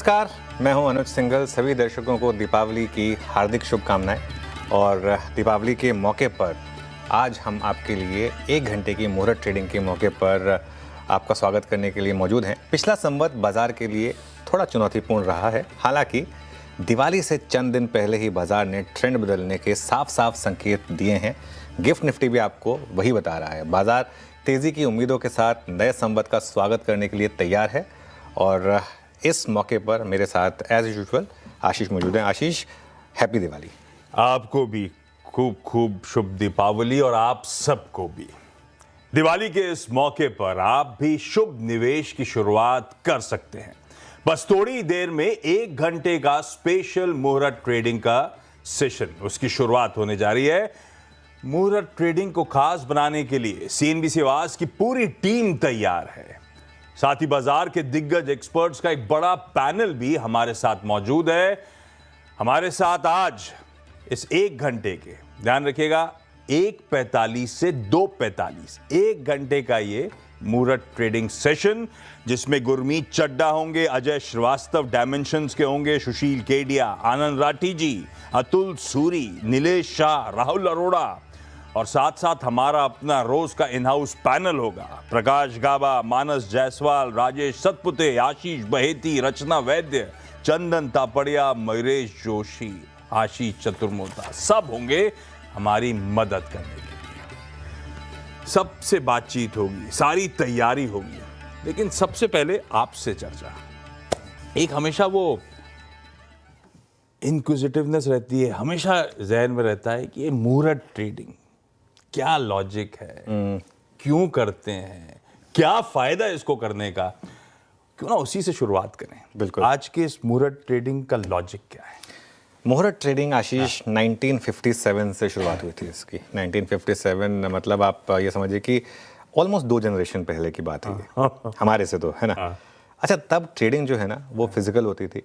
नमस्कार, मैं हूं अनुज सिंघल। सभी दर्शकों को दीपावली की हार्दिक शुभकामनाएं। और दीपावली के मौके पर आज हम आपके लिए 1 घंटे की मुहूर्त ट्रेडिंग के मौके पर आपका स्वागत करने के लिए मौजूद हैं। पिछला संवत बाजार के लिए थोड़ा चुनौतीपूर्ण रहा है। हालांकि दिवाली से चंद दिन पहले ही बाजार ने ट्रेंड बदलने के साफ साफ संकेत दिए हैं। गिफ्ट निफ्टी भी आपको वही बता रहा है। बाजार तेजी की उम्मीदों के साथ नए संवत का स्वागत करने के लिए तैयार है। और इस मौके पर मेरे साथ एज यूजुअल आशीष मौजूद हैं। आशीष, हैप्पी दिवाली। आपको भी खूब खूब शुभ दीपावली और आप सबको भी। दिवाली के इस मौके पर आप भी शुभ निवेश की शुरुआत कर सकते हैं। बस थोड़ी देर में 1 घंटे का स्पेशल मुहूर्त ट्रेडिंग का सेशन, उसकी शुरुआत होने जा रही है। मुहूर्त ट्रेडिंग को खास बनाने के लिए सीएनबीसी आवाज की पूरी टीम तैयार है। साथ ही बाजार के दिग्गज एक्सपर्ट्स का एक बड़ा पैनल भी हमारे साथ मौजूद है। हमारे साथ आज इस 1 घंटे के, ध्यान रखिएगा, 1:45 से 2:45, 1 घंटे का ये मुहूर्त ट्रेडिंग सेशन, जिसमें गुरमीत चड्डा होंगे, अजय श्रीवास्तव डायमेंशंस के होंगे, सुशील केडिया, आनंद राठी जी, अतुल सूरी, नीलेश शाह, राहुल अरोड़ा और साथ साथ हमारा अपना रोज का इन हाउस पैनल होगा। प्रकाश गाबा, मानस जायसवाल, राजेश सतपुते, आशीष बहेती, रचना वैद्य, चंदन तापड़िया, मयूरेश जोशी, आशीष चतुर्मोता, सब होंगे हमारी मदद करने के लिए। सबसे बातचीत होगी, सारी तैयारी होगी, लेकिन सबसे पहले आपसे चर्चा। एक हमेशा वो इंक्विजिटिवनेस रहती है, हमेशा जहन में रहता है कि ये मुहूर्त ट्रेडिंग क्या लॉजिक है, क्यों करते हैं, क्या फायदा इसको करने का। क्यों ना उसी से शुरुआत करें। बिल्कुल। आज के इस मुहूर्त ट्रेडिंग का लॉजिक क्या है? मुहूर्त ट्रेडिंग आशीष 1957 से शुरुआत हुई थी इसकी। 1957 मतलब आप ये समझिए कि ऑलमोस्ट 2 जनरेशन पहले की बात है ये, हमारे से तो, है ना। अच्छा, तब ट्रेडिंग जो है ना वो फिजिकल होती थी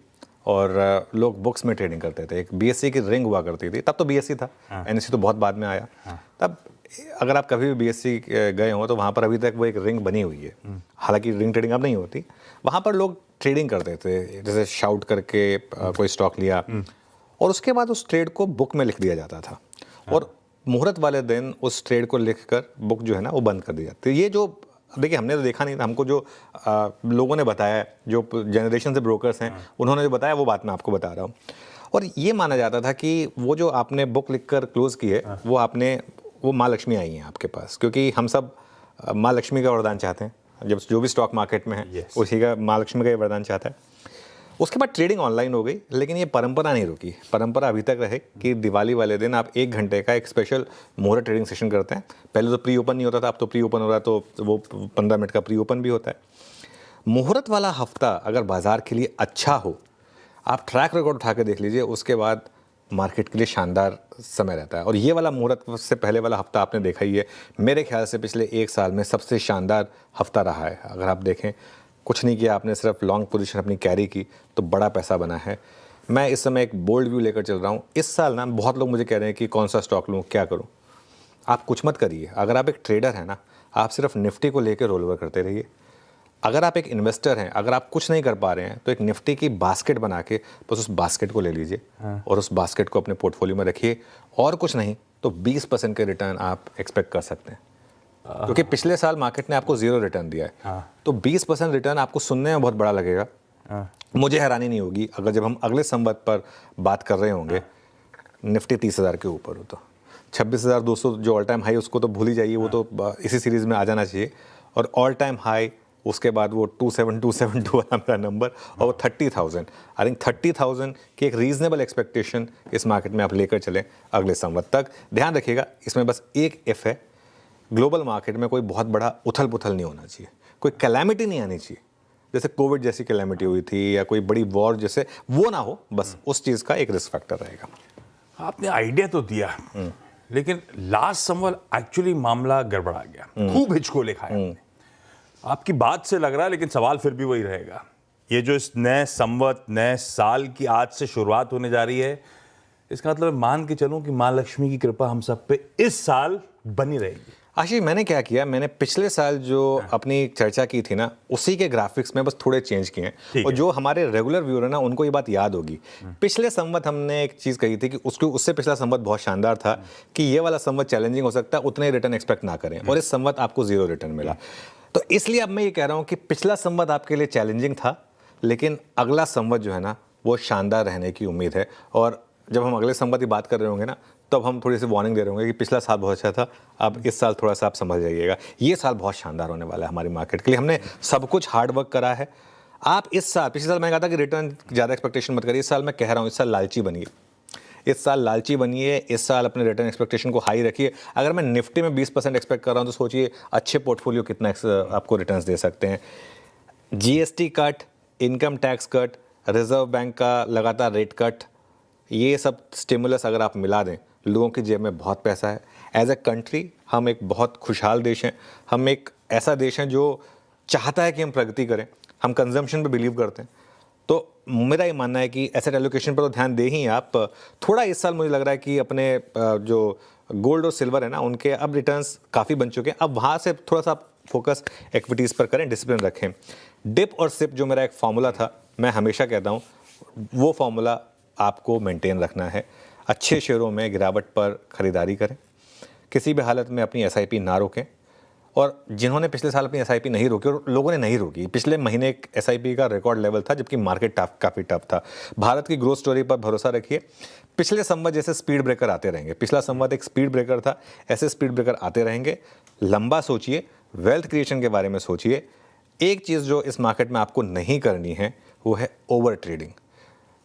और लोग बुक्स में ट्रेडिंग करते थे। एक बीएससी की रिंग हुआ करती थी, तब तो बीएससी था, एनएससी तो बहुत बाद में आया। तब अगर आप कभी भी बीएससी गए हो तो वहाँ पर अभी तक वो एक रिंग बनी हुई है। हालांकि रिंग ट्रेडिंग अब नहीं होती। वहाँ पर लोग ट्रेडिंग करते थे, जैसे शाउट करके कोई स्टॉक लिया और उसके बाद उस ट्रेड को बुक में लिख दिया जाता था। और मुहूर्त वाले दिन उस ट्रेड को लिखकर बुक जो है ना वो बंद कर दी जाती है। ये जो देखिए, हमने तो देखा नहीं था, हमको जो लोगों ने बताया, जो जनरेशन से ब्रोकर्स हैं उन्होंने जो बताया वो बात मैं आपको बता रहा हूँ। और ये माना जाता था कि वो जो आपने बुक लिखकर क्लोज की है वो माँ लक्ष्मी आई हैं आपके पास, क्योंकि हम सब माँ लक्ष्मी का वरदान चाहते हैं। जब जो भी स्टॉक मार्केट में है उसी का माँ लक्ष्मी का ही वरदान चाहता है। उसके बाद ट्रेडिंग ऑनलाइन हो गई, लेकिन ये परंपरा नहीं रुकी। परंपरा अभी तक रहे कि दिवाली वाले दिन आप 1 घंटे का एक स्पेशल मुहूर्त ट्रेडिंग सेशन करते हैं। पहले तो प्री ओपन नहीं होता था, अब तो प्री ओपन हो रहा है, तो वो 15 मिनट का प्री ओपन भी होता है। मुहूर्त वाला हफ्ता अगर बाजार के लिए अच्छा हो, आप ट्रैक रिकॉर्ड उठा के देख लीजिए, उसके बाद मार्केट के लिए शानदार समय रहता है। और ये वाला मुहूर्त से पहले वाला हफ्ता आपने देखा ही है, मेरे ख्याल से पिछले 1 साल में सबसे शानदार हफ्ता रहा है। अगर आप देखें, कुछ नहीं किया आपने, सिर्फ लॉन्ग पोजीशन अपनी कैरी की तो बड़ा पैसा बना है। मैं इस समय एक बोल्ड व्यू लेकर चल रहा हूँ। इस साल ना बहुत लोग मुझे कह रहे हैं कि कौन सा स्टॉक लूँ, क्या करूँ। आप कुछ मत करिए। अगर आप एक ट्रेडर हैं ना, आप सिर्फ निफ्टी को लेकर रोल ओवर करते रहिए। अगर आप एक इन्वेस्टर हैं, अगर आप कुछ नहीं कर पा रहे हैं तो एक निफ्टी की बास्केट बना के बस उस बास्केट को ले लीजिए और उस बास्केट को अपने पोर्टफोलियो में रखिए। और कुछ नहीं तो 20% के रिटर्न आप एक्सपेक्ट कर सकते हैं, क्योंकि पिछले साल मार्केट ने आपको 0 रिटर्न दिया है। तो 20% रिटर्न आपको सुनने में बहुत बड़ा लगेगा। मुझे हैरानी नहीं होगी अगर जब हम अगले संवत पर बात कर रहे होंगे निफ्टी 30,000 के ऊपर हो तो 26,200 जो ऑल टाइम हाई, उसको तो भूल ही जाइए, वो तो इसी सीरीज में आ जाना चाहिए। और ऑल टाइम हाई उसके बाद वो 27,272 वाला मेरा नंबर, और वो 30,000। आई थिंक 30,000 की एक रीजनेबल एक्सपेक्टेशन इस मार्केट में आप लेकर चलें अगले संवत तक। ध्यान रखिएगा, इसमें बस एक इफ है, ग्लोबल मार्केट में कोई बहुत बड़ा उथल पुथल नहीं होना चाहिए, कोई कैलामिटी नहीं आनी चाहिए, जैसे कोविड जैसी कैलामिटी हुई थी या कोई बड़ी वॉर जैसे, वो ना हो। बस उस चीज़ का एक रिस्क फैक्टर रहेगा। आपने आइडिया तो दिया, लेकिन लास्ट संवत एक्चुअली मामला गड़बड़ा गया, खूब हिचको लिखाया। आपकी बात से लग रहा है, लेकिन सवाल फिर भी वही रहेगा। ये जो इस नए संवत, नए साल की आज से शुरुआत होने जा रही है, इसका मतलब मान के चलूं कि माँ लक्ष्मी की कृपा हम सब पे इस साल बनी रहेगी। आशीष, मैंने क्या किया, मैंने पिछले साल जो अपनी चर्चा की थी ना, उसी के ग्राफिक्स में बस थोड़े चेंज किए हैं। ठीक और है। जो हमारे रेगुलर व्यूअर है ना, उनको ये बात याद होगी। पिछले संवत हमने एक चीज़ कही थी कि उससे पिछला संवत बहुत शानदार था, कि ये वाला संवत चैलेंजिंग हो सकता है, उतने रिटर्न एक्सपेक्ट ना करें, और इस संवत आपको 0 रिटर्न मिला। तो इसलिए अब मैं ये कह रहा हूँ कि पिछला संवत आपके लिए चैलेंजिंग था, लेकिन अगला संवत जो है ना, वो शानदार रहने की उम्मीद है। और जब हम अगले संवत की बात कर रहे होंगे ना, तब हम थोड़ी सी वार्निंग दे रहे होंगे कि पिछला साल बहुत अच्छा था, अब इस साल थोड़ा सा आप संभल जाइएगा। ये साल बहुत शानदार होने वाला है हमारी मार्केट के लिए। हमने सब कुछ हार्ड वर्क करा है। आप इस साल, पिछले साल मैंने कहा था कि रिटर्न ज़्यादा एक्सपेक्टेशन मत करिए, इस साल मैं कह रहा हूँ, इस साल लालची बनिए। इस साल लालची बनिए, इस साल अपने रिटर्न एक्सपेक्टेशन को हाई रखिए। अगर मैं निफ्टी में 20% एक्सपेक्ट कर रहा हूँ, तो सोचिए अच्छे पोर्टफोलियो कितना आपको रिटर्न्स दे सकते हैं। GST cut, income tax cut, reserve bank का लगातार रेट कट, ये सब स्टिमुलस अगर आप मिला दें, लोगों की जेब में बहुत पैसा है। एज ए कंट्री हम एक बहुत खुशहाल देश हैं। हम एक ऐसा देश हैं जो चाहता है कि हम प्रगति करें। हम कंजम्पशन पे बिलीव करते हैं। तो मेरा ये मानना है कि एसेट एलोकेशन पर तो ध्यान दे ही आप। थोड़ा इस साल मुझे लग रहा है कि अपने जो गोल्ड और सिल्वर है ना, उनके अब रिटर्न्स काफ़ी बन चुके हैं। अब वहाँ से थोड़ा सा फोकस इक्विटीज़ पर करें, डिसिप्लिन रखें। डिप और सिप जो मेरा एक फार्मूला था, मैं हमेशा कहता हूँ, वो फार्मूला आपको मेंटेन रखना है। अच्छे शेयरों में गिरावट पर खरीदारी करें, किसी भी हालत में अपनी एसआईपी ना रोकें। और जिन्होंने पिछले साल अपनी एसआईपी नहीं रोकी, और लोगों ने नहीं रोकी, पिछले महीने एक एसआईपी का रिकॉर्ड लेवल था, जबकि मार्केट काफ़ी टफ था। भारत की ग्रोथ स्टोरी पर भरोसा रखिए। पिछले संवत जैसे स्पीड ब्रेकर आते रहेंगे। पिछला संवत एक स्पीड ब्रेकर था, ऐसे स्पीड ब्रेकर आते रहेंगे। लंबा सोचिए, वेल्थ क्रिएशन के बारे में सोचिए। एक चीज़ जो इस मार्केट में आपको नहीं करनी है, वो है ओवर ट्रेडिंग।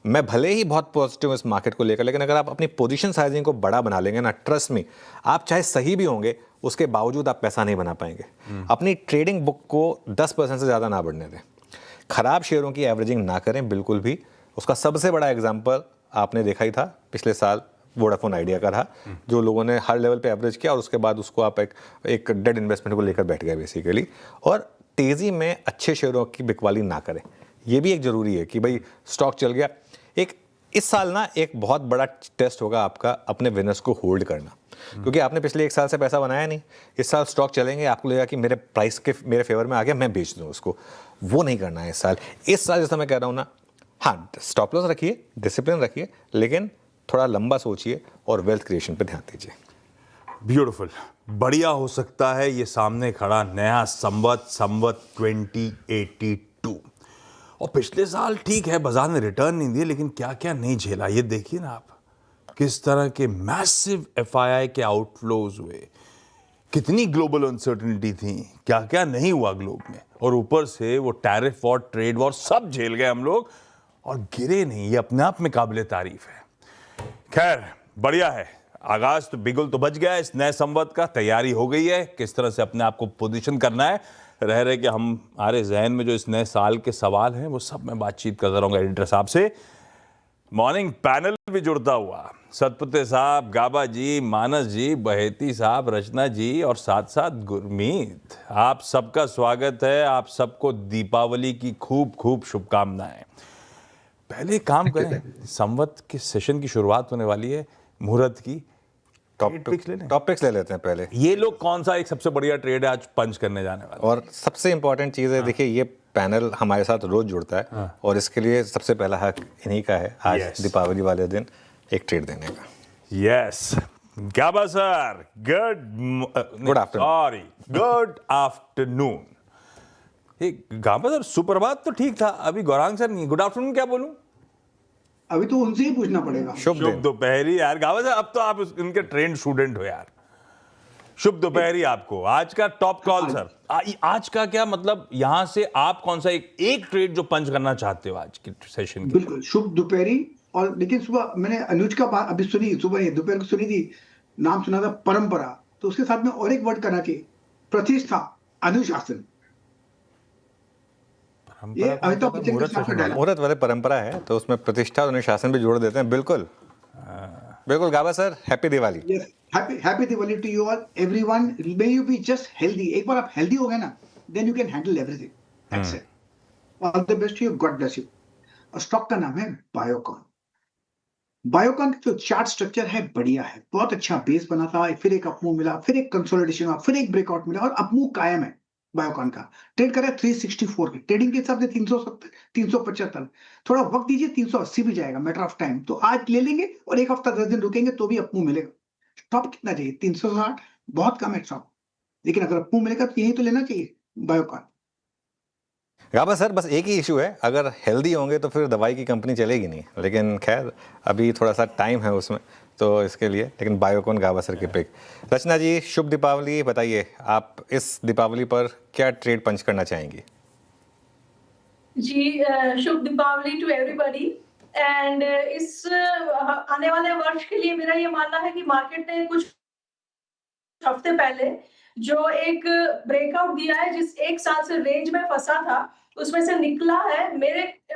मैं भले ही बहुत पॉजिटिव हूँ इस मार्केट को लेकर, लेकिन अगर आप अपनी पोजीशन साइजिंग को बड़ा बना लेंगे ना, ट्रस्ट में, आप चाहे सही भी होंगे, उसके बावजूद आप पैसा नहीं बना पाएंगे। अपनी ट्रेडिंग बुक को 10% से ज़्यादा ना बढ़ने दें। खराब शेयरों की एवरेजिंग ना करें बिल्कुल भी। उसका सबसे बड़ा एग्जाम्पल आपने देखा ही था, पिछले साल वोडाफोन आइडिया का रहा, जो लोगों ने हर लेवल पे एवरेज किया, और उसके बाद उसको आप एक डेड इन्वेस्टमेंट को लेकर बैठ गए बेसिकली। और तेज़ी में अच्छे शेयरों की बिकवाली ना करें। ये भी एक ज़रूरी है कि भाई स्टॉक चल गया। इस साल ना एक बहुत बड़ा टेस्ट होगा आपका, अपने विनर्स को होल्ड करना, क्योंकि आपने पिछले एक साल से पैसा बनाया नहीं। इस साल स्टॉक चलेंगे, आपको लगेगा कि मेरे प्राइस के मेरे फेवर में आ गया, मैं बेच दूं उसको। वो नहीं करना है इस साल। इस साल जैसा मैं कह रहा हूँ ना, हाँ, स्टॉप लॉस रखिए, डिसिप्लिन रखिए, लेकिन थोड़ा लंबा सोचिए और वेल्थ क्रिएशन पे ध्यान दीजिए। ब्यूटीफुल, बढ़िया हो सकता है ये सामने खड़ा नया संवत 2082। और पिछले साल ठीक है, बाजार ने रिटर्न नहीं दिए, लेकिन क्या क्या नहीं झेला। ये देखिए ना आप, किस तरह के मैसिव एफआईआई के आउटफ्लोज हुए, कितनी ग्लोबल अनसर्टेनिटी थी, क्या क्या नहीं हुआ ग्लोब में, और ऊपर से वो टैरिफ वॉर, ट्रेड वॉर, सब झेल गए हम लोग और गिरे नहीं। ये अपने आप में काबिले तारीफ है। खैर, बढ़िया है, आगाज तो बिगुल तो बच गया है इस नए संवत का, तैयारी हो गई है किस तरह से अपने आप को पोजीशन करना है। रह रहे कि हमारे जहन में जो इस नए साल के सवाल हैं, वो सब मैं बातचीत करता रहूंगा एडिटर साहब से। मॉर्निंग पैनल भी जुड़ता हुआ, सतपुते साहब, गाबा जी, मानस जी, बहेती साहब, रचना जी, और साथ साथ गुरमीत, आप सबका स्वागत है। आप सबको दीपावली की खूब खूब शुभकामनाएं। पहले काम करें, संवत के सेशन की शुरुआत होने वाली है, मुहूर्त की। टॉपिक्स ले लेते हैं पहले। ये लोग कौन सा एक सबसे बढ़िया ट्रेड है आज पंच करने जाने वाला? और सबसे इंपॉर्टेंट चीज़ है, देखिए, ये पैनल हमारे साथ रोज जुड़ता है, और इसके लिए सबसे पहला हक इन्हीं का है आज दीपावली वाले दिन एक ट्रेड देने का। यस, गाबा सर, गुड आफ्टरनून। गाबा सर, सुप्रभात तो ठीक था, अभी गौरांग सर नहीं, गुड आफ्टरनून क्या बोलूं? अभी तो उनसे ही पूछना पड़ेगा। शुभ दोपहरी यार गाबा सर, अब तो आप इनके ट्रेंड स्टूडेंट हो यार। शुभ दोपहरी आपको। आज का टॉप कॉल सर, आज का क्या मतलब, यहां से आप कौन सा एक ट्रेड जो पंच करना चाहते हो आज के सेशन की? बिल्कुल शुभ दोपहरी। और लेकिन सुबह मैंने अनुज का बात अभी सुनी, सुबह दोपहर को सुनी थी, नाम सुना था परंपरा, तो उसके साथ में और एक वर्ड करना चाहिए, प्रतिष्ठा, अनुशासन। ये अमिताभ बच्चन के साथ में मुहूर्त वाले परंपरा है, तो उसमें प्रतिष्ठा और अनुशासन भी जोड़ देते हैं। बिल्कुल बिल्कुल Gaba sir, happy Diwali. Yes, happy Diwali to you all, everyone. May you be just healthy. एक बार आप हेल्दी हो गए ना, then you can handle everything. That's it. All the best to you, god bless you. और स्टॉक का नाम है बायोकॉन। बायोकॉन का जो चार्ट स्ट्रक्चर है बढ़िया है, बहुत अच्छा बेस बना था, फिर एक अपमूव मिला, फिर एक कंसोलिडेशन हुआ, फिर एक ब्रेकआउट मिला और अपमूव कायम है बायोकॉन का। ट्रेड कर रहा है 364 के, ट्रेडिंग के हिसाब से 370, 375। थोड़ा वक्त दीजिए, 380 भी जाएगा, मैटर ऑफ टाइम। तो आज ले लेंगे और एक हफ्ता 10 दिन रुकेंगे तो भी अपमूव मिलेगा। स्टॉप कितना चाहिए? 360, बहुत कम है स्टॉप, लेकिन अगर अपमूव मिलेगा तो यही तो लेना चाहिए बायोकॉन। गाबा सर, बस एक ही इशू है, अगर हेल्दी होंगे तो फिर दवाई की कंपनी चलेगी नहीं, लेकिन खैर अभी थोड़ा सा टाइम है उसमें, तो इसके लिए। लेकिन बायोकॉन गाबा सर की पिक। रचना जी, शुभ दीपावली। बताइए आप इस दीपावली पर क्या ट्रेड पंच करना चाहेंगी? जी, शुभ दीपावली टू एवरीबॉडी। एंड इस आने वाले वर्ष के लिए मेरा ये मानना है कि मार्केट ने कुछ हफ्ते पहले जो एक ब्रेकआउट दिया है, जिस एक साल से रेंज में फंसा था, उसमें से निकला है।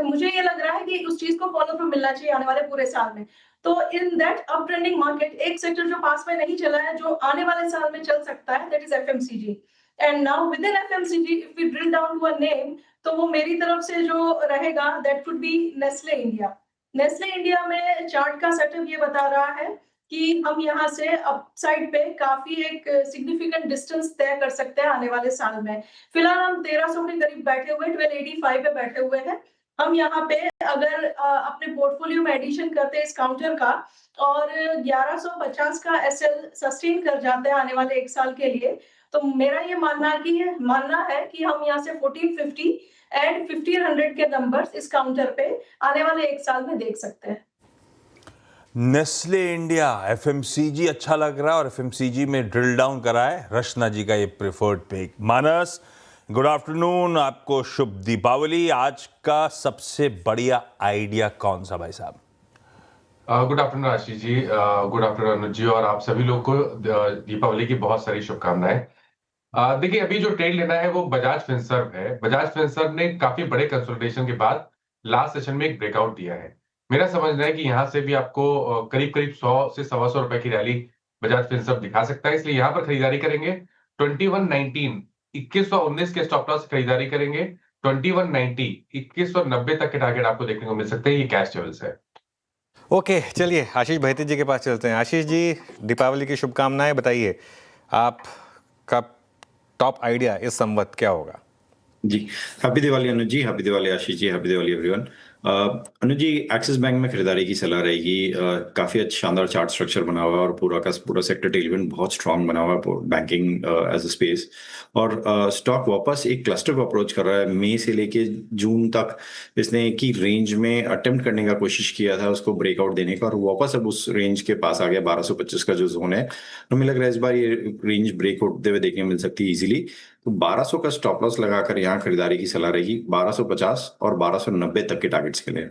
मुझे ये लग रहा है कि उस चीज को फॉलो थ्रू मिलना चाहिए आने वाले पूरे साल में। तो in that up trending market, एक सेक्टर जो पास में नहीं चला है, जो आने वाले साल में चल सकता है, that is FMCG. And now within FMCG, if we drill down to a name, तो वो मेरी तरफ से जो रहेगा, that would be Nestle India. Nestle India में चार्ट का सेटअप ये बता रहा है कि हम यहाँ से अपसाइड पे काफी एक सिग्निफिकेंट डिस्टेंस तय कर सकते हैं आने वाले साल में। फिलहाल हम 1300 के करीब बैठे हुए, 1285 पे बैठे हुए हैं। हम यहाँ पे अगर अपने पोर्टफोलियो में एडिशन करते हैं इस काउंटर का, और 1150 का एसएल सस्टेन कर जाते हैं आने वाले एक साल के लिए, तो मेरा ये मानना है कि हम यहाँ से 1450 एंड 1500 के नंबर्स इस काउंटर पे आने वाले एक साल में देख सकते हैं। नेस्ले इंडिया, एफएमसीजी अच्छा लग रहा है, और एफएमसीजी में ड्रिल डाउन करा है रचना जी का ये प्रेफर्ड पिक। मानस, गुड आफ्टरनून, आपको शुभ दीपावली। आज का सबसे बढ़िया आइडिया कौन सा भाई साहब? गुड आफ्टरनून आशीष जी, गुड आफ्टरनून अनुज जी, और आप सभी लोग को दीपावली की बहुत सारी शुभकामनाएं। देखिए, अभी जो ट्रेड लेना है वो बजाज फिनसर्व है। बजाज फिनसर्व ने काफी बड़े कंसोलिडेशन के बाद लास्ट सेशन में एक ब्रेकआउट दिया है। मेरा समझना है कि यहाँ से भी आपको करीब करीब 100 से 125 रुपए की रैली बजाज फिनसर्व दिखा सकता है, इसलिए यहाँ पर खरीदारी करेंगे। 2119, 2119 के स्टॉप लॉस खरीदारी करेंगे। 2190, 2190 तक के टारगेट आपको देखने को मिल सकते हैं। ये कैश लेवल्स है। ओके, चलिए आशीष भैती जी के पास चलते हैं। आशीष जी, दीपावली की शुभकामनाएं। बताइए आपका टॉप आइडिया इस संवत क्या होगा? जी, हैप्पी दिवाली अनुज जी, happy Diwali Ashish ji, happy Diwali everyone. अनुज जी, एक्सिस बैंक में खरीदारी की सलाह रहेगी। काफी अच्छा शानदार चार्ट स्ट्रक्चर बना हुआ है और पूरा का पूरा सेक्टर टेलविंड बहुत स्ट्रांग बना हुआ है बैंकिंग एज अ स्पेस। और स्टॉक वापस एक क्लस्टर को अप्रोच कर रहा है। मई से लेके जून तक इसने एक ही रेंज में अटेम्प्ट करने का कोशिश किया था उसको ब्रेकआउट देने का, और वापस अब उस रेंज के पास आ गया। 1225 का जो जोन है, हमें लग रहा है इस बार ये रेंज ब्रेक होते हुए देखने को मिल सकती है इजीली। तो 1200 का स्टॉप लॉस लगाकर यहाँ खरीदारी की सलाह रहेगी। 1250 और 1290 तक के टारगेट्स के लिए।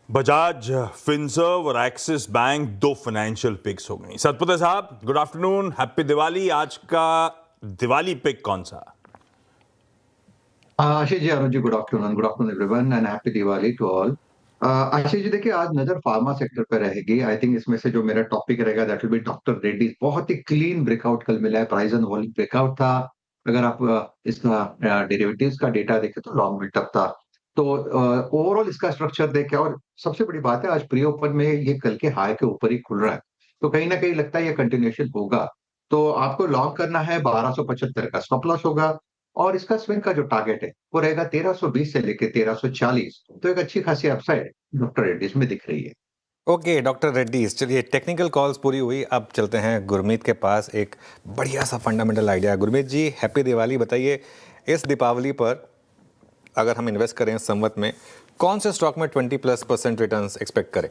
बजाज फिनसर्व और एक्सिस बैंक, दो फाइनेंशियल पिक्स हो गई। सतपते साहब, गुड आफ्टरनून, हैप्पी दिवाली। आज का दिवाली पिक कौन सा? Ashish ji, Anuj ji, good afternoon everyone and happy Diwali to all. Ashish ji, देखिए आज नजर फार्मा सेक्टर पे रहेगी। आई थिंक इसमें से जो मेरा टॉपिक रहेगा that will be doctor Reddy's. बहुत ही क्लीन ब्रेकआउट कल मिला है, प्राइस एंड वॉल्यूम ब्रेकआउट था। अगर आप इसका डेरिवेटिव्स का डेटा देखें तो लॉन्ग बिल्टअप था। तो ओवरऑल इसका स्ट्रक्चर देखे, और सबसे बड़ी बात है आज प्री ओपन में ये कल के हाई के ऊपर ही खुल रहा है, तो कहीं ना कहीं लगता है ये कंटिन्यूएशन होगा। तो आपको लॉन्ग करना है, 1275 का स्टॉप लॉस होगा, और इसका स्विंग का जो टारगेट है वो रहेगा 1320 से लेके 1340। तो एक अच्छी खासी अपसाइड डॉक्टर रेड्डीज में दिख रही है। ओके डॉक्टर रेड्डीज, चलिए टेक्निकल कॉल्स पूरी हुई, अब चलते हैं गुरमीत के पास। एक बढ़िया सा फंडामेंटल आइडिया। गुरमीत जी, हैप्पी दिवाली। बताइए इस दीपावली पर अगर हम इन्वेस्ट करें इस संवत में, कौन से स्टॉक में 20+% रिटर्न्स एक्सपेक्ट करें?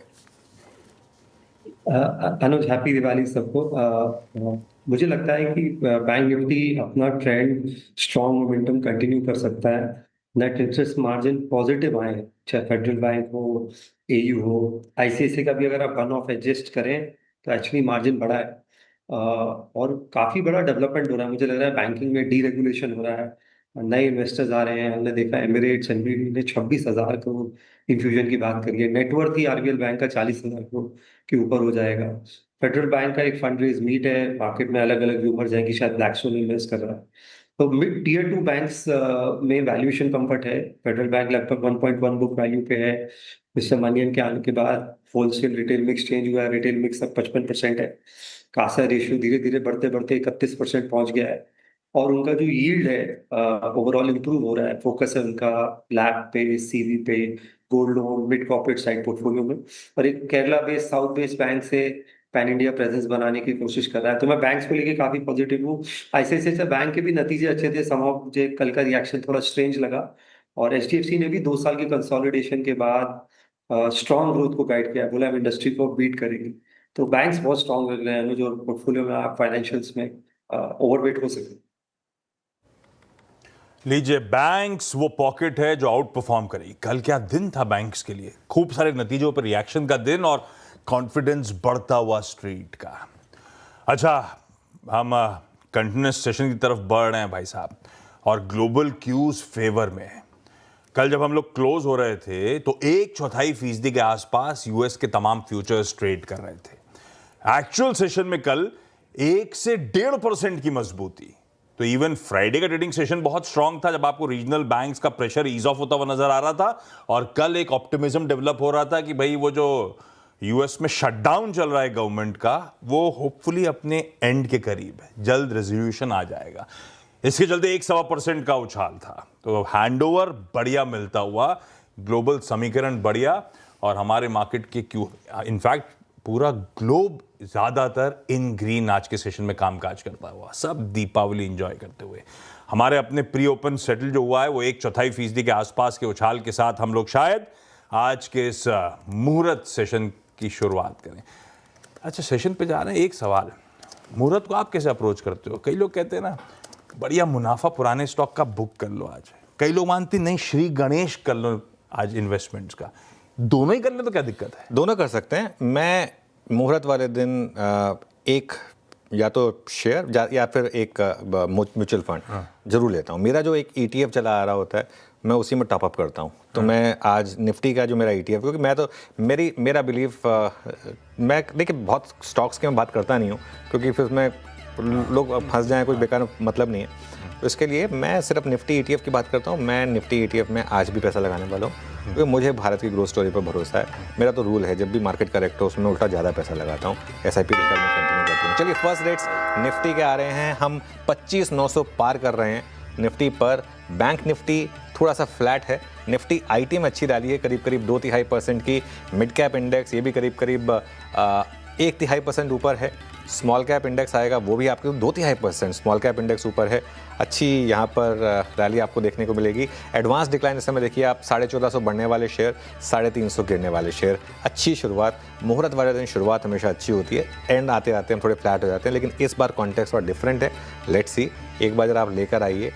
अनुज, हैप्पी दिवाली सबको। मुझे लगता है कि बैंक निफ्टी अपना ट्रेंड स्ट्रॉन्ग मोमेंटम कंटिन्यू कर सकता है। नेट इंटरेस्ट मार्जिन पॉजिटिव आए, चाहे फेडरल बैंक हो, एयू हो, आईसीआईसीआई का भी अगर आप वन ऑफ एडजस्ट करें तो एक्चुअली मार्जिन बढ़ा है। और काफी बड़ा डेवलपमेंट हो रहा है। मुझे लग रहा है बैंकिंग में डीरेगुलेशन हो रहा है, नए इन्वेस्टर्स आ रहे हैं। हमने देखा एमिरेट्स एनबीडी ने 26,000 करोड़ इन्फ्यूजन की बात करी है। नेटवर्थ ही आरबीएल बैंक का 40,000 करोड़ के ऊपर हो जाएगा। फेडरल बैंक का एक फंड रेज मीट है, मार्केट में अलग अलग रूमर्स हैं कि शायद ब्लैकस्टोन इन्वेस्ट कर रहा है। तो मिड टीयर 2 बैंक्स में वैल्यूएशन कंफर्ट है। फेडरल बैंक लगभग 1.1 बुक वैल्यू पे है। मिस्टर मनियन के आने के बाद होलसेल रिटेल मिक्स चेंज हुआ है, रिटेल मिक्स अब 55% है। कासा रेशियो धीरे धीरे बढ़ते बढ़ते 31% पहुंच गया है। और उनका जो यील्ड है ओवरऑल इंप्रूव हो रहा है। फोकस है उनका लैब पे, सीवी पे, gold loan, mid corporate side portfolio में। और एक Kerala based, south based bank से पैन इंडिया प्रेजेंस बनाने की कोशिश कर रहा है। तो मैं बैंक्स को लेके काफी पॉजिटिव हूँ। आईसीआईसीआई बैंक के भी नतीजे अच्छे थे। समहाउ मुझे कल का रिएक्शन थोड़ा स्ट्रेंज लगा। और एचडीएफसी ने भी 2 साल की कंसोलिडेशन के बाद स्ट्रॉन्ग ग्रोथ को गाइड किया, बोला हम इंडस्ट्री को बीट करेंगे। तो बैंक्स बहुत स्ट्रॉन्ग लग रहे हैं जो पोर्टफोलियो में आप फाइनेंशियल्स में ओवरवेट हो सके। लीजिए, बैंक्स वो पॉकेट है जो आउट परफॉर्म करेगी। कल क्या दिन था बैंक्स के लिए, खूब सारे नतीजों पर रिएक्शन का दिन और कॉन्फिडेंस बढ़ता हुआ स्ट्रीट का। अच्छा, हम कंटिन्यूस सेशन की तरफ बढ़ रहे हैं भाई साहब, और ग्लोबल क्यूज फेवर में है। कल जब हम लोग क्लोज हो रहे थे तो 1/4% के आसपास यूएस के तमाम फ्यूचर्स ट्रेड कर रहे थे। एक्चुअल सेशन में कल 1 से 1.5% की मजबूती। तो इवन फ्राइडे का ट्रेडिंग सेशन बहुत स्ट्रांग था, जब आपको रीजनल बैंक्स का प्रेशर ईज ऑफ होता हुआ नजर आ रहा था। और कल एक ऑप्टिमिज्म डेवलप हो रहा था कि भाई वो जो यूएस में शटडाउन चल रहा है गवर्नमेंट का, वो होपफुली अपने एंड के करीब है, जल्द रेजोल्यूशन आ जाएगा। इसके चलते 1.25% का उछाल था। तो हैंडओवर बढ़िया मिलता हुआ, ग्लोबल समीकरण बढ़िया, और हमारे मार्केट के क्यों इनफैक्ट पूरा ग्लोब ज्यादातर इन ग्रीन आज के सेशन में कामकाज करता हुआ, सब दीपावली एंजॉय करते हुए। हमारे अपने प्री ओपन सेटल जो हुआ है वो 1/4% के आसपास के उछाल के साथ हम लोग शायद आज के इस मुहूर्त सेशन की शुरुआत करें। अच्छा, सेशन पे जा रहे हैं। एक सवाल, मुहूर्त को आप कैसे अप्रोच करते हो? कई लोग कहते हैं ना बढ़िया मुनाफा पुराने स्टॉक का बुक कर लो आज। कई लोग मानते नहीं श्री गणेश कर लो आज इन्वेस्टमेंट्स का। दोनों ही कर ले तो क्या दिक्कत है? दोनों कर सकते हैं। मैं मुहूर्त वाले दिन एक या तो शेयर या फिर एक म्यूचुअल फंड जरूर लेता हूँ। मेरा जो एक ETF चला आ रहा होता है, मैं उसी में टॉप अप करता हूँ। तो मैं आज निफ्टी का जो मेरा ETF, क्योंकि मैं तो मेरा बिलीफ, मैं देखिए बहुत स्टॉक्स की मैं बात करता नहीं हूँ, क्योंकि फिर उसमें लोग फंस जाएं, कुछ बेकार मतलब नहीं है। तो इसके लिए मैं सिर्फ निफ्टी ETF की बात करता हूँ। मैं निफ्टी ETF में आज भी पैसा लगाने वाला हूँ, क्योंकि मुझे भारत की ग्रोथ स्टोरी पर भरोसा है। मेरा तो रूल है, जब भी मार्केट करेक्ट हो उसमें उल्टा ज़्यादा पैसा लगाता हूँ। SIP रिटर्न में कंटिन्यू करती हूँ। चलिए, फर्स्ट रेट्स निफ्टी के आ रहे हैं। हम 25,900 पार कर रहे हैं निफ्टी पर। बैंक निफ्टी थोड़ा सा फ्लैट है। निफ्टी IT में अच्छी रैली है, करीब करीब 2/3% की। मिड कैप इंडेक्स ये भी करीब करीब 1/3% ऊपर है। स्मॉल कैप इंडेक्स आएगा, वो भी आपके 2/3% स्मॉल कैप इंडेक्स ऊपर है। अच्छी यहाँ पर रैली आपको देखने को मिलेगी। एडवांस डिक्लाइन इस समय देखिए आप, 1450 बढ़ने वाले शेयर, 350 गिरने वाले शेयर। अच्छी शुरुआत, मुहूर्त वाले दिन शुरुआत हमेशा अच्छी होती है, एंड आते आते हम थोड़े फ्लैट हो जाते हैं। लेकिन इस बार कॉन्टेक्स्ट और डिफरेंट है। लेट्स सी, एक बार जरा आप लेकर आइए।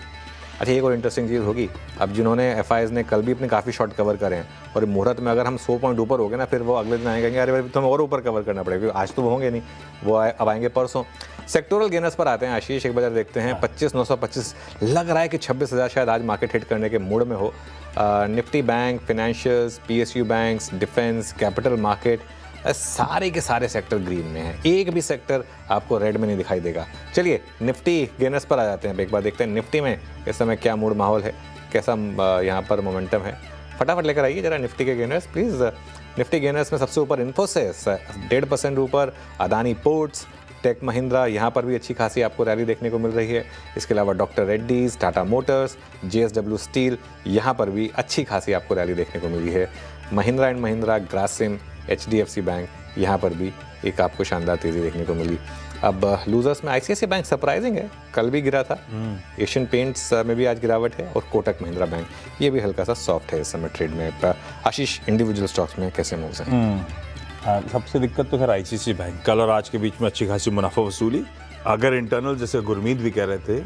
अच्छा, एक और इंटरेस्टिंग चीज़ होगी, अब जिन्होंने FIs ने कल भी अपने काफ़ी शॉर्ट कवर करे हैं, और मुहूर्त में अगर हम 100 पॉइंट ऊपर हो गए ना, फिर वो अगले दिन आएंगे, अरे भाई तुम्हें और ऊपर कवर करना पड़ेगा, क्योंकि आज तो वो होंगे नहीं, वो अब आएंगे परसों। सेक्टोरल गेनर्स पर आते हैं आशीष, एक बार देखते हैं। 25,925 लग रहा है कि 26,000 शायद आज मार्केट हिट करने के मूड में हो। Nifty bank, financials, PSU banks, defence, capital market, सारे के सारे सेक्टर ग्रीन में हैं। एक भी सेक्टर आपको रेड में नहीं दिखाई देगा। चलिए, निफ्टी गेनर्स पर आ जाते हैं। एक बार देखते हैं निफ्टी में इस समय क्या मूड माहौल है, कैसा यहाँ पर मोमेंटम है। फटाफट लेकर आइए जरा निफ्टी के गेनर्स प्लीज़। निफ्टी गेनर्स में सबसे ऊपर इन्फोसिस 1.5% ऊपर, अदानी पोर्ट्स, टेक महिंद्रा, यहाँ पर भी अच्छी खासी आपको रैली देखने को मिल रही है। इसके अलावा doctor Reddy's, Tata Motors, JSW steel, यहाँ पर भी अच्छी खासी आपको रैली देखने को मिली है। Mahindra and Mahindra, Grasim, HDFC bank, यहाँ पर भी एक आपको शानदार तेज़ी देखने को मिली। अब लूजर्स में ICICI बैंक सरप्राइजिंग है, कल भी गिरा था। एशियन पेंट्स में भी आज गिरावट है, और कोटक महिंद्रा बैंक ये भी हल्का सा सॉफ्ट है इस समय ट्रेड में। आशीष, इंडिविजुअल स्टॉक्स में कैसे मूव्स हैं? सबसे दिक्कत तो खैर ICICI बैंक, कल और आज के बीच में अच्छी खासी मुनाफा वसूली। अगर इंटरनल, जैसे गुरमीत भी कह रहे थे,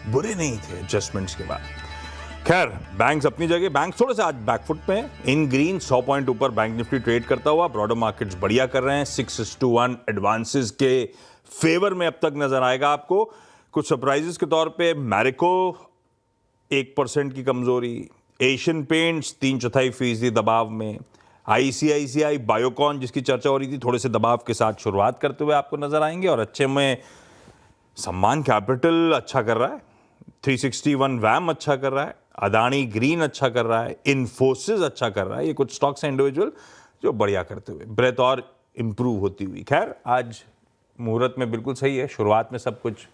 बुरे नहीं थे एडजस्टमेंट्स के बाद। खैर, बैंक्स अपनी जगह, बैंक थोड़े से आज बैकफुट पे हैं। इन ग्रीन 100 पॉइंट ऊपर बैंक निफ्टी ट्रेड करता हुआ। ब्रॉडर मार्केट्स बढ़िया कर रहे हैं, 6:1 एडवांसेस के फेवर में अब तक नजर आएगा आपको। कुछ सरप्राइजेस के तौर पे मैरिको 1% की कमजोरी, एशियन पेंट्स 3/4% दबाव में, ICICI बायोकॉन जिसकी चर्चा हो रही थी थोड़े से दबाव के साथ शुरुआत करते हुए आपको नजर आएंगे। और अच्छे में सम्मान कैपिटल अच्छा कर रहा है, 361 वैम अच्छा कर रहा है, अदानी ग्रीन अच्छा कर रहा है, इन्फोसिस अच्छा कर रहा है। ये कुछ स्टॉक्स हैं इंडिविजुअल जो बढ़िया करते हुए, ब्रेथ और इंप्रूव होती हुई। खैर, आज मुहूर्त में बिल्कुल सही है, शुरुआत में सब कुछ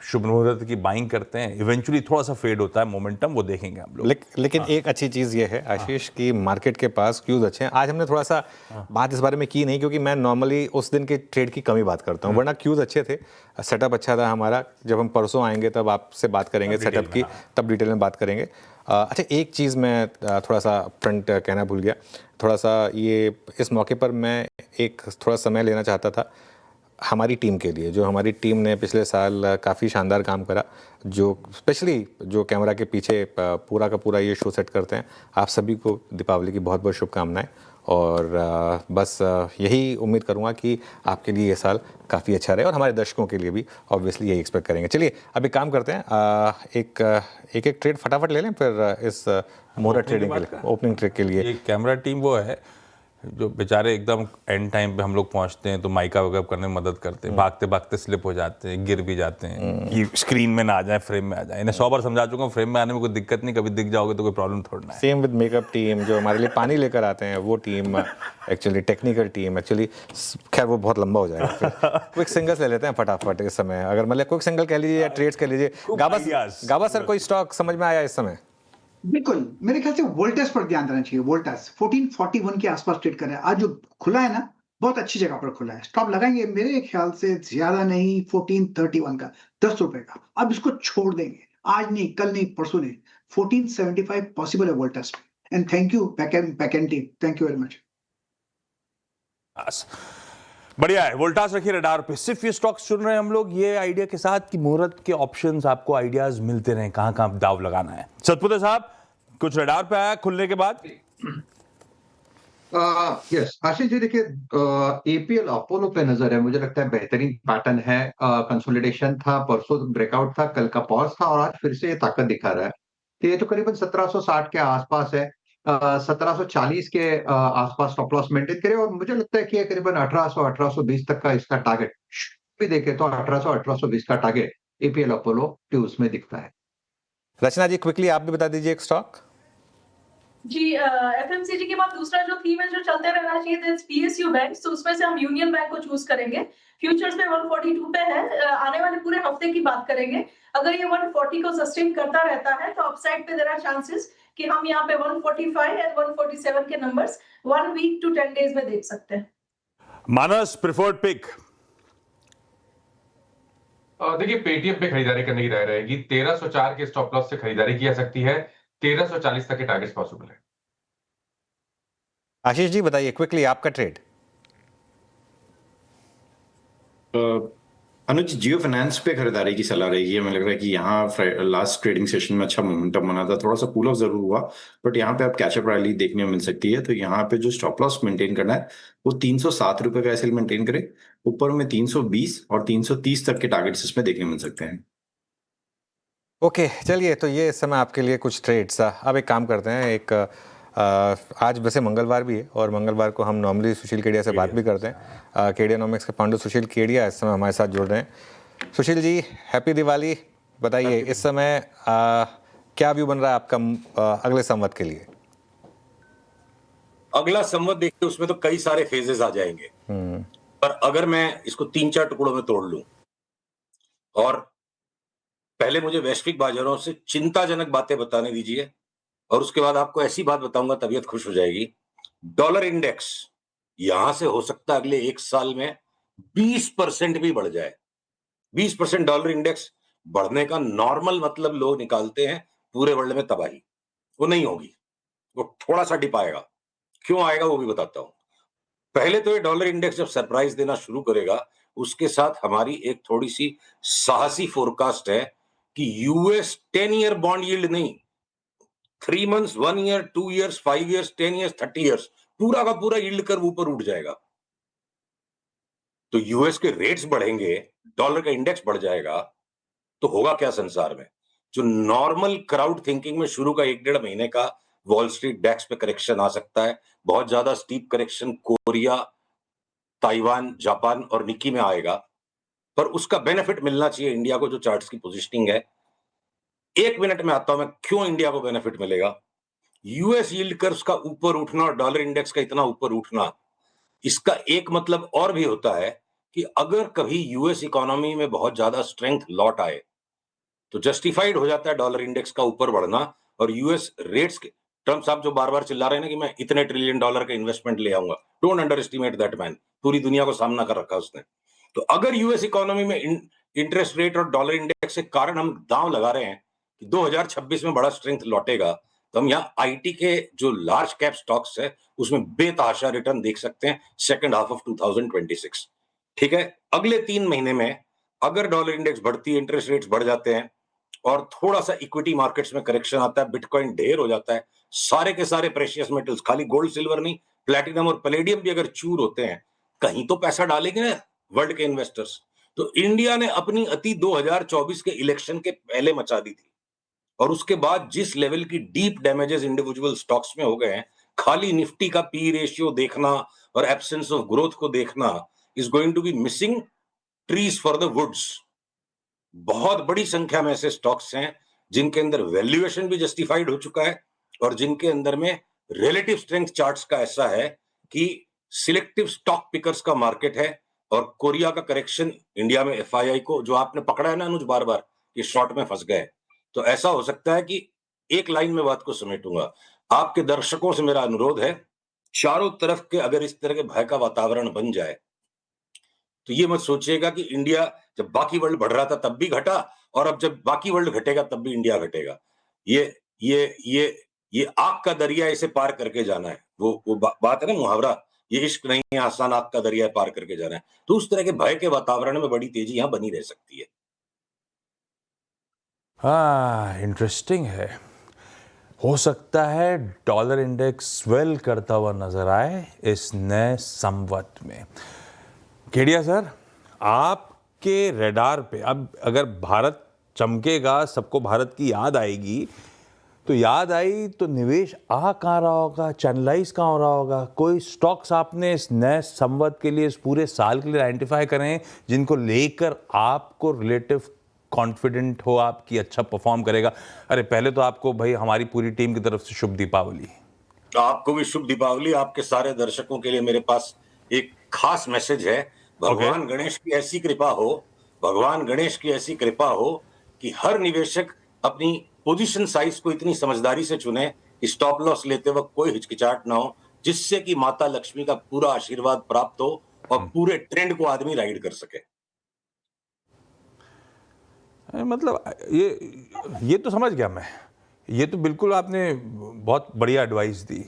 शुभ मुहूर्त की बाइंग करते हैं, इवेंचुअली थोड़ा सा फेड होता है मोमेंटम, वो देखेंगे हम लोग। लेकिन एक अच्छी चीज़ ये है आशीष कि मार्केट के पास क्यूज अच्छे हैं। आज हमने थोड़ा सा बात इस बारे में की नहीं, क्योंकि मैं नॉर्मली उस दिन के ट्रेड की कमी बात करता हूँ, वरना क्यूज अच्छे थे, सेटअप अच्छा था हमारा। जब हम परसों आएंगे तब आपसे बात करेंगे सेटअप की, तब डिटेल में बात करेंगे। अच्छा, एक चीज़ मैं थोड़ा सा फ्रंट कहना भूल गया, थोड़ा सा ये इस मौके पर मैं एक थोड़ा समय लेना चाहता था हमारी टीम के लिए, जो हमारी टीम ने पिछले साल काफ़ी शानदार काम करा, जो स्पेशली जो कैमरा के पीछे पूरा का पूरा ये शो सेट करते हैं। आप सभी को दीपावली की बहुत बहुत शुभकामनाएं, और बस यही उम्मीद करूंगा कि आपके लिए ये साल काफ़ी अच्छा रहे, और हमारे दर्शकों के लिए भी ऑब्वियसली यही एक्सपेक्ट करेंगे। चलिए अभी काम करते हैं, एक ट्रेड फटाफट ले लें, फिर इस मुहूर्त ट्रेडिंग के लिए, ओपनिंग ट्रेड के लिए। ये कैमरा टीम वो है जो बेचारे एकदम एंड टाइम पे हम लोग पहुंचते हैं तो माइका वगैरह करने में मदद करते हैं, भागते भागते स्लिप हो जाते हैं, गिर भी जाते हैं कि स्क्रीन में ना आ जाए, फ्रेम में आ जाए। इन्हें 100 बार समझा चुका हूँ, फ्रेम में आने में कोई दिक्कत नहीं, कभी दिख जाओगे तो कोई प्रॉब्लम थोड़ा है। सेम विद मेकअप टीम, जो हमारे लिए पानी लेकर आते हैं, वो team actually technical team actually, खैर वो बहुत लंबा हो जाएगा। क्विक सिंगल्स ले लेते हैं फटाफट इस समय, अगर मतलब क्विक सिंगल कह लीजिए या ट्रेड्स कह लीजिए। गाबा सर, कोई स्टॉक समझ में आया इस समय? बिल्कुल, मेरे ख्याल से वोल्टास पर ध्यान देना चाहिए। वोल्टास 1441 के आसपास ट्रेड कर रहा है, आज जो खुला है ना, बहुत अच्छी जगह पर खुला है। स्टॉप लगाएंगे मेरे ख्याल से ज्यादा नहीं, 1431 का, 10 रुपए का। अब इसको छोड़ देंगे, आज नहीं, कल नहीं, परसों नहीं। 1475 पॉसिबल है वोल्टास पे। And thank you backend team, thank you very much. बढ़िया है, वोल्टास रखिए रडार पे। सिर्फ ये स्टॉक्स चुन रहे हैं हम लोग ये आइडिया के साथ कि मुहूर्त के ऑप्शंस आपको आइडियाज मिलते रहे, कहां कहां दाव लगाना है। सतपुते साहब, कुछ रडार पे आया खुलने के बाद? यस आशीष जी, देखिए एपीएल अपोलो पे नजर है, मुझे लगता है बेहतरीन पैटर्न है। कंसोलिडेशन था, परसों ब्रेकआउट था, कल का पॉज था, और आज फिर से ये ताकत दिखा रहा है। तो ये तो करीबन 1760 के आसपास है, 1740 के आसपास स्टॉप लॉस मेंटेन करे, और मुझे लगता है कि ये करीबन 1800 1820 तक का इसका टारगेट भी देखे तो 1800 1820 का टारगेट एपीएल अपोलो ट्यूज में दिखता है। रचना जी, क्विकली आप भी बता दीजिए एक स्टॉक। जी, एफएमसीजी के बाद दूसरा जो थीम है जो चलते रहना चाहिए पीएसयू बैंक, तो उसमें से हम यूनियन बैंक को चूज करेंगे। फ्यूचर्स में 142 पे है, आने वाले पूरे हफ्ते की बात करेंगे। अगर ये 140 को सस्टेन करता रहता है तो अपसाइड पे देयर आर चांसेस कि हम यहाँ पे 145 एंड 147 के नंबर्स 1 वीक टू 10 डेज में देख सकते हैं। मानस, प्रिफर्ड पिक? देखिए, पेटीएम पे खरीदारी करने की राय रहेगी। 1304 के स्टॉप लॉस से खरीदारी की जा सकती है, 1340 तक के टारगेट्स पॉसिबल है। आशीष जी बताइए क्विकली आपका ट्रेड। अनुज, जियो फाइनेंस पे खरीदारी की सलाह रहेगी। हमें लग रहा है कि यहाँ लास्ट ट्रेडिंग सेशन में अच्छा मोमेंटम बना था, थोड़ा सा कूल ऑफ जरूर हुआ, बट यहाँ पे आप कैचअप रैली देखने को मिल सकती है। तो यहाँ पे जो स्टॉप लॉस मेंटेन करना है वो 307 रुपए का ऐसे मेंटेन करे, ऊपर में 320 और 330 तक के टारगेट्स इसमें देखने मिल सकते हैं। ओके, चलिए, तो ये इस समय आपके लिए कुछ ट्रेड्स। अब एक काम करते हैं, एक आज वैसे मंगलवार भी है, और मंगलवार को हम नॉर्मली सुशील केडिया से बात भी करते हैं। केडियानॉमिक्स के फाउंडर सुशील केडिया इस समय हमारे साथ जुड़ रहे हैं। सुशील जी, हैप्पी दिवाली। बताइए इस समय क्या व्यू बन रहा है आपका अगले संवत के लिए? अगला संवत देखिए, उसमें तो कई सारे फेजेस आ जाएंगे, पर अगर मैं इसको 3-4 टुकड़ों में तोड़ लूं, और पहले मुझे वैश्विक बाजारों से चिंताजनक बातें बताने दीजिए, और उसके बाद आपको ऐसी बात बताऊंगा तबीयत खुश हो जाएगी। डॉलर इंडेक्स यहां से हो सकता है अगले 1 साल में 20% भी बढ़ जाए। 20% डॉलर इंडेक्स बढ़ने का नॉर्मल मतलब लोग निकालते हैं पूरे वर्ल्ड में तबाही। वो नहीं होगी, वो थोड़ा सा डिप आएगा। क्यों आएगा वो भी बताता हूं। पहले तो ये डॉलर इंडेक्स जब सरप्राइज देना शुरू करेगा, उसके साथ हमारी एक थोड़ी सी साहसी फोरकास्ट है कि यूएस 10 ईयर बॉन्ड यील्ड नहीं, 3 months, 1 year, 2 years, 5 years, 10 years, 30 years, पूरा का पूरा यील्ड कर्व ऊपर उठ जाएगा। तो यूएस के रेट्स बढ़ेंगे, डॉलर का इंडेक्स बढ़ जाएगा, तो होगा क्या संसार में? जो नॉर्मल क्राउड थिंकिंग में शुरू का 1-1.5 महीने का वॉल स्ट्रीट डेक्स पे करेक्शन आ सकता है, बहुत ज्यादा steep correction Korea, Taiwan, Japan और निकी में आएगा, पर उसका बेनिफिट मिलना चाहिए इंडिया को, जो चार्ट्स की पोजीशनिंग है। 1 मिनट में आता हूं मैं क्यों इंडिया को बेनिफिट मिलेगा। यूएस यील्ड कर्व्स का ऊपर उठना और डॉलर इंडेक्स का इतना ऊपर उठना, इसका एक मतलब और भी होता है कि अगर कभी यूएस इकोनॉमी में बहुत ज्यादा स्ट्रेंथ लौट आए तो जस्टिफाइड हो जाता है डॉलर इंडेक्स का ऊपर बढ़ना। और यूएस रेट्स के ट्रम्प साहब जो बार बार चिल्ला रहे हैं ना कि मैं इतने ट्रिलियन डॉलर का इन्वेस्टमेंट ले आऊंगा, don't under estimate that man. पूरी दुनिया को सामना कर रखा उसने। तो अगर यूएस इकोनॉमी में इंटरेस्ट रेट और डॉलर इंडेक्स के कारण हम दांव लगा रहे हैं कि 2026 में बड़ा स्ट्रेंथ लौटेगा, तो हम यहाँ आईटी के जो लार्ज कैप स्टॉक्स है उसमें बेतहाशा रिटर्न देख सकते हैं सेकंड हाफ ऑफ 2026। ठीक है, अगले 3 महीने में अगर डॉलर इंडेक्स बढ़ती है, इंटरेस्ट रेट्स बढ़ जाते हैं और थोड़ा सा इक्विटी मार्केट्स में करेक्शन आता है, बिटकॉइन ढेर हो जाता है, सारे के सारे प्रेशियस मेटल्स, खाली गोल्ड सिल्वर नहीं, प्लैटिनम और पैलेडियम भी अगर चूर होते हैं, कहीं तो पैसा डालेंगे ना वर्ल्ड के इन्वेस्टर्स। तो इंडिया ने अपनी अति 2024 के इलेक्शन के पहले मचा दी थी और उसके बाद जिस लेवल की डीप डैमेजेस इंडिविजुअल स्टॉक्स में हो गए हैं, खाली निफ्टी का पी रेशियो देखना और एब्सेंस ऑफ ग्रोथ को देखना is going to be missing trees for the woods. बहुत बड़ी संख्या में ऐसे स्टॉक्स हैं जिनके अंदर वैल्यूएशन भी जस्टिफाइड हो चुका है और जिनके अंदर में रिलेटिव स्ट्रेंथ चार्ट्स का ऐसा है कि सिलेक्टिव स्टॉक पिकर्स का मार्केट है। और कोरिया का करेक्शन इंडिया में एफआईआई को जो आपने पकड़ा है ना अनुज बार बार कि शॉर्ट में फंस गए, तो ऐसा हो सकता है कि एक लाइन में बात को समेटूंगा। आपके दर्शकों से मेरा अनुरोध है, चारों तरफ के अगर इस तरह के भय का वातावरण बन जाए तो ये मत सोचिएगा कि इंडिया जब बाकी वर्ल्ड बढ़ रहा था तब भी घटा और अब जब बाकी वर्ल्ड घटेगा तब भी इंडिया घटेगा। ये आग का दरिया, इसे पार करके जाना है। वो बात है ना मुहावरा, ये इश्क नहीं है आसान, आग का दरिया पार करके जाना है। तो उस तरह के भय के वातावरण में बड़ी तेजी यहां बनी रह सकती है। हाँ, इंटरेस्टिंग है। हो सकता है डॉलर इंडेक्स स्वेल करता हुआ नजर आए इस नए संवत में। केडिया सर, आपके रडार पे अब अगर भारत चमकेगा, सबको भारत की याद आएगी, तो याद आई तो निवेश कहाँ रहा होगा, चैनलाइज कहाँ हो रहा होगा? कोई स्टॉक्स आपने इस नए संवत के लिए, इस पूरे साल के लिए आइडेंटिफाई करें जिनको लेकर आपको रिलेटिव कॉन्फिडेंट हो आपकी अच्छा परफॉर्म करेगा? अरे पहले तो आपको भाई हमारी पूरी टीम की तरफ से शुभ दीपावली। आपको भी शुभ दीपावली। आपके सारे दर्शकों के लिए मेरे पास एक खास मैसेज है। भगवान गणेश की ऐसी कृपा हो, भगवान गणेश की ऐसी कृपा हो कि हर निवेशक अपनी पोजीशन साइज को इतनी समझदारी से चुने कि स्टॉप लॉस लेते वक्त कोई हिचकिचाहट ना हो, जिससे कि माता लक्ष्मी का पूरा आशीर्वाद प्राप्त हो और पूरे ट्रेंड को आदमी राइड कर सके। मतलब ये तो समझ गया मैं, ये तो बिल्कुल आपने बहुत बढ़िया एडवाइस दी।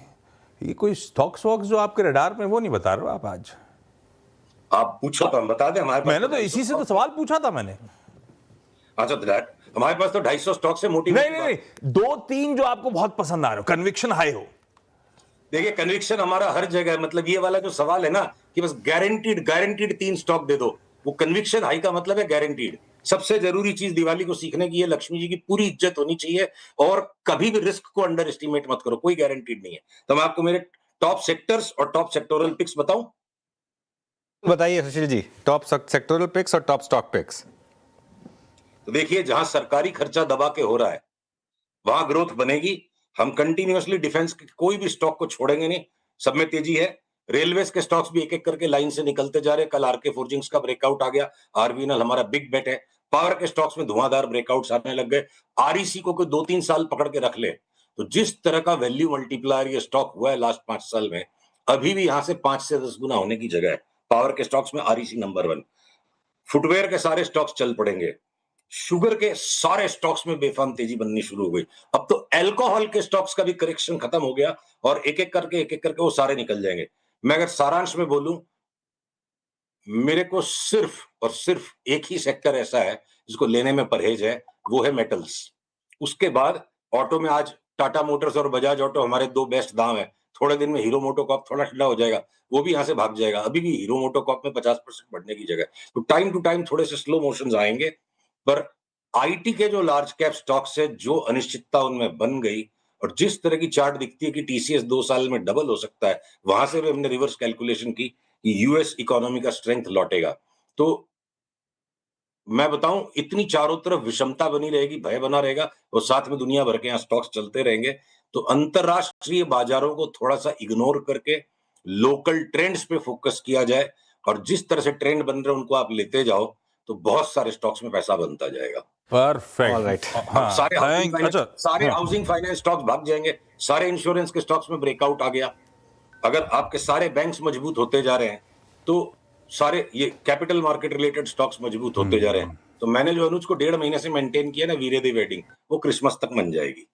ये कोई स्टॉक्स वॉक्स जो आपके रडार में वो नहीं बता रहे हो आप आज? आप पूछो तो हम बता दें। हमारे मैंने तो इसी से तो सवाल पूछा था मैंने। अच्छा, हमारे पास तो 250 स्टॉक से मोटी नहीं, 2-3 जो आपको बहुत पसंद आ रहे हो, कन्विक्शन हाई हो। देखिए, कन्विक्शन हमारा हर जगह है। मतलब ये वाला जो सवाल है ना कि बस गारंटीड 3 स्टॉक दे दो, वो कन्विक्शन हाई का मतलब है गारंटीड। सबसे जरूरी चीज दिवाली को सीखने की है, लक्ष्मी जी की पूरी इज्जत होनी चाहिए और कभी भी रिस्क को अंडर एस्टिमेट मत करो। कोई गारंटीड नहीं है। तो मैं आपको मेरे टॉप सेक्टर्स और टॉप सेक्टोरल पिक्स बताऊं? बताइए Sushil ji, top sectoral pics और टॉप स्टॉक पिक्स। तो देखिए, जहां सरकारी खर्चा दबा के हो रहा है वहां ग्रोथ बनेगी। हम कंटिन्यूअसली डिफेंस के कोई भी स्टॉक को छोड़ेंगे नहीं, सब में तेजी है। रेलवेज के स्टॉक्स भी एक एक करके लाइन से निकलते जा रहे हैं। कल आरके फोर्जिंग्स का ब्रेकआउट आ गया, आरवीएनएल हमारा बिग बेट है। पावर के स्टॉक्स में धुआंधार ब्रेकआउट्स आने लग गए। आरईसी को कोई 2-3 साल पकड़ के रख ले तो जिस तरह का वैल्यू मल्टीप्लायर ये स्टॉक हुआ है लास्ट 5 साल में, अभी भी यहां से 5 से 10 गुना होने की जगह है। पावर के स्टॉक्स में आरईसी नंबर 1। फुटवेयर के सारे स्टॉक्स चल पड़ेंगे। शुगर के सारे स्टॉक्स में बेफाम तेजी बननी शुरू हो गई। अब तो अल्कोहल के स्टॉक्स का भी करेक्शन खत्म हो गया और एक एक करके वो सारे निकल जाएंगे। मैं अगर सारांश में बोलूं, मेरे को सिर्फ और सिर्फ एक ही सेक्टर ऐसा है जिसको लेने में परहेज है, वो है मेटल्स। उसके बाद ऑटो में आज टाटा मोटर्स और बजाज ऑटो हमारे 2 बेस्ट दाम है। थोड़े दिन में हीरो मोटोकॉर्प थोड़ा ठंडा हो जाएगा, वो भी यहां से भाग जाएगा। अभी भी हीरो मोटोकॉर्प में 50% बढ़ने की जगह। तो टाइम टू टाइम थोड़े से स्लो मोशंस आएंगे, पर आईटी के जो लार्ज कैप स्टॉक्स है, जो अनिश्चितता उनमें बन गई और जिस तरह की चार्ट दिखती है कि टीसीएस 2 साल में डबल हो सकता है, वहां से भी हमने रिवर्स कैलकुलेशन की कि यूएस इकोनॉमी का स्ट्रेंथ लौटेगा। तो मैं बताऊं, इतनी चारों तरफ विषमता बनी रहेगी, भय बना रहेगा और साथ में दुनिया भर के यहाँ स्टॉक्स चलते रहेंगे, तो अंतरराष्ट्रीय बाजारों को थोड़ा सा इग्नोर करके लोकल ट्रेंड्स पे फोकस किया जाए और जिस तरह से ट्रेंड बन रहे हैं उनको आप लेते जाओ तो बहुत सारे स्टॉक्स में पैसा बनता जाएगा। परफेक्ट। ऑलराइट। हाँ, सारे अच्छा, हाउसिंग फाइनेंस स्टॉक्स भाग जाएंगे, सारे इंश्योरेंस के स्टॉक्स में ब्रेकआउट आ गया। अगर आपके सारे बैंक्स मजबूत होते जा रहे हैं तो सारे ये कैपिटल मार्केट रिलेटेड स्टॉक्स मजबूत होते जा रहे हैं। तो मैंने जो अनुज को 1.5 महीने से मेंटेन किया ना, वीरे दी वेडिंग, वो क्रिसमस तक बन जाएगी।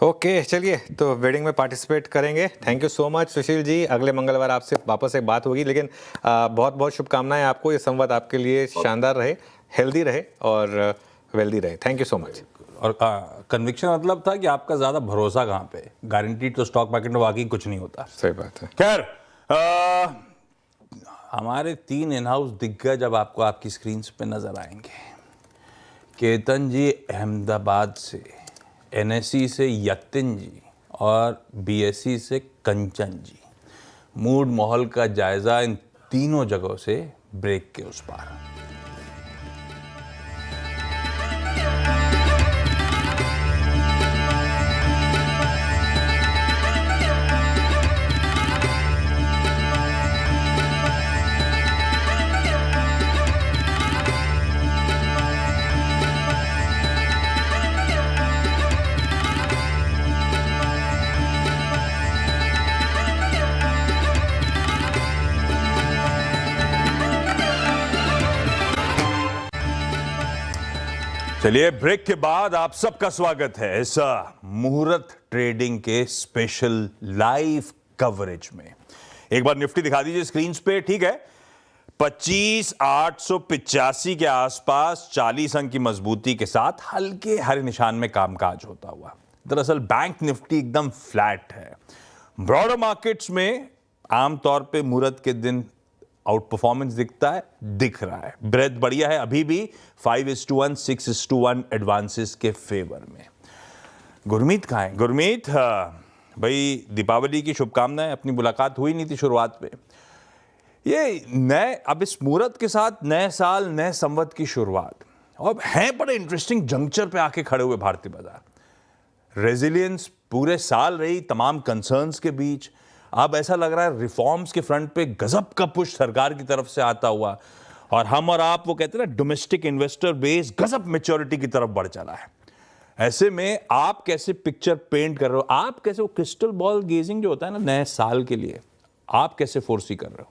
ओके, चलिए तो वेडिंग में पार्टिसिपेट करेंगे। Thank you so much Sushil ji. अगले मंगलवार आपसे वापस एक बात होगी, लेकिन बहुत बहुत शुभकामनाएं आपको। ये संवाद आपके लिए शानदार रहे, हेल्दी रहे और वेल्दी रहे। Thank you so much. और कन्विक्शन मतलब था कि आपका ज्यादा भरोसा कहाँ पे, गारंटीड तो स्टॉक मार्केट में वाकई कुछ नहीं होता। सही बात है। खैर, हमारे 3 इन हाउस दिग्गज अब आपको आपकी स्क्रीन पे नजर आएंगे। केतन जी अहमदाबाद से, एनएसई से यतिन जी और बीएसई से कंचन जी। मूड माहौल का जायजा इन तीनों जगहों से ब्रेक के उस पार। चलिए, ब्रेक के बाद आप सबका स्वागत है इस मुहूर्त ट्रेडिंग के स्पेशल लाइव कवरेज में। एक बार निफ्टी दिखा दीजिए स्क्रीन पे। ठीक है, 25,885 के आसपास 40 अंक की मजबूती के साथ हल्के हरे निशान में कामकाज होता हुआ। दरअसल बैंक निफ्टी एकदम फ्लैट है। ब्रॉडर मार्केट्स में आमतौर पे मुहूर्त के दिन आउट परफॉर्मेंस दिख रहा है। ब्रेथ बढ़िया है, अभी भी 5:1, 6:1 एडवांसेस के फेवर में। गुरमीत कहाँ है? गुरमीत, भाई दीपावली की शुभकामनाएं। अपनी मुलाकात हुई नहीं थी शुरुआत में। ये नए, अब इस मुहूर्त के साथ नए साल, नए संवत की शुरुआत, और हैं बड़े इंटरेस्टिंग जंक्चर पे आके खड़े हुए भारतीय बाजार। रेजिलियंस पूरे साल रही तमाम कंसर्न्स के बीच। अब ऐसा लग रहा है रिफॉर्म्स के फ्रंट पे गजब का पुश सरकार की तरफ से आता हुआ, और हम और आप, वो कहते हैं ना, डोमेस्टिक इन्वेस्टर बेस गजब मैच्योरिटी की तरफ बढ़ चला है। ऐसे में आप कैसे पिक्चर पेंट कर रहे हो? आप कैसे, वो क्रिस्टल बॉल गेजिंग जो होता है ना नए साल के लिए, आप कैसे फोरसी कर रहे हो?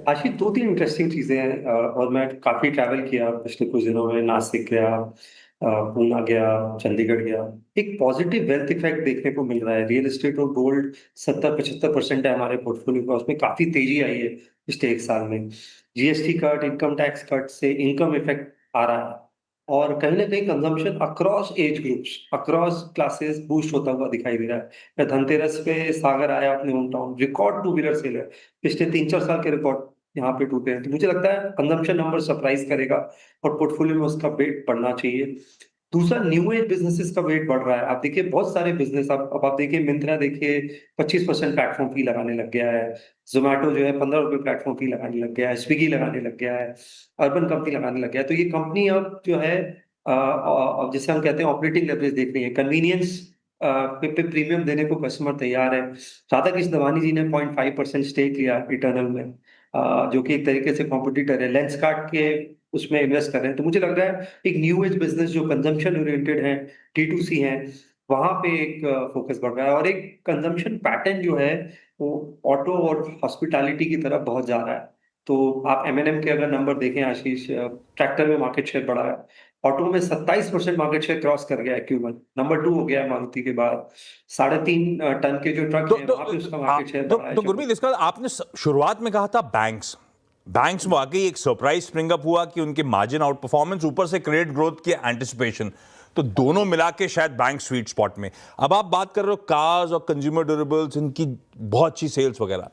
आशीष, 2-3 इंटरेस्टिंग चीजें हैं और मैं काफी ट्रैवल किया पिछले कुछ दिनों में। नासिक गया, पूना गया, चंडीगढ़ गया। एक पॉजिटिव वेल्थ इफेक्ट देखने को मिल रहा है। रियल एस्टेट और गोल्ड 70-75% है हमारे पोर्टफोलियो का, उसमें काफी तेजी आई है पिछले 1 साल में। GST cut, income tax cut से इनकम इफेक्ट आ रहा है, और कहीं ना कहीं consumption across age groups, across classes boost होता हुआ दिखाई दे रहा है। मैं धनतेरस पे सागर आया अपने home town, record 2 wheeler sale है। पिछले 3-4 साल के रिकॉर्ड यहाँ पे टूटे हैं। तो मुझे लगता है कंजम्पशन नंबर सरप्राइज करेगा और पोर्टफोलियो में उसका वेट बढ़ना चाहिए। दूसरा, न्यू एज बिजनेसेस का वेट बढ़ रहा है। आप देखिए बहुत सारे बिजनेस, अब आप देखिए मिंत्रा, देखिए 25% प्लेटफॉर्म फी लगाने लग गया है। जोमेटो जो है 15 रुपए प्लेटफॉर्म फी लगाने लग गया है। स्विगी लगाने लग गया है। अर्बन कंपनी लगाने लग गया है। तो ये कंपनी अब जो है जिसे हम कहते हैं ऑपरेटिंग लेवरेज देख रही है। कन्वीनियंस पे प्रीमियम देने को कस्टमर तैयार है। राधा कृष्ण दवानी जी ने 0.5% स्टेक लिया इटर्नल में, जो कि एक तरीके से कॉम्पिटिटर है। लेंसकार्ट के उसमें इन्वेस्ट कर रहे हैं। तो मुझे लग रहा है एक न्यू एज बिजनेस जो कंजम्पशन ओरिएंटेड है, T2C है, वहां पे एक फोकस बढ़ रहा है। और एक कंजम्पशन पैटर्न जो है वो ऑटो और हॉस्पिटैलिटी की तरफ बहुत जा रहा है। तो आप M&M के अगर नंबर देखें आशीष, ट्रैक्टर में मार्केट शेयर बढ़ा है। ऑटो में 27% मार्केट शेयर क्रॉस कर गया है Q1, नंबर 2 हो गया है मारुति के बाद। 3.5 टन के जो ट्रक हैं वहां पे उसका मार्केट शेयर बढ़ा है। तो गुरमीत, इसका आपने शुरुआत में कहा था बैंक्स में वाकई एक सरप्राइज स्प्रिंग अप हुआ कि उनके मार्जिन आउट परफॉर्मेंस, ऊपर से क्रेडिट ग्रोथ की एंटिसिपेशन, तो दोनों मिला के शायद बैंक स्वीट स्पॉट में। अब आप बात कर रहे हो कार्स और कंज्यूमर ड्यूरेबल्स, इनकी बहुत अच्छी सेल्स वगैरह,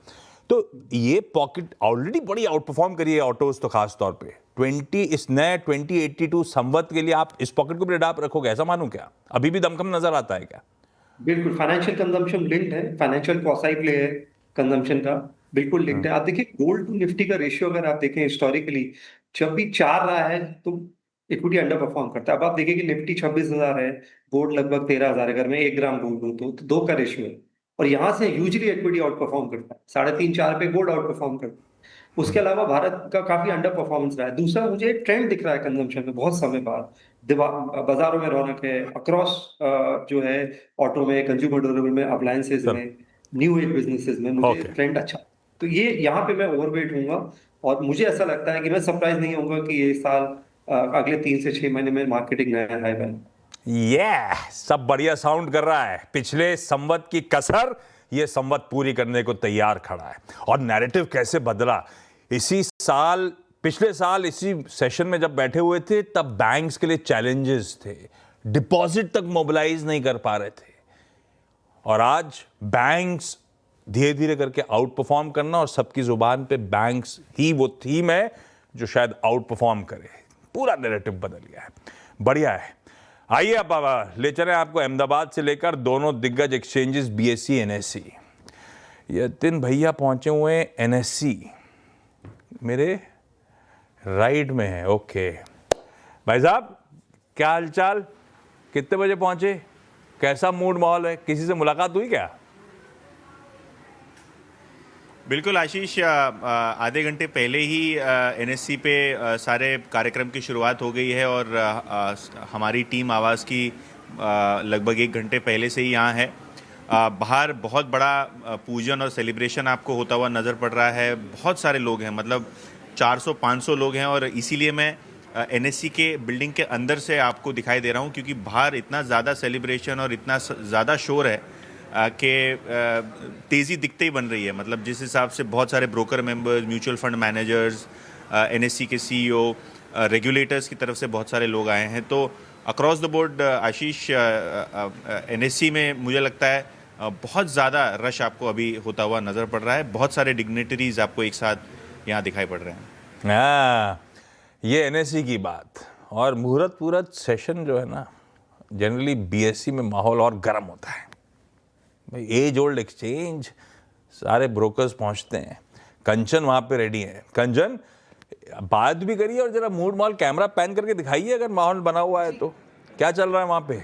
तो ये पॉकेट ऑलरेडी बड़ी आउट परफॉर्म करी है ऑटोज, तो खास तौर पे 2082 संवत के लिए आप इस पॉकेट को भी अडाप्ट रखोगे, ऐसा मानूं क्या? अभी भी दमखम नजर आता है क्या? बिल्कुल, फाइनेंशियल कंजम्पशन लिंक्ड है, फाइनेंशियल क्वासाइट प्ले है कंजम्पशन का, बिल्कुल लिंक्ड है। आप देखिए गोल्ड टू निफ्टी का रेशियो अगर आप देखें हिस्टोरिकली जब भी 4 रहा है तो इक्विटी अंडर परफॉर्म करता है। अब आप देखिए कि निफ्टी 26,000 है, गोल्ड लगभग 13,000 है। अगर मैं 1 ग्राम गोल्ड लूं तो 2 का रेशियो है, और यहां से यूजली इक्विटी आउट परफॉर्म करता है। 3.5-4 पे गोल्ड आउट परफॉर्म करता है। उसके अलावा भारत का काफी अंडर परफॉर्मेंस रहा है। दूसरा, मुझे एक ट्रेंड दिख रहा है कंजम्पशन में बहुत समय बाद। बाजारों में रौनक है, अक्रॉस जो है ऑटो में, कंज्यूमर ड्यूरेबल में, अप्लायंसेज में, न्यू एज बिजनेसेस में मुझे ट्रेंड अच्छा। तो ये यहाँ पे मैं ओवरवेट हूँगा, और मुझे ऐसा लगता है कि मैं सरप्राइज नहीं होऊंगा कि ये साल अगले 3 से 6 महीने में मार्केटिंग नया हाई बने। सब बढ़िया साउंड कर रहा है। पिछले संवत की कसर ये संवत पूरी करने को तैयार खड़ा है। और नैरेटिव कैसे बदला इसी साल, पिछले साल इसी सेशन में जब बैठे हुए थे तब बैंक्स के लिए चैलेंजेस थे, डिपॉजिट तक मोबिलाइज नहीं कर पा रहे थे, और आज बैंक्स धीरे धीरे करके आउट परफॉर्म करना, और सबकी जुबान पे बैंक्स ही वो थीम है जो शायद आउट परफॉर्म करे। पूरा नैरेटिव बदल गया है, बढ़िया है। आइए अब ले चले आपको अहमदाबाद से लेकर दोनों दिग्गज एक्सचेंजेस BSE NSE। ये 3 भैया पहुंचे हुए हैं NSE, मेरे राइट में है। ओके भाई साहब, क्या हालचाल, कितने बजे पहुंचे, कैसा मूड माहौल है, किसी से मुलाकात हुई क्या? बिल्कुल आशीष, आधे घंटे पहले ही NSE पे सारे कार्यक्रम की शुरुआत हो गई है, और हमारी टीम आवाज़ की लगभग 1 घंटे पहले से ही यहाँ है। बाहर बहुत बड़ा पूजन और सेलिब्रेशन आपको होता हुआ नज़र पड़ रहा है। बहुत सारे लोग हैं, मतलब 400-500 लोग हैं, और इसीलिए मैं NSE के बिल्डिंग के अंदर से आपको दिखाई दे रहा हूँ, क्योंकि बाहर इतना ज़्यादा सेलिब्रेशन और इतना ज़्यादा शोर है कि तेज़ी दिखते ही बन रही है। मतलब जिस हिसाब से बहुत सारे broker members, mutual fund managers, NSE के CEO, रेगुलेटर्स की तरफ से बहुत सारे लोग आए हैं। तो across the board Ashish, NSE में मुझे लगता है बहुत ज़्यादा रश आपको अभी होता हुआ नज़र पड़ रहा है। बहुत सारे डिग्नेटरीज आपको एक साथ यहाँ दिखाई पड़ रहे हैं। ये NSE की बात। और मुहूर्त सेशन जो है ना, जनरली BSE में माहौल और गर्म होता है भाई। एज ओल्ड एक्सचेंज, सारे ब्रोकर्स पहुंचते हैं। कंचन वहां पे रेडी है। कंचन, बात भी करिए और जरा मूड माहौल कैमरा पैन करके दिखाइए, अगर माहौल बना हुआ है तो। क्या चल रहा है वहां पे?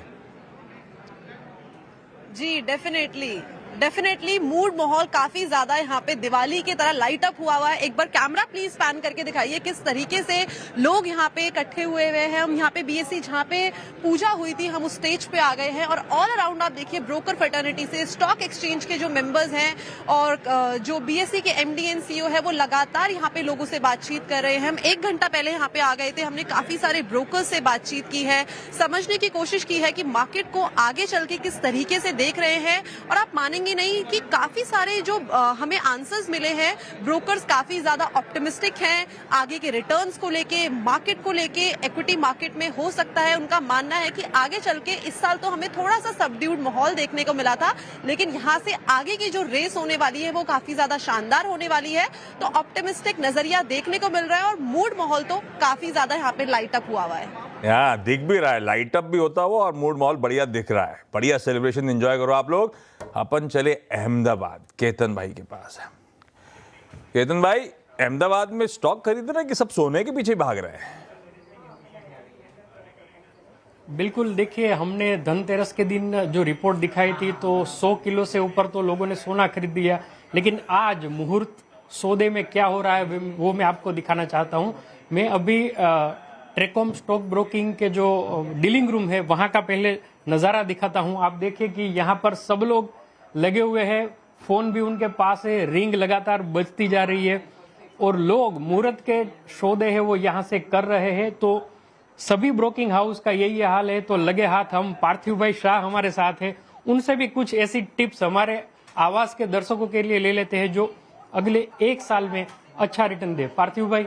जी डेफिनेटली मूड माहौल काफी ज्यादा यहाँ पे दिवाली की तरह लाइट अप हुआ है। एक बार कैमरा प्लीज पैन करके दिखाइए किस तरीके से लोग यहाँ पे इकट्ठे हुए हैं। हम यहाँ पे BSE जहाँ पे पूजा हुई थी, हम उस स्टेज पे आ गए हैं, और ऑल अराउंड आप देखिए ब्रोकर फैटर्निटी से, स्टॉक एक्सचेंज के जो मेंबर्स हैं और जो BSE के MD एंड CEO है, वो लगातार यहाँ पे लोगों से बातचीत कर रहे हैं। हम 1 घंटा पहले यहाँ पे आ गए थे, हमने काफी सारे ब्रोकर्स से बातचीत की है, समझने की कोशिश की है कि मार्केट को आगे चल के किस तरीके से देख रहे हैं। और आप मानेंगे नहीं कि काफी सारे जो हमें आंसर्स मिले हैं, ब्रोकर्स काफी ज्यादा ऑप्टिमिस्टिक हैं आगे के रिटर्न्स को लेके, मार्केट को लेके। इक्विटी मार्केट में हो सकता है, उनका मानना है कि आगे चल के, इस साल तो हमें थोड़ा सा सबड्यूड माहौल देखने को मिला था, लेकिन यहाँ से आगे की जो रेस होने वाली है वो काफी ज्यादा शानदार होने वाली है। तो ऑप्टिमिस्टिक नजरिया देखने को मिल रहा है, और मूड माहौल तो काफी ज्यादा यहाँ पे लाइट अप हुआ है। दिख भी रहा है, लाइट अप भी होता हुआ, और मूड माहौल बढ़िया दिख रहा है। बढ़िया सेलिब्रेशन एंजॉय करो आप लोग। अपन चले अहमदाबाद, केतन भाई के पास है। केतन भाई, अहमदाबाद में स्टॉक खरीद रहे हैं कि सब सोने के पीछे भाग रहे हैं? बिल्कुल, देखिए हमने धनतेरस के दिन जो रिपोर्ट दिखाई थी तो 100 किलो से ऊपर तो लोगों ने सोना खरीद लिया, लेकिन आज मुहूर्त सौदे में क्या हो रहा है वो मैं आपको दिखाना चाहता हूं। मैं अभी ट्रेकॉम स्टॉक ब्रोकिंग के जो डीलिंग रूम है वहां का पहले नज़ारा दिखाता हूं। आप देखिए कि यहाँ पर सब लोग लगे हुए हैं, फोन भी उनके पास है, रिंग लगातार बजती जा रही है, और लोग मुहूर्त के सौदे हैं वो यहाँ से कर रहे हैं। तो सभी ब्रोकिंग हाउस का यही हाल है। तो लगे हाथ हम पार्थिव भाई शाह हमारे साथ है, उनसे भी कुछ ऐसी टिप्स हमारे आवाज के दर्शकों के लिए ले लेते हैं जो अगले 1 साल में अच्छा रिटर्न दे। पार्थिव भाई,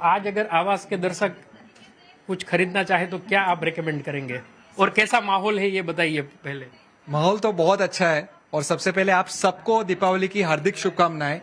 आज अगर आवाज के दर्शक कुछ खरीदना चाहे तो क्या आप रेकमेंड करेंगे, और कैसा माहौल है ये बताइए पहले। माहौल तो बहुत अच्छा है, और सबसे पहले आप सबको दीपावली की हार्दिक शुभकामनाएं।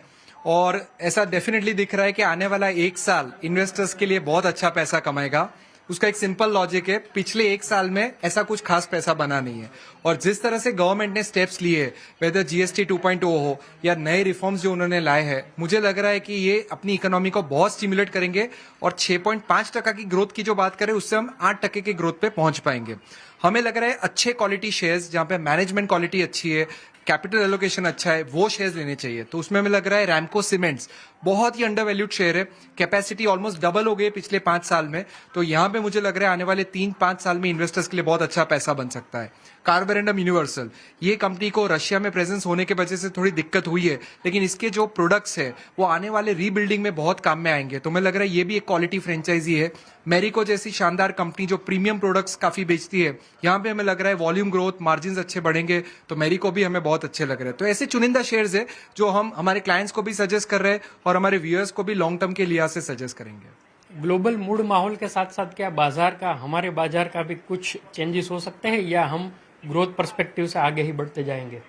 और ऐसा डेफिनेटली दिख रहा है कि आने वाला 1 साल इन्वेस्टर्स के लिए बहुत अच्छा पैसा कमाएगा। उसका एक सिंपल लॉजिक है, पिछले 1 साल में ऐसा कुछ खास पैसा बना नहीं है। और जिस तरह से गवर्नमेंट ने स्टेप्स लिए, वेदर जीएसटी 2.0 हो या नए रिफॉर्म्स जो उन्होंने लाए हैं, मुझे लग रहा है कि ये अपनी इकोनॉमी को बहुत स्टिमुलेट करेंगे और 6.5% की ग्रोथ की जो बात करें उससे हम 8% की ग्रोथ पे पहुंच पाएंगे। हमें लग रहा है अच्छे क्वालिटी शेयर्स जहां पे मैनेजमेंट क्वालिटी अच्छी है, कैपिटल एलोकेशन अच्छा है, वो शेयर्स लेने चाहिए। तो उसमें हमें लग रहा है रैमको सीमेंट्स बहुत ही अंडर वैल्यूड शेयर है, कैपेसिटी ऑलमोस्ट डबल हो गई पिछले 5 साल में। तो यहां पे मुझे लग रहा है आने वाले 3-5 साल में इन्वेस्टर्स के लिए बहुत अच्छा पैसा बन सकता है। कार्बोरेंडम यूनिवर्सल, ये कंपनी को रशिया में प्रेजेंस होने की वजह से थोड़ी दिक्कत हुई है, लेकिन इसके जो प्रोडक्ट्स है वो आने वाले रीबिल्डिंग में बहुत काम में आएंगे। तो मुझे लग रहा है ये भी एक क्वालिटी फ्रेंचाइजी है। मेरिको जैसी शानदार कंपनी जो प्रीमियम प्रोडक्ट्स काफी बेचती है, यहाँ पे हमें लग रहा है वॉल्यूम ग्रोथ, मार्जिन अच्छे बढ़ेंगे, तो मेरिको भी हमें बहुत अच्छे लग रहे हैं। तो ऐसे चुनिंदा शेयर्स है जो हम हमारे क्लाइंट्स को भी सजेस्ट कर रहे हैं और हमारे व्यूअर्स को भी लॉन्ग टर्म के लिहाज से सजेस्ट करेंगे। ग्लोबल मूड माहौल के साथ साथ क्या बाजार का, हमारे बाजार का भी कुछ चेंजेस हो सकते हैं या हम ग्रोथ पर्सपेक्टिव से आगे ही बढ़ते जाएंगे?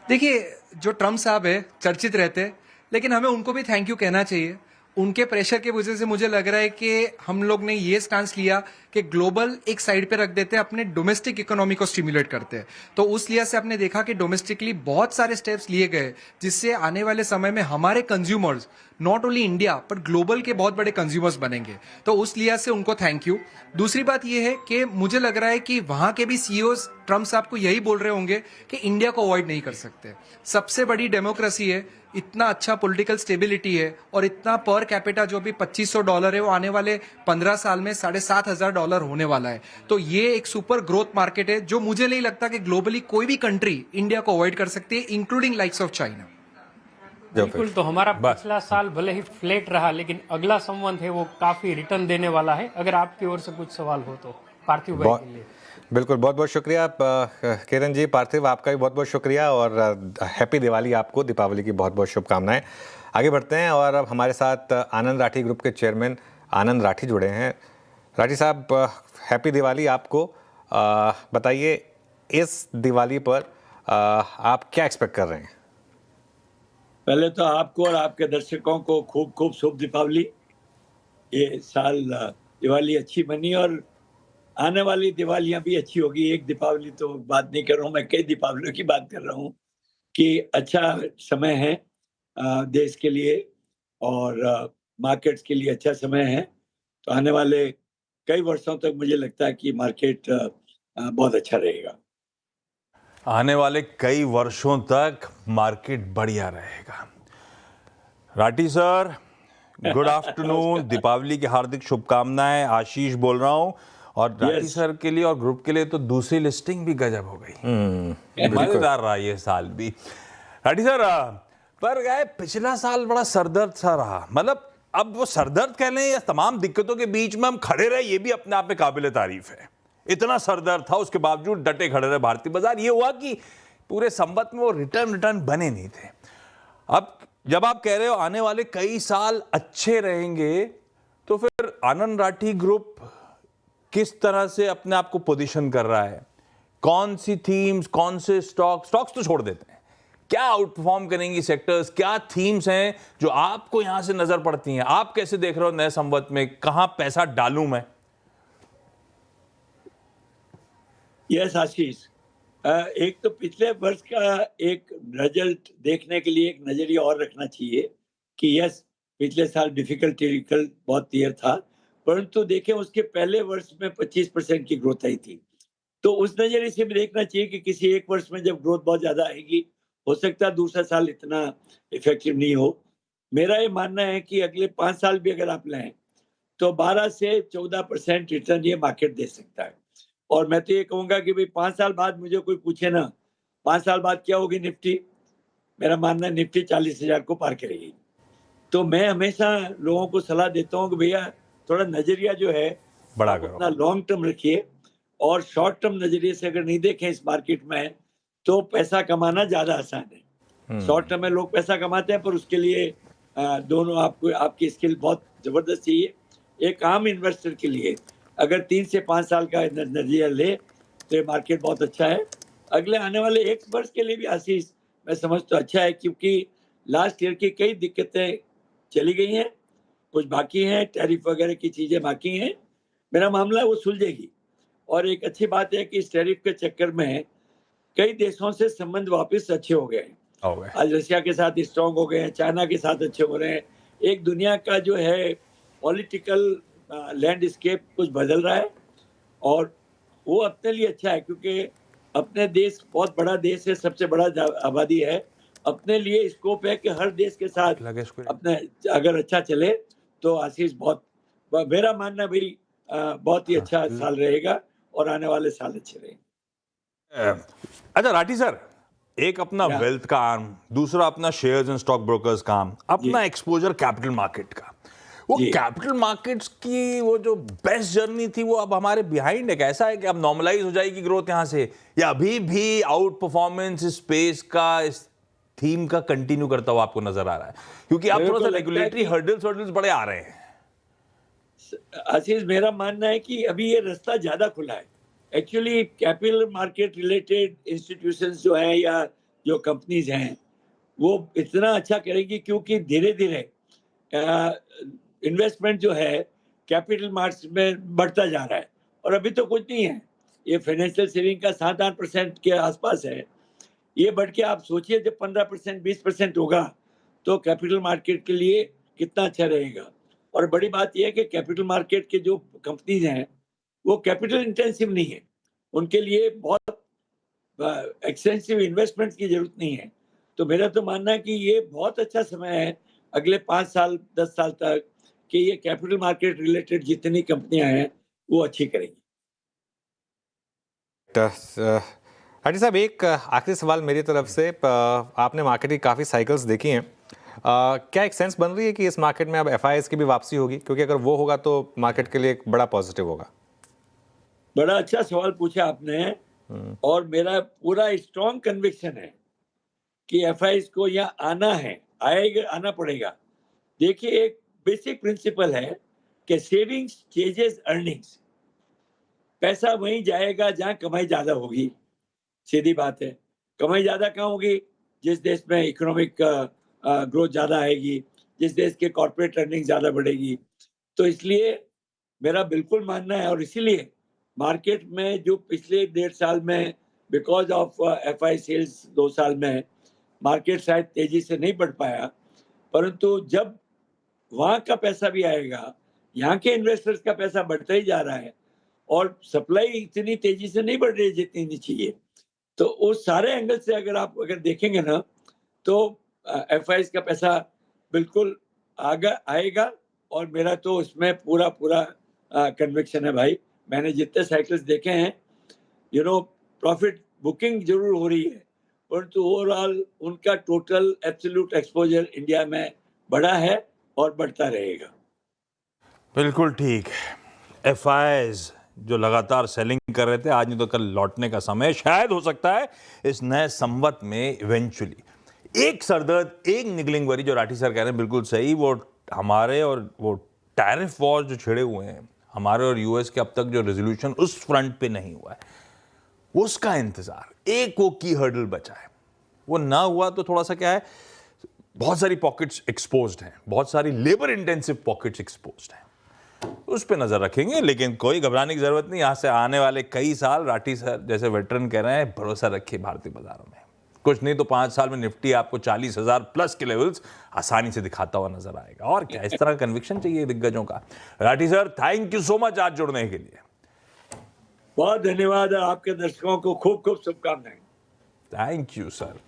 देखिए, जो ट्रम्प साहब है चर्चित रहते हैं, लेकिन हमें उनको भी थैंक यू कहना चाहिए। उनके प्रेशर की वजह से मुझे लग रहा है कि हम लोग ने ये स्टांस लिया कि ग्लोबल एक साइड पे रख देते हैं, अपने डोमेस्टिक इकोनॉमी को स्टिमुलेट करते हैं। तो उस लिहाज से आपने देखा कि डोमेस्टिकली बहुत सारे स्टेप्स लिए गए, जिससे आने वाले समय में हमारे consumers not only India but global के बहुत बड़े कंज्यूमर्स बनेंगे। तो उस लिहाज से उनको थैंक यू। दूसरी बात यह है कि मुझे लग रहा है कि वहां के भी सीईओज ट्रम्प साहब को यही बोल रहे होंगे कि इंडिया को अवॉइड नहीं कर सकते। सबसे बड़ी डेमोक्रेसी है, इतना अच्छा पॉलिटिकल स्टेबिलिटी है और इतना पर कैपिटा जो भी $2500 है वो आने वाले 15 साल में $7,500 होने वाला है। तो ये एक सुपर ग्रोथ मार्केट है जो मुझे नहीं लगता कि ग्लोबली कोई भी कंट्री इंडिया को अवॉइड कर सकती है, इंक्लूडिंग लाइक्स ऑफ चाइना। बिल्कुल। तो हमारा पिछला साल भले ही फ्लैट रहा, लेकिन अगला संवत है वो काफी रिटर्न देने वाला है। अगर आपकी ओर से कुछ सवाल हो तो पार्थिव भाई के लिए। बिल्कुल, बहुत बहुत शुक्रिया किरण जी। पार्थिव, आपका भी बहुत बहुत शुक्रिया और हैप्पी दिवाली आपको, दीपावली की बहुत बहुत शुभकामनाएं। आगे बढ़ते हैं और अब हमारे साथ आनंद राठी ग्रुप के चेयरमैन आनंद राठी जुड़े हैं। राठी साहब, हैप्पी दिवाली आपको। बताइए, इस दिवाली पर आप क्या एक्सपेक्ट कर रहे हैं? पहले तो आपको और आपके दर्शकों को खूब खूब शुभ दीपावली। ये साल दिवाली अच्छी बनी और आने वाली दिवालियां भी अच्छी होगी। एक दीपावली तो बात नहीं कर रहा हूँ मैं, कई दीपावलियों की बात कर रहा हूँ कि अच्छा समय है देश के लिए और मार्केट्स के लिए अच्छा समय है। तो आने वाले कई वर्षों तक मुझे लगता है कि मार्केट बहुत अच्छा रहेगा। आने वाले कई वर्षों तक मार्केट बढ़िया रहेगा। Rathi sir, good afternoon, Deepawali की हार्दिक शुभकामनाएं। आशीष बोल रहा हूं और राठी सर के लिए और ग्रुप के लिए तो दूसरी लिस्टिंग भी गजब हो गई। मजेदार रहा ये साल भी। राठी सर, पर गए पिछला साल बड़ा सरदर्द सा रहा, मतलब अब वो सरदर्द कह लें या तमाम दिक्कतों के बीच में हम खड़े रहे, ये भी अपने आप में काबिल तारीफ है। इतना सरदर्द था, उसके बावजूद डटे खड़े रहे भारतीय बाजार। ये हुआ कि पूरे संवत में वो रिटर्न बने नहीं थे। अब जब आप कह रहे हो आने वाले कई साल अच्छे रहेंगे, तो फिर आनंद राठी ग्रुप किस तरह से अपने आप को पोजीशन कर रहा है? कौन सी थीम्स, कौन से स्टॉक्स तो छोड़ देते हैं, क्या आउट परफॉर्म करेंगी सेक्टर्स, क्या थीम्स हैं जो आपको यहां से नजर पड़ती हैं? आप कैसे देख रहे हो नए संवत में, कहां पैसा डालूं मैं? यस आशीष, एक तो पिछले वर्ष का एक रिजल्ट देखने के लिए एक नजरिया और रखना चाहिए कि यस, पिछले साल डिफिकल्ट बहुत ईयर था, परंतु देखें उसके पहले वर्ष में 25% की ग्रोथ आई थी। तो उस नजरिए से भी देखना चाहिए कि किसी एक वर्ष में जब ग्रोथ बहुत ज्यादा आएगी, हो सकता है दूसरा साल इतना इफेक्टिव नहीं हो। मेरा ये मानना है कि अगले 5 साल भी अगर आप लें तो 12 से 14% रिटर्न ये मार्केट दे सकता है। और मैं तो ये कहूंगा कि भाई 5 साल बाद मुझे कोई पूछे ना 5 साल बाद क्या होगी निफ्टी, मेरा मानना है निफ्टी 40,000 को पार करेगी। तो मैं हमेशा लोगों को सलाह देता हूँ कि भैया थोड़ा नजरिया जो है बड़ा करो, अपना लॉन्ग टर्म रखिए और शॉर्ट टर्म नजरिए से अगर नहीं देखें इस मार्केट में तो पैसा कमाना ज्यादा आसान है। शॉर्ट टर्म में लोग पैसा कमाते हैं, पर उसके लिए दोनों आपको आपकी स्किल बहुत जबरदस्त चाहिए। एक आम इन्वेस्टर के लिए अगर 3 से 5 साल का नजरिया ले तो ये मार्केट बहुत अच्छा है। अगले आने वाले 1 वर्ष के लिए भी आशीष मैं समझता हूँ अच्छा है, क्योंकि लास्ट ईयर की कई दिक्कतें चली गई हैं, कुछ बाकी हैं, टैरिफ वगैरह की चीजें बाकी हैं, मेरा मामला है वो सुलझेगी। और एक अच्छी बात है कि इस टैरिफ के चक्कर में कई देशों से संबंध वापस अच्छे हो गए हैं। आज रशिया के साथ स्ट्रांग हो गए हैं, चाइना के साथ अच्छे हो रहे हैं। एक दुनिया का जो है पॉलिटिकल लैंडस्केप कुछ बदल रहा है और वो अपने लिए अच्छा है, क्योंकि अपने देश बहुत बड़ा देश है, सबसे बड़ा आबादी है। अपने लिए स्कोप है कि हर देश के साथ अपने अगर अच्छा चले तो आशीष बहुत, मेरा मानना भाई बहुत ही अच्छा साल रहेगा और आने वाले साल अच्छे रहेंगे। अच्छा राठी सर, एक अपना वेल्थ का आर्म, दूसरा अपना शेयर्स एंड स्टॉक ब्रोकर्स का आर्म, अपना एक्सपोजर कैपिटल मार्केट का। वो कैपिटल मार्केट्स की वो जो बेस्ट जर्नी थी वो अब हमारे बिहाइंड है। कैसा है कि अब नॉर्मलाइज हो जाएगी ग्रोथ यहाँ से, या अभी भी आउट परफॉर्मेंस स्पेस का, इस थीम का कंटिन्यू करता हुआ आपको नजर आ रहा है? क्योंकि आप थोड़ा सा रेगुलेटरी हर्डल्स बड़े आ रहे हैं। आशीष, मेरा मानना है कि अभी ये रास्ता ज्यादा खुला है। Actually capital market related institutions जो हैं या जो कंपनीज हैं वो इतना अच्छा करेंगी क्योंकि धीरे धीरे इन्वेस्टमेंट जो है कैपिटल मार्केट में बढ़ता जा रहा है। और अभी तो कुछ नहीं है, ये फाइनेंशियल सेविंग का 7-8% के आसपास है। ये बढ़ के आप सोचिए जब 15% 20% होगा तो कैपिटल मार्केट के लिए कितना अच्छा रहेगा। और बड़ी बात यह है कि कैपिटल मार्केट के जो कंपनीज हैं वो कैपिटल इंटेंसिव नहीं है, उनके लिए बहुत एक्सटेंसिव इन्वेस्टमेंट की जरूरत नहीं है। तो मेरा तो मानना है कि ये बहुत अच्छा समय है अगले 5 साल 10 साल तक कि ये कैपिटल मार्केट रिलेटेड जितनी कंपनियां हैं वो अच्छी करेंगी। हाजी साहब, एक आखिरी सवाल मेरी तरफ से। आपने मार्केट की काफ़ी साइकिल्स देखी हैं, क्या एक सेंस बन रही है कि इस मार्केट में अब एफआईआईज की भी वापसी होगी? क्योंकि अगर वो होगा तो मार्केट के लिए एक बड़ा पॉजिटिव होगा। बड़ा अच्छा सवाल पूछा आपने और मेरा पूरा स्ट्रॉन्ग कन्विक्शन है कि एफआईआईज को यहाँ आना है, आना पड़ेगा। देखिए, एक बेसिक प्रिंसिपल है कि सेविंग्स चेंजेस अर्निंग्स। पैसा वहीं जाएगा जहां कमाई ज्यादा होगी, सीधी बात है। कमाई ज्यादा कहाँ होगी? जिस देश में इकोनॉमिक ग्रोथ ज्यादा आएगी, जिस देश के कॉर्पोरेट अर्निंग ज्यादा बढ़ेगी। तो इसलिए मेरा बिल्कुल मानना है, और इसीलिए मार्केट में जो पिछले 1.5 साल में बिकॉज ऑफ एफआई सेल्स 2 साल में मार्केट शायद तेजी से नहीं बढ़ पाया, परंतु जब वहां का पैसा भी आएगा, यहाँ के इन्वेस्टर्स का पैसा बढ़ता ही जा रहा है और सप्लाई इतनी तेजी से नहीं बढ़ रही जितनी चाहिए। तो उस सारे एंगल से अगर देखेंगे ना तो एफआईआईज का पैसा बिल्कुल आएगा और मेरा तो इसमें पूरा कन्विक्शन है भाई। मैंने जितने साइकिल्स देखे हैं, प्रॉफिट बुकिंग जरूर हो रही है, परंतु ओवरऑल उनका टोटल एब्सोल्यूट एक्सपोजर इंडिया में बढ़ा है और बढ़ता रहेगा। बिल्कुल ठीक। एफआईआईज जो लगातार सेलिंग कर रहे थे, आज नहीं तो कल लौटने का समय शायद हो सकता है इस नए संवत में इवेंचुअली। एक सरदर्द, एक निगलिंग वरी, जो राठी सर कह रहे हैं बिल्कुल सही। वो हमारे और वो टैरिफ वॉर जो छिड़े हुए हैं हमारे और यूएस के, अब तक जो रेजोल्यूशन उस फ्रंट पे नहीं हुआ है, उसका इंतजार। एक वो की हर्डल बचा है, वो ना हुआ तो थोड़ा सा क्या है, बहुत सारी पॉकेट्स एक्सपोज्ड हैं, बहुत सारी लेबर इंटेंसिव पॉकेट्स एक्सपोज्ड हैं, उस पे नजर रखेंगे। लेकिन कोई घबराने की जरूरत नहीं। यहाँ से आने वाले कई साल राठी सर जैसे वेटरन कह रहे हैं, भरोसा रखिए भारतीय बाजारों में। कुछ नहीं तो 5 साल में निफ्टी आपको 40,000 प्लस के लेवल्स आसानी से दिखाता हुआ नजर आएगा। और क्या, इस तरह कन्विक्शन चाहिए दिग्गजों का। Rathi sir, thank you so much आज जुड़ने के लिए। बहुत धन्यवाद। आपके दर्शकों को खूब खूब शुभकामनाएं। Thank you sir.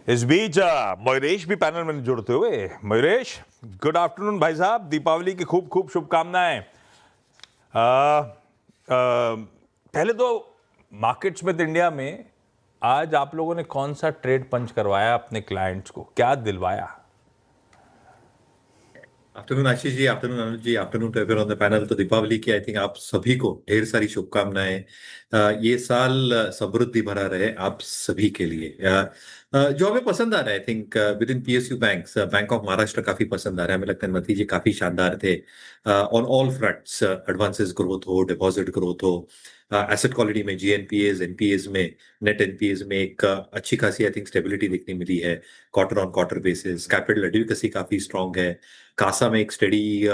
इस बीच मयूरेश भी पैनल में जुड़ते हुए। मयूरेश, गुड आफ्टरनून भाई साहब, दीपावली की खूब खूब शुभकामनाएं। पहले तो मार्केट्स में इंडिया में आज आप लोगों ने कौन सा ट्रेड पंच करवाया अपने क्लाइंट्स को, क्या दिलवाया? Afternoon Ashish ji, afternoon Anuj ji, afternoon to everyone on the panel. तो दीपावली की आई थिंक आप सभी को ढेर सारी शुभकामनाएं। ये साल समृद्धि भरा रहे आप सभी के लिए। जो हमें पसंद आ रहा है, I think with in PSU banks, bank of Maharashtra काफी पसंद आ रहा है। हमें लगता है नतीजे काफी शानदार थे on all fronts. Advances growth हो, डिपॉजिट ग्रोथ हो, एसेट क्वालिटी में, जीएनपीएज, एनपीएज में, नेट एनपीएज में एक अच्छी खासी आई थिंक स्टेबिलिटी देखने मिली है quarter on quarter basis. Capital adequacy काफी स्ट्रांग है। कासा में एक स्टडी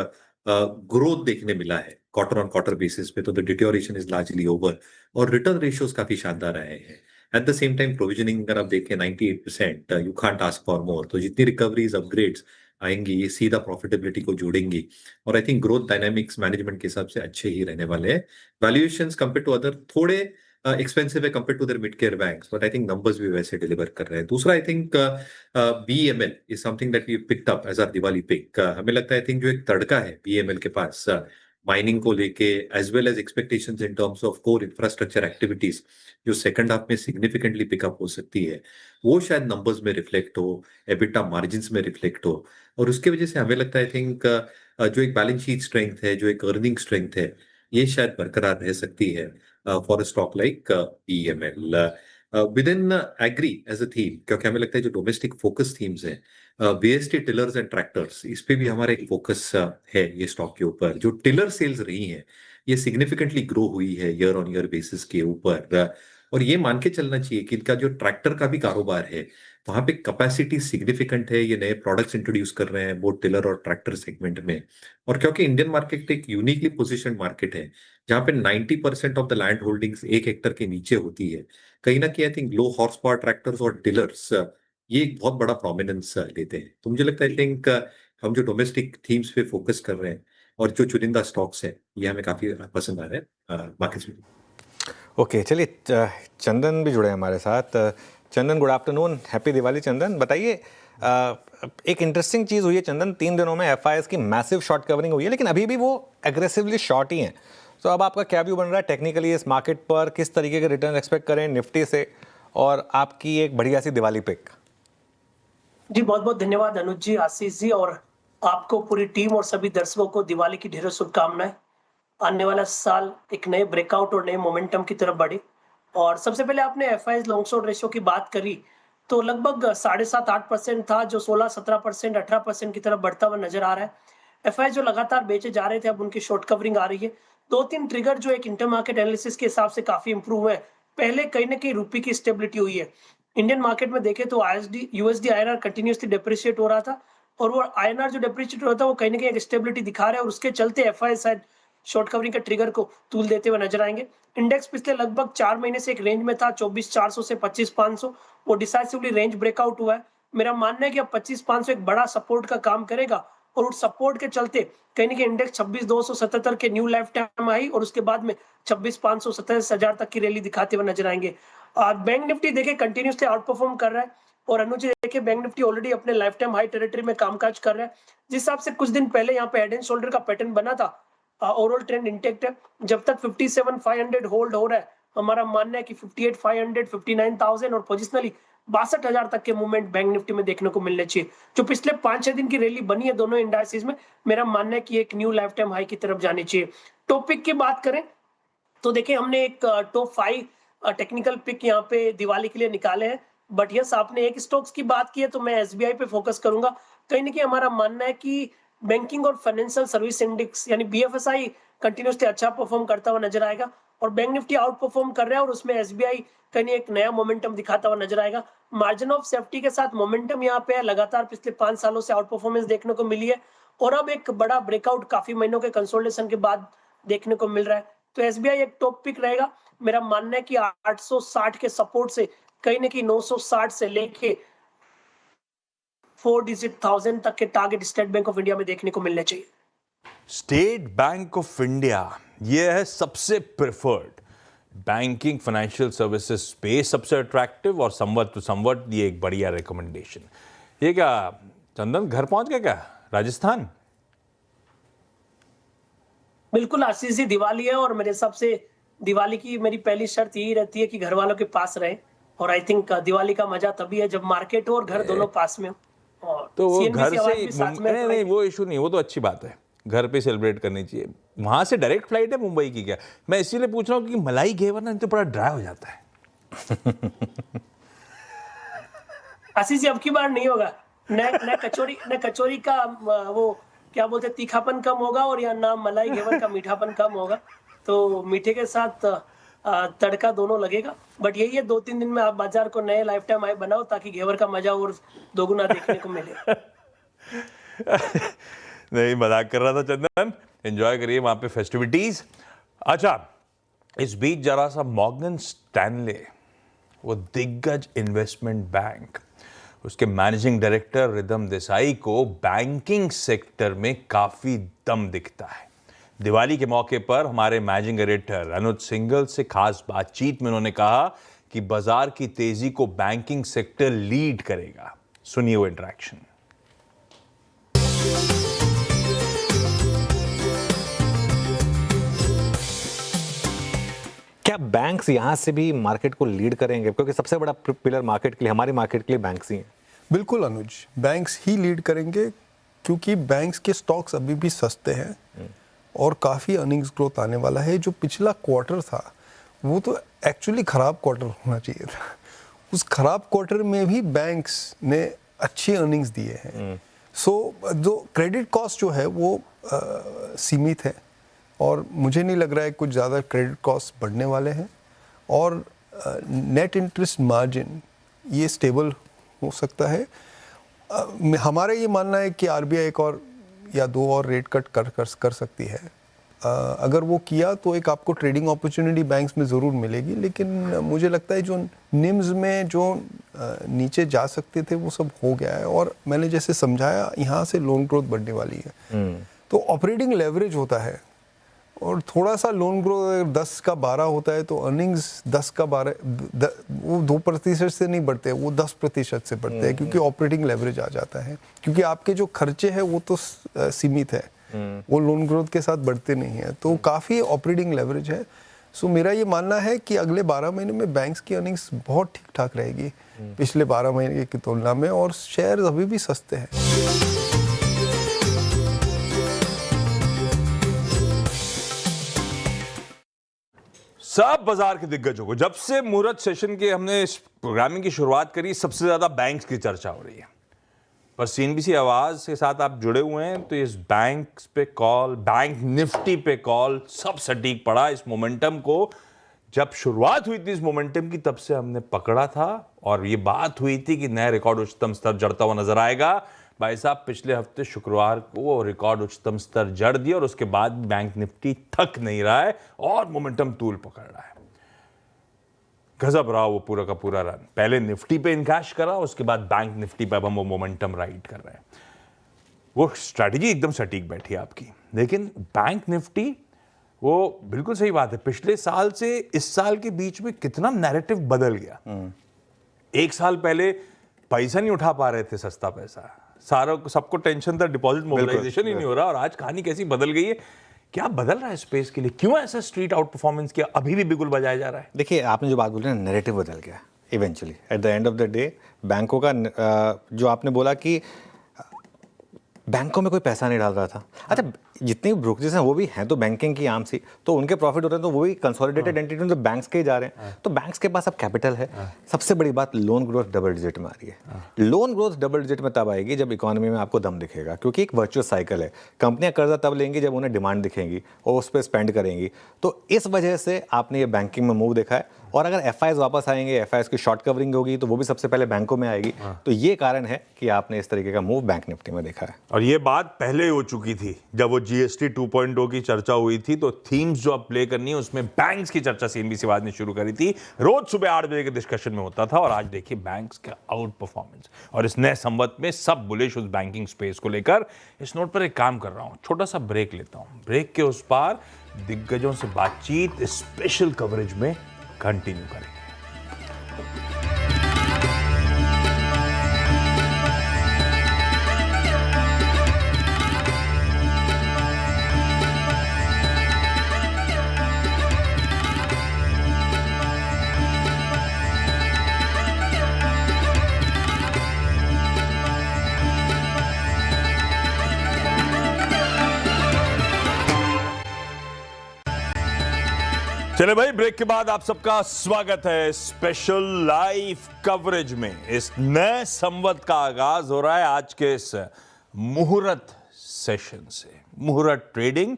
ग्रोथ देखने मिला है क्वार्टर ऑन क्वार्टर बेसिस पे, तो the deterioration is largely over और रिटर्न रेशियोज काफी शानदार आए हैं। At the same time provisioning अगर आप देखें 98%, you can't ask for more. तो जितनी रिकवरीज अपग्रेड्स आएंगी ये सीधा प्रॉफिटेबिलिटी को जोड़ेंगी और I think growth dynamics management के हिसाब से अच्छे ही रहने वाले हैं। वैल्यूएशंस कंपेयर टू अदर थोड़े एक्सपेंसिव है compare to their mid care banks, but I think numbers भी वैसे डिलीवर कर रहे हैं। दूसरा I think BEML is something that we picked up as our Diwali pick. हमें लगता है आई थिंक जो एक तड़का है BEML के पास माइनिंग को लेके as well as expectations in terms of core infrastructure activities जो सेकंड हाफ में सिग्निफिकेंटली पिकअप हो सकती है, वो शायद नंबर्स में रिफ्लेक्ट हो, एबिटा मार्जिन्स में रिफ्लेक्ट हो। और उसके वजह से हमें लगता है आई थिंक जो एक बैलेंस शीट स्ट्रेंथ है, जो एक अर्निंग स्ट्रेंथ है, ये शायद बरकरार रह सकती है for a stock like BEML। Within agri as a theme, क्योंकि हमें लगता है जो डोमेस्टिक फोकस थीम्स हैं, BST टिलर्स एंड ट्रैक्टर्स, इस पे भी हमारा एक फोकस है ये स्टॉक के ऊपर। जो टिलर सेल्स रही हैं ये सिग्निफिकेंटली ग्रो हुई है ईयर ऑन ईयर बेसिस के ऊपर, और ये मान के चलना चाहिए कि इनका जो ट्रैक्टर का भी कारोबार है वहां पे कैपेसिटी सिग्निफिकेंट है। ये नए प्रोडक्ट्स इंट्रोड्यूस कर रहे हैं बोथ टिलर और ट्रैक्टर सेगमेंट में, और क्योंकि इंडियन मार्केट एक यूनिकली पोजिशन मार्केट है जहाँ पे 90% of the land holdings 1 Hector के नीचे होती है, कहीं ना कहीं I think low horse power tractors और टिलर्स ये एक बहुत बड़ा प्रोमिनेंस लेते हैं। तो मुझे लगता है आई थिंक हम जो डोमेस्टिक थीम्स पे फोकस कर रहे हैं और जो चुनिंदा स्टॉक्स हैं ये हमें काफी पसंद आ रहे हैं मार्केट्स में। ओके, चलिए चंदन भी जुड़े हैं हमारे साथ। चंदन, गुड आफ्टरनून, हैप्पी दिवाली। चंदन बताइए, एक इंटरेस्टिंग चीज़ हुई है चंदन, 3 दिनों में FIs की मैसिव शॉर्ट कवरिंग हुई है, लेकिन अभी भी वो एग्रेसिवली शॉर्ट ही हैं। तो अब आपका क्या व्यू बन रहा है टेक्निकली इस मार्केट पर, किस तरीके के रिटर्न एक्सपेक्ट करें निफ्टी से, और आपकी एक बढ़िया सी दिवाली पिक? जी बहुत बहुत धन्यवाद अनुज जी, आशीष जी, और आपको, पूरी टीम और सभी दर्शकों को दिवाली की ढेरों शुभकामनाएं। आने वाला साल एक नए ब्रेकआउट और नए मोमेंटम की तरफ बढ़े। और सबसे पहले आपने FIs लॉन्ग शॉर्ट रेशियो की बात करी, तो लगभग 7.5-8% था, जो 16-17%, 18% की तरफ बढ़ता हुआ नजर आ रहा है। FIs जो लगातार बेचे जा रहे थे, अब उनकी शॉर्ट कवरिंग आ रही है। 2-3 ट्रिगर जो एक इंटर मार्केट एनालिसिस के हिसाब से काफी इंप्रूव हुए। पहले कहीं ना कहीं रुपये की स्टेबिलिटी हुई है। इंडियन मार्केट में देखें तो USD INR कंटिन्यूसली डेप्रिशिएट हो रहा था, और वो INR जो डेप्रिशिएट हो रहा था वो कहीं ना कहीं एक स्टेबिलिटी दिखा रहा है, और उसके चलते FIs शायद शॉर्ट कवरिंग के ट्रिगर को तूल देते हुए नजर आएंगे। इंडेक्स पिछले लगभग 4 महीने से एक रेंज में था 24,400 से 25,500, वो डिसाइसिवली रेंज ब्रेकआउट हुआ है। मेरा मानना है कि अब 25,500 एक बड़ा सपोर्ट का काम करेगा, और उस सपोर्ट के चलते कहीं ना कहीं इंडेक्स 26,277 के न्यू लाइफ टाइम आई, और उसके बाद में 26,500 27,000 तक की रैली दिखाते हुए नजर आएंगे। बैंक निफ्टी देखे कंटिन्यूसली आउट परफॉर्म कर रहा है, और अनुज देखे बैंक निफ्टी ऑलरेडी अपने लाइफ टाइम हाई टेरिटरी में कामकाज कर रहा है। जिस हिसाब से कुछ दिन पहले यहाँ पे हेड एंड शोल्डर का पैटर्न बना था, ओवरऑल ट्रेंड इंटेक्ट है। जब तक 57,500 होल्ड हो रहा है, हमारा मानना है कि 58,500, 59,000 और पोजिशनली 62,000 तक के मूवमेंट बैंक निफ्टी में देखने को मिलने चाहिए। जो पिछले 5-6 दिन की रैली बनी है दोनों इंडाइसेस में, मेरा मानना है कि एक न्यू लाइफ टाइम हाई की तरफ जानी चाहिए। टॉपिक की बात करें तो देखिए, हमने एक टॉप 5 टेक्निकल पिक यहाँ पे दिवाली के लिए निकाले हैं, बट यस आपने एक स्टॉक्स की बात की है तो मैं SBI पे फोकस करूंगा। कहीं ना कहीं हमारा मानना है कि बैंकिंग और फाइनेंशियल सर्विस इंडेक्स यानी BFSI कंटिन्यूसली अच्छा परफॉर्म करता हुआ नजर आएगा, और बैंक निफ्टी आउट परफॉर्म कर रहा है, और उसमें SBI कहीं एक नया मोमेंटम दिखाता हुआ नजर आएगा। मार्जिन ऑफ सेफ्टी के साथ मोमेंटम यहाँ पे है, लगातार पिछले 5 सालों से आउट परफॉर्मेंस देखने को मिली है, और अब एक बड़ा ब्रेकआउट काफी महीनों के कंसोलिडेशन के बाद देखने को मिल रहा है। तो SBI एक टॉप पिक रहेगा। मेरा मानना है कि 860 के सपोर्ट से कहीं ना कहीं 960 से लेके 4 डिजिट 1000 तक के target state bank of India में देखने को मिलने चाहिए। स्टेट बैंक ऑफ इंडिया ये है सबसे preferred banking financial services space, सबसे अट्रैक्टिव, और संवत टू संवत ये एक बढ़िया रिकमेंडेशन। ये क्या चंदन घर पहुंच गया क्या राजस्थान? बिल्कुल आशीष जी, दिवाली है, और मेरे हिसाब से दिवाली की मेरी पहली शर्त यही रहती है कि घर वालों के पास रहे, और आई थिंक दिवाली का मजा तभी है जब मार्केट हो और घर दोनों पास में हो। और तो वो CNBC घर से आवाज भी साथ में नहीं, वो इशू नहीं, वो तो अच्छी बात है, घर पे सेलिब्रेट करनी चाहिए। वहां से डायरेक्ट फ्लाइट है मुंबई की क्या? मैं इसीलिए पूछ रहा हूँ कि मलाई घेवर ना तो बड़ा ड्राई हो जाता है। आशीष जी अब की बार नहीं होगा, न कचौरी का वो क्या बोलते हैं तीखापन कम होगा, और या ना मलाई घेवर का मीठापन कम होगा। तो मीठे के साथ तड़का दोनों लगेगा, बट यही है 2-3 दिन में आप बाजार को नए लाइफ टाइम हाई बनाओ ताकि घेवर का मजा और दोगुना देखने को मिले। नहीं, मजाक कर रहा था चंदन। एंजॉय करिए वहां पे फेस्टिविटीज। अच्छा, इस बीच जरा सा मॉर्गन स्टैनले, वो दिग्गज इन्वेस्टमेंट बैंक, उसके मैनेजिंग डायरेक्टर रिदम देसाई को बैंकिंग सेक्टर में काफी दम दिखता है। दिवाली के मौके पर हमारे मैनेजिंग डायरेक्टर अनुज सिंघल से खास बातचीत में उन्होंने कहा कि बाजार की तेजी को बैंकिंग सेक्टर लीड करेगा। सुनिए वो इंटरेक्शन। क्या बैंक्स यहाँ से भी मार्केट को लीड करेंगे, क्योंकि सबसे बड़ा पिलर मार्केट के लिए, हमारी मार्केट के लिए बैंक्स ही हैं? बिल्कुल अनुज, बैंक्स ही लीड करेंगे क्योंकि बैंक्स के स्टॉक्स अभी भी सस्ते हैं और काफ़ी अर्निंग्स ग्रोथ आने वाला है। जो पिछला क्वार्टर था वो तो एक्चुअली ख़राब क्वार्टर होना चाहिए था, उस ख़राब क्वार्टर में भी बैंक्स ने अच्छी अर्निंग्स दिए हैं। सो जो क्रेडिट कॉस्ट जो है वो सीमित है और मुझे नहीं लग रहा है कुछ ज़्यादा क्रेडिट कॉस्ट बढ़ने वाले हैं और नेट इंटरेस्ट मार्जिन ये स्टेबल हो सकता है। हमारा ये मानना है कि आरबीआई एक और या दो और रेट कट कर सकती है। अगर वो किया तो एक आपको ट्रेडिंग अपॉर्चुनिटी बैंक्स में ज़रूर मिलेगी, लेकिन मुझे लगता है जो निम्स में जो नीचे जा सकते थे वो सब हो गया है और मैंने जैसे समझाया यहाँ से लोन ग्रोथ बढ़ने वाली है। तो ऑपरेटिंग लेवरेज होता है और थोड़ा सा लोन ग्रोथ 10 का 12 होता है तो अर्निंग्स 10 का 12 वो 2% से नहीं बढ़ते, वो 10% से बढ़ते हैं क्योंकि ऑपरेटिंग लेवरेज आ जाता है, क्योंकि आपके जो खर्चे हैं वो तो सीमित है, वो लोन ग्रोथ के साथ बढ़ते नहीं है, तो काफ़ी ऑपरेटिंग लेवरेज है। सो मेरा ये मानना है कि अगले 12 महीने में बैंक्स की अर्निंग्स बहुत ठीक ठाक रहेगी पिछले 12 महीने की तुलना में और शेयर अभी भी सस्ते हैं। सब बाजार के दिग्गजों को, जब से मुहूर्त सेशन के हमने इस प्रोग्रामिंग की शुरुआत करी, सबसे ज्यादा बैंक्स की चर्चा हो रही है। पर सीएनबीसी आवाज के साथ आप जुड़े हुए हैं तो इस बैंक्स पे कॉल, बैंक निफ्टी पे कॉल, सब सटीक पड़ा। इस मोमेंटम को जब शुरुआत हुई थी इस मोमेंटम की, तब से हमने पकड़ा था और ये बात हुई थी कि नया रिकॉर्ड उच्चतम स्तर जड़ता हुआ नजर आएगा। भाई साहब, पिछले हफ्ते शुक्रवार को वो रिकॉर्ड उच्चतम स्तर जड़ दिया और उसके बाद बैंक निफ्टी थक नहीं रहा है और मोमेंटम तूल पकड़ रहा है। गजब रहा वो पूरा का पूरा रन। पहले निफ्टी पे इनकैश करा, उसके बाद बैंक निफ्टी पे अब हम वो मोमेंटम राइड कर रहे हैं। वो स्ट्रैटेजी एकदम सटीक बैठी आपकी। लेकिन बैंक निफ्टी, वो बिल्कुल सही बात है, पिछले साल से इस साल के बीच में कितना नैरेटिव बदल गया। एक साल पहले पैसा नहीं उठा पा रहे थे, सस्ता पैसा, सारा सबको टेंशन था, डिपॉजिट मोबिलाइजेशन ही नहीं हो रहा, और आज कहानी कैसी बदल गई है। क्या बदल रहा है स्पेस के लिए? क्यों ऐसा स्ट्रीट आउट परफॉर्मेंस किया अभी भी बिगुल बजाया जा रहा है? देखिए, आपने जो बात बोली ना, नैरेटिव बदल गया eventually at the end of the day. बैंकों का जो आपने बोला कि बैंकों में कोई पैसा नहीं डाल रहा था। अच्छा, जितनी ब्रोकरेज हैं वो भी हैं तो बैंकिंग की आम सी, तो उनके प्रॉफिट होते हैं तो वो भी कंसोलिडेटेड एंटिटी तो बैंक्स के ही जा रहे हैं। तो बैंक्स के पास अब कैपिटल है। सबसे बड़ी बात, लोन ग्रोथ डबल डिजिट में आ रही है। लोन ग्रोथ डबल डिजिट में तब आएगी जब इकोनॉमी में आपको दम दिखेगा, क्योंकि एक वर्चुअस साइकिल है। कंपनियां कर्जा तब लेंगी जब उन्हें डिमांड दिखेंगी और उस पर स्पेंड करेंगी। तो इस वजह से आपने ये बैंकिंग में मूव देखा है। और अगर एफआईज वापस आएंगे, एफआईज की शॉर्ट कवरिंग होगी तो वो भी सबसे पहले बैंकों में आएगी। तो ये कारण है कि आपने इस तरीके का मूव बैंक निफ्टी में देखा है। और ये बात पहले हो चुकी थी, जब वो जीएसटी 2.0 की चर्चा हुई थी तो थीम्स जो अब प्ले करनी है उसमें बैंक्स की चर्चा सीएनबीसी आवाज ने शुरू करी थी। रोज सुबह 8 बजे के डिस्कशन में होता था और आज देखिए बैंक्स का आउट परफॉर्मेंस। और इस नए संवत में सब बुलिश उस बैंकिंग स्पेस को लेकर। इस नोट पर एक काम कर रहा हूं, छोटा सा ब्रेक लेता हूं। ब्रेक के उस पार दिग्गजों से बातचीत स्पेशल कवरेज में कंटिन्यू करेंगे। चले भाई, ब्रेक के बाद आप सबका स्वागत है स्पेशल लाइव कवरेज में। इस नए संवत का आगाज हो रहा है आज के इस मुहूर्त सेशन से। मुहूर्त ट्रेडिंग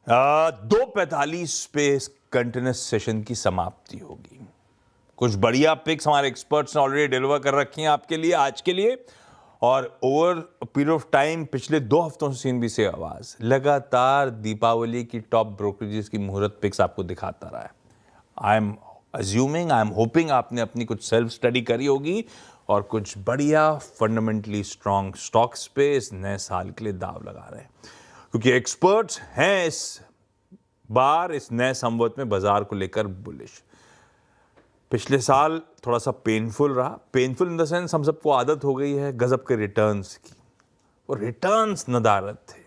2:45 पे इस कंटिन्यूस सेशन की समाप्ति होगी। कुछ बढ़िया पिक्स हमारे एक्सपर्ट्स ने ऑलरेडी डिलीवर कर रखी हैं आपके लिए आज के लिए। और ओवर पीरियड ऑफ टाइम पिछले 2 हफ्तों से CNBC आवाज लगातार दीपावली की टॉप ब्रोकरेजेस की मुहूर्त पिक्स आपको दिखाता रहा है। I am assuming, I am hoping आपने अपनी कुछ सेल्फ स्टडी करी होगी और कुछ बढ़िया फंडामेंटली स्ट्रॉन्ग स्टॉक्स पे इस नए साल के लिए दाव लगा रहे हैं, क्योंकि एक्सपर्ट्स हैं इस बार इस नए संवत में बाजार को लेकर बुलिश। पिछले साल थोड़ा सा पेनफुल रहा, पेनफुल इन द सेंस हम सबको आदत हो गई है गजब के रिटर्न्स की, और रिटर्न्स नदारत थे।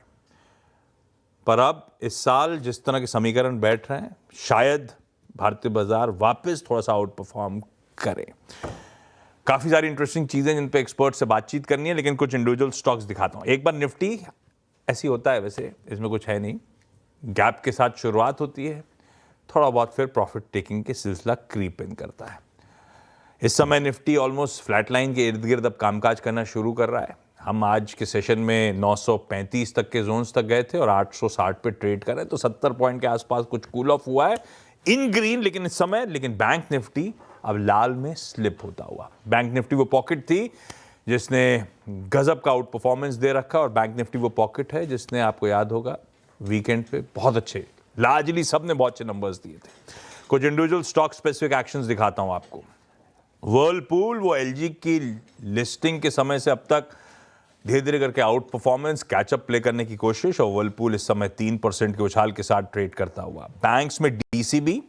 पर अब इस साल जिस तरह के समीकरण बैठ रहे हैं, शायद भारतीय बाजार वापस थोड़ा सा आउट परफॉर्म करे। काफी सारी इंटरेस्टिंग चीजें जिन पे एक्सपर्ट से बातचीत करनी है, लेकिन कुछ इंडिविजुअल स्टॉक्स दिखाता हूं। एक बार निफ्टी, ऐसी होता है वैसे, इसमें कुछ है नहीं, गैप के साथ शुरुआत होती है, थोड़ा बहुत फिर प्रॉफिट टेकिंग के सिलसिला क्रीप इन करता है। इस समय निफ्टी ऑलमोस्ट फ्लैट लाइन के इर्द गिर्द अब कामकाज करना शुरू कर रहा है। हम आज के सेशन में 935 तक के जोन्स तक गए थे और 860 पे ट्रेड कर रहे हैं, तो 70 पॉइंट के आसपास कुछ कूल ऑफ हुआ है इन ग्रीन, लेकिन इस समय बैंक निफ्टी अब लाल में स्लिप होता हुआ। बैंक निफ्टी वो पॉकेट थी जिसने गजब का आउट परफॉर्मेंस दे रखा, और बैंक निफ्टी वो पॉकेट है जिसने, आपको याद होगा, वीकेंड पे बहुत अच्छे, लार्जली सबने बहुत अच्छे नंबर्स दिए थे। कुछ इंडिविजुअल स्टॉक स्पेसिफिक एक्शंस दिखाता हूं आपको। वर्लपूल, वो LG की लिस्टिंग के समय से अब तक धीरे धीरे करके आउट परफॉर्मेंस कैचअप प्ले करने की कोशिश, और वर्लपूल इस समय 3% के उछाल के साथ ट्रेड करता हुआ। बैंक्स में DCB,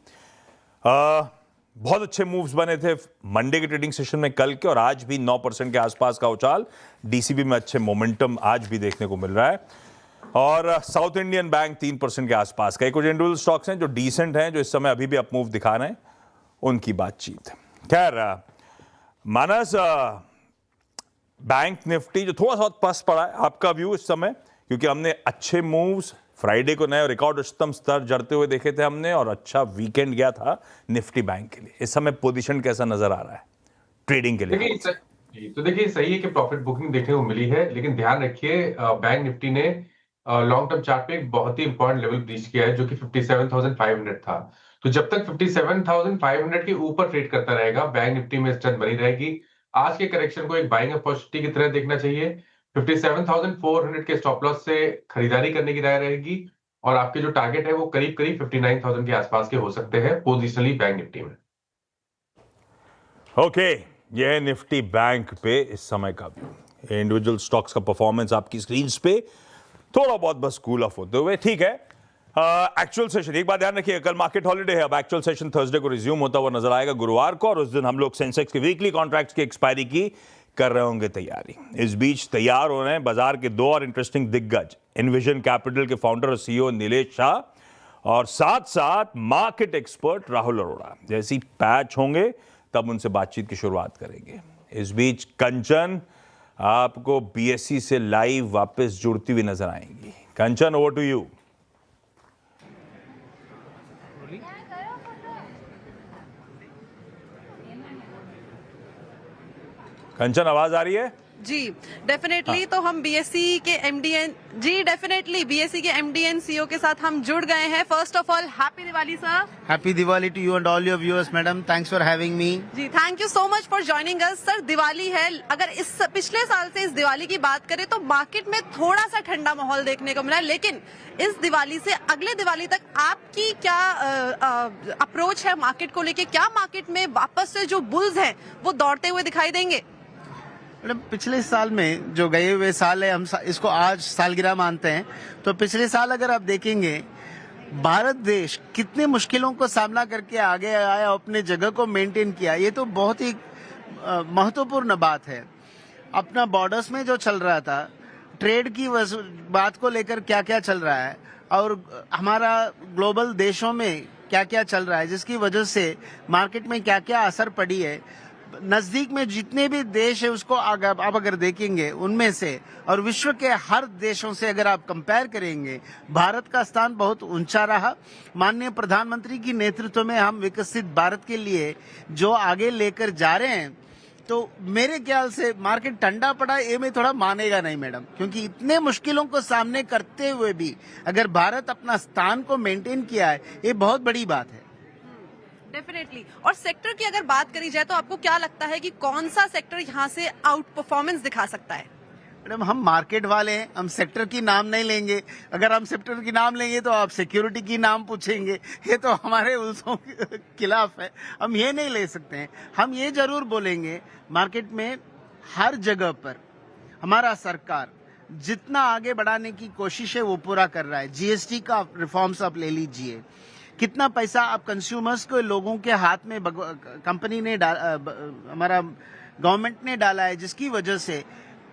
बहुत अच्छे मूव्स बने थे मंडे के ट्रेडिंग सेशन में कल के, और आज भी 9% के आसपास का उछाल। DCB में अच्छे मोमेंटम आज भी देखने को मिल रहा है, और साउथ इंडियन बैंक 3% के आसपास का। कुछ इंडिविजुअल स्टॉक्स हैं जो डिसेंट हैं, जो इस समय अभी भी अप मूव दिखा रहे हैं, उनकी बातचीत। खैर, मानस, बैंक निफ्टी जो थोड़ा सा पस पड़ा है, आपका व्यू इस समय, क्योंकि हमने अच्छे मूव्स फ्राइडे को नए रिकॉर्ड उच्चतम स्तर जड़ते हुए देखे थे हमने, और अच्छा वीकेंड गया था निफ्टी बैंक के लिए। इस समय पोजीशन कैसा नजर आ रहा है ट्रेडिंग के लिए? तो देखिए, सही है कि प्रॉफिट बुकिंग देखने को मिली है, लेकिन ध्यान रखिए बैंक निफ्टी ने लॉन्ग टर्म चार्ट पे एक बहुत ही इंपॉर्टेंट लेवल ब्रीच किया है, जो कि 57,500 था। तो जब तक 57,500 के ऊपर ट्रेड करता रहेगा, बैंक निफ्टी में स्ट्रेंथ बनी रहेगी। आज के करेक्शन को एक बाइंग अपॉर्चुनिटी की तरह देखना चाहिए। 57,400 के स्टॉप लॉस से खरीदारी करने की राय रहेगी, और आपके जो टारगेट है वो करीब करीब 59,000 के आसपास के हो सकते हैं पोजिशनली बैंक निफ्टी में। ओके, यह है निफ्टी बैंक पे इस समय का व्यू। इंडिविजुअल स्टॉक्स का परफॉर्मेंस आपकी स्क्रीन पे थोड़ा बहुत बस कूल ऑफ होते हुए, ठीक है। एक्चुअल सेशन, एक बात ध्यान रखिए, कल मार्केट हॉलिडे है। अब एक्चुअल सेशन थर्सडे को रिज्यूम होता हुआ नजर आएगा, गुरुवार को, और उस दिन हम लोग सेंसेक्स के वीकली कॉन्ट्रैक्ट्स की एक्सपायरी की कर रहे होंगे तैयारी। इस बीच तैयार हो रहे हैं बाजार के 2 और इंटरेस्टिंग दिग्गज, एनविजन कैपिटल के फाउंडर और CEO नीलेश शाह, और साथ साथ मार्केट एक्सपर्ट राहुल अरोड़ा। जैसी पैच होंगे तब उनसे बातचीत की शुरुआत करेंगे। इस बीच कंचन आपको BSE से लाइव वापस जुड़ती हुई नजर आएंगी। कंचन, ओवर टू यू। कंचन, आवाज आ रही है? जी डेफिनेटली। तो हम BSE के MD एंड CEO के साथ हम जुड़ गए हैं। First of all, happy Diwali sir. Happy Diwali to you and all your viewers madam, thanks for having me. जी, thank you so much for joining us. Sir, Diwali है, अगर इस पिछले साल से इस दिवाली की बात करें तो मार्केट में थोड़ा सा ठंडा माहौल देखने को मिला, लेकिन इस दिवाली से अगले दिवाली तक आपकी क्या अप्रोच है मार्केट को लेके? क्या मार्केट में वापस से जो बुल्स हैं वो दौड़ते हुए दिखाई देंगे? मैडम, पिछले साल में जो गए हुए साल है, हम इसको आज सालगिरह मानते हैं, तो पिछले साल अगर आप देखेंगे भारत देश कितने मुश्किलों को सामना करके आगे आया, अपने जगह को मेंटेन किया, ये तो बहुत ही महत्वपूर्ण बात है। अपना बॉर्डर्स में जो चल रहा था, ट्रेड की बात को लेकर क्या क्या चल रहा है, और हमारा ग्लोबल देशों में क्या क्या चल रहा है, जिसकी वजह से मार्केट में क्या क्या असर पड़ी है। नजदीक में जितने भी देश है उसको आप अगर देखेंगे, उनमें से और विश्व के हर देशों से अगर आप कंपेयर करेंगे, भारत का स्थान बहुत ऊंचा रहा। माननीय प्रधानमंत्री की नेतृत्व में हम विकसित भारत के लिए जो आगे लेकर जा रहे हैं, तो मेरे ख्याल से मार्केट ठंडा पड़ा ये मैं थोड़ा मानेगा नहीं मैडम, क्योंकि इतने मुश्किलों को सामने करते हुए भी अगर भारत अपना स्थान को मेंटेन किया है, ये बहुत बड़ी बात है। डेफिनेटली। और सेक्टर की अगर बात करी जाए तो आपको क्या लगता है कि कौन सा सेक्टर यहाँ से आउट परफॉर्मेंस दिखा सकता है? मैडम हम मार्केट वाले हैं, हम सेक्टर की नाम नहीं लेंगे। अगर हम सेक्टर की नाम लेंगे तो आप सिक्योरिटी की नाम पूछेंगे, ये तो हमारे उल्सों के खिलाफ है, हम ये नहीं ले सकते हैं। हम ये जरूर बोलेंगे मार्केट में हर जगह पर हमारा सरकार जितना आगे बढ़ाने की कोशिश है वो पूरा कर रहा है। जीएसटी का रिफॉर्म्स आप ले लीजिए, कितना पैसा आप कंज्यूमर्स को, लोगों के हाथ में कंपनी ने हमारा गवर्नमेंट ने डाला है, जिसकी वजह से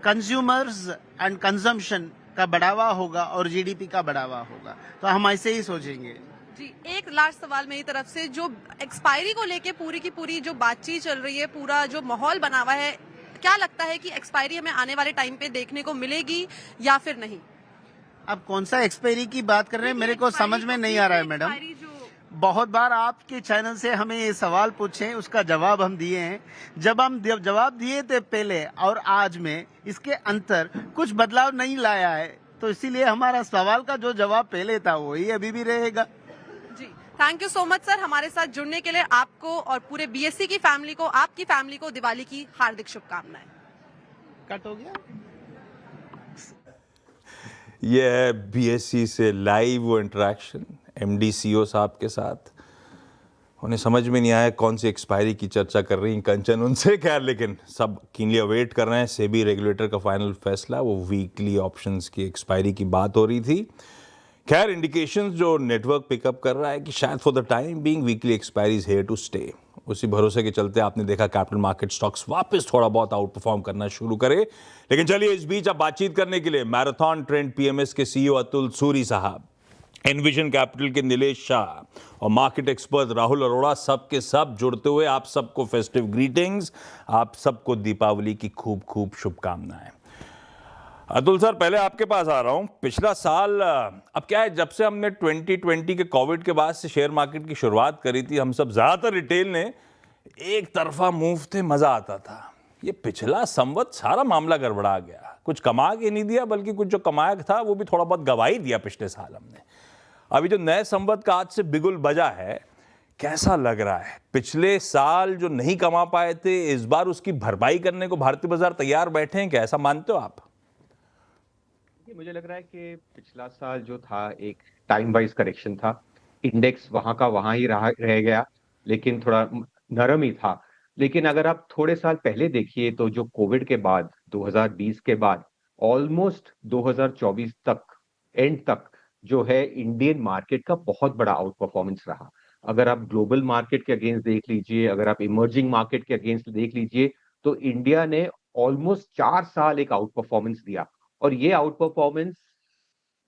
कंज्यूमर्स एंड कंजम्पशन का बढ़ावा होगा और जीडीपी का बढ़ावा होगा। तो हम ऐसे ही सोचेंगे। जी, एक लास्ट सवाल मेरी तरफ से, जो एक्सपायरी को लेके पूरी की पूरी जो बातचीत चल रही है, पूरा जो माहौल बना हुआ है, क्या लगता है कि एक्सपायरी हमें आने वाले टाइम पे देखने को मिलेगी या फिर नहीं? आप कौन सा एक्सपायरी की बात कर रहे हैं, मेरे को समझ में नहीं आ रहा है मैडम। बहुत बार आपके चैनल से हमें ये सवाल पूछे, उसका जवाब हम दिए हैं। जब हम जवाब दिए थे पहले और आज में, इसके अंतर कुछ बदलाव नहीं लाया है, तो इसीलिए हमारा सवाल का जो जवाब पहले था वही अभी भी रहेगा। जी, thank you so much sir, हमारे साथ जुड़ने के लिए। आपको और पूरे बीएससी की फैमिली को, आपकी फैमिली को दिवाली की हार्दिक शुभकामनाएं। कट हो गया। ये है बीएससी से लाइव इंटरेक्शन एमडी सीईओ साहब के साथ। उन्हें समझ में नहीं आया कौन सी एक्सपायरी की चर्चा कर रही हैं कंचन उनसे, खैर लेकिन सब कीनली अवेट कर रहे हैं सेबी रेगुलेटर का फाइनल फैसला। वो वीकली ऑप्शंस की एक्सपायरी की बात हो रही थी। खैर इंडिकेशंस जो नेटवर्क पिकअप कर रहा है कि शायद for the time being weekly expiry is here to stay. उसी भरोसे के चलते आपने देखा कैपिटल मार्केट स्टॉक्स वापस थोड़ा बहुत आउट परफॉर्म करना शुरू करे। लेकिन चलिए इस बीच अब बातचीत करने के लिए मैराथन ट्रेंड पीएमएस के सीईओ अतुल सूरी साहब, एनविजन कैपिटल के नीलेश शाह और मार्केट एक्सपर्ट राहुल अरोड़ा, सब के सब जुड़ते हुए आप सबको फेस्टिव ग्रीटिंग्स, आप सबको दीपावली की खूब खूब शुभकामनाएं। अतुल सर, पहले आपके पास आ रहा हूं। पिछला साल अब क्या है, जब से हमने 2020 के कोविड के बाद से शेयर मार्केट की शुरुआत करी थी, हम सब ज्यादातर रिटेल ने एक तरफा मूव थे, मजा आता था। ये पिछला संवत सारा मामला गड़बड़ा गया, कुछ कमा के नहीं दिया, बल्कि कुछ जो कमाया था वो भी थोड़ा बहुत गवा ही दिया पिछले साल हमने। अभी जो नए संवत का आज से बिगुल बजा है, कैसा लग रहा है? पिछले साल जो नहीं कमा पाए थे, इस बार उसकी भरपाई करने को भारतीय बाजार तैयार बैठे हैं क्या, ऐसा मानते हो आप? मुझे लग रहा है कि पिछला साल जो था एक टाइम वाइज करेक्शन था। इंडेक्स वहां का वहां ही रह गया, लेकिन थोड़ा नरम ही था। लेकिन अगर आप थोड़े साल पहले देखिए तो जो कोविड के बाद 2020 के बाद ऑलमोस्ट 2024 तक एंड तक जो है इंडियन मार्केट का बहुत बड़ा आउट परफॉर्मेंस रहा। अगर आप ग्लोबल मार्केट के अगेंस्ट देख लीजिए, अगर आप इमर्जिंग मार्केट के अगेंस्ट देख लीजिए, तो इंडिया ने ऑलमोस्ट 4 साल एक आउट परफॉर्मेंस दिया, और ये आउट परफॉर्मेंस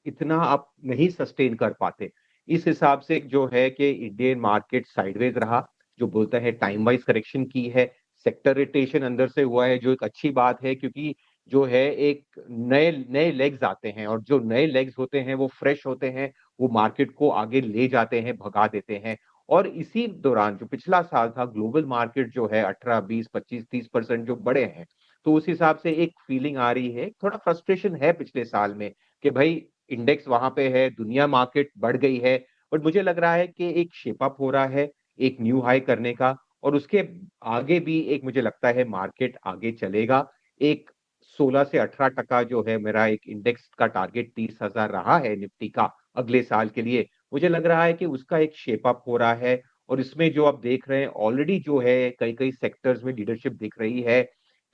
इतना आप नहीं सस्टेन कर पाते। इस हिसाब से जो है कि इंडियन मार्केट साइडवेज रहा, जो बोलता है टाइम वाइज करेक्शन की है, सेक्टर रोटेशन अंदर से हुआ है, जो एक अच्छी बात है, क्योंकि जो है एक नए लेग्स आते हैं, और जो नए लेग्स होते हैं वो फ्रेश होते हैं, वो मार्केट को आगे ले जाते हैं, भगा देते हैं। और इसी दौरान जो पिछला साल था, ग्लोबल मार्केट जो है 18, 20, 25, 30% जो बड़े हैं, तो उस हिसाब से एक फीलिंग आ रही है, थोड़ा फ्रस्ट्रेशन है पिछले साल में कि भाई इंडेक्स वहां पे है, दुनिया मार्केट बढ़ गई है, बट मुझे लग रहा है कि एक शेप अप हो रहा है एक न्यू हाई करने का, और उसके आगे भी एक मुझे लगता है मार्केट आगे चलेगा। एक 16 से 18% जो है मेरा एक इंडेक्स का टारगेट 30,000 रहा है निफ्टी का अगले साल के लिए, मुझे लग रहा है कि उसका एक शेप अप हो रहा है। और इसमें जो आप देख रहे हैं ऑलरेडी जो है कई सेक्टर्स में लीडरशिप दिख रही है।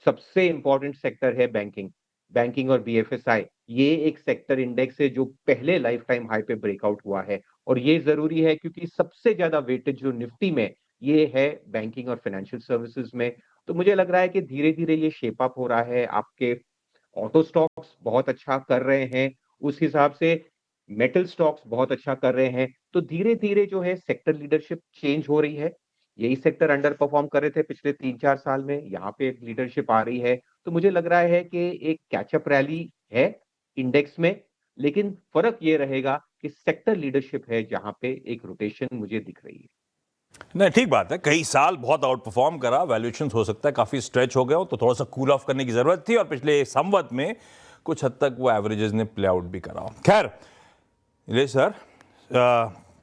सबसे इंपॉर्टेंट सेक्टर है बैंकिंग और बीएफएसआई। ये एक सेक्टर इंडेक्स है जो पहले लाइफ टाइम हाई पे ब्रेकआउट हुआ है, और ये जरूरी है क्योंकि सबसे ज्यादा वेटेज जो निफ्टी में ये है बैंकिंग और फाइनेंशियल सर्विसेज में। तो मुझे लग रहा है कि धीरे धीरे ये शेप अप हो रहा है। आपके ऑटो स्टॉक्स बहुत अच्छा कर रहे हैं, उस हिसाब से मेटल स्टॉक्स बहुत अच्छा कर रहे हैं। तो धीरे धीरे जो है सेक्टर लीडरशिप चेंज हो रही है। यही सेक्टर अंडर परफॉर्म कर रहे थे पिछले 3-4 साल में, यहाँ पे एक लीडरशिप आ रही है। तो मुझे लग रहा है कि एक कैचअप रैली है इंडेक्स में, लेकिन फर्क ये रहेगा कि सेक्टर लीडरशिप है जहां पे एक रोटेशन मुझे दिख रही है। नहीं, ठीक बात है, कई साल बहुत आउट परफॉर्म करा, वैल्यूएशन हो सकता है काफी स्ट्रेच हो गए हो, तो थोड़ा सा कूल ऑफ करने की जरूरत थी, और पिछले संवत में कुछ हद तक वो एवरेजेस ने प्ले आउट भी करा। खैर सर,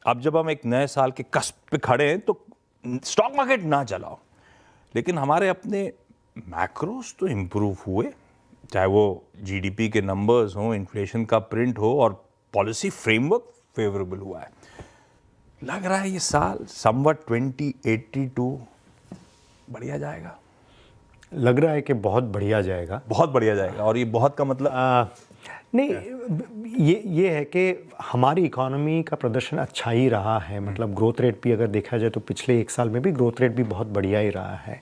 अब जब हम एक नए साल के कस्प पे खड़े हैं तो स्टॉक मार्केट ना चलाओ, लेकिन हमारे अपने मैक्रोस तो इंप्रूव हुए। चाहे वो जीडीपी के नंबर्स हों, इन्फ्लेशन का प्रिंट हो और पॉलिसी फ्रेमवर्क फेवरेबल हुआ है। लग रहा है ये साल समवट 2082 बढ़िया जाएगा। लग रहा है कि बहुत बढ़िया जाएगा, बहुत बढ़िया जाएगा। और ये बहुत का मतलब नहीं, ये है कि हमारी इकोनॉमी का प्रदर्शन अच्छा ही रहा है। मतलब ग्रोथ रेट भी अगर देखा जाए तो पिछले 1 साल में भी ग्रोथ रेट भी बहुत बढ़िया ही रहा है।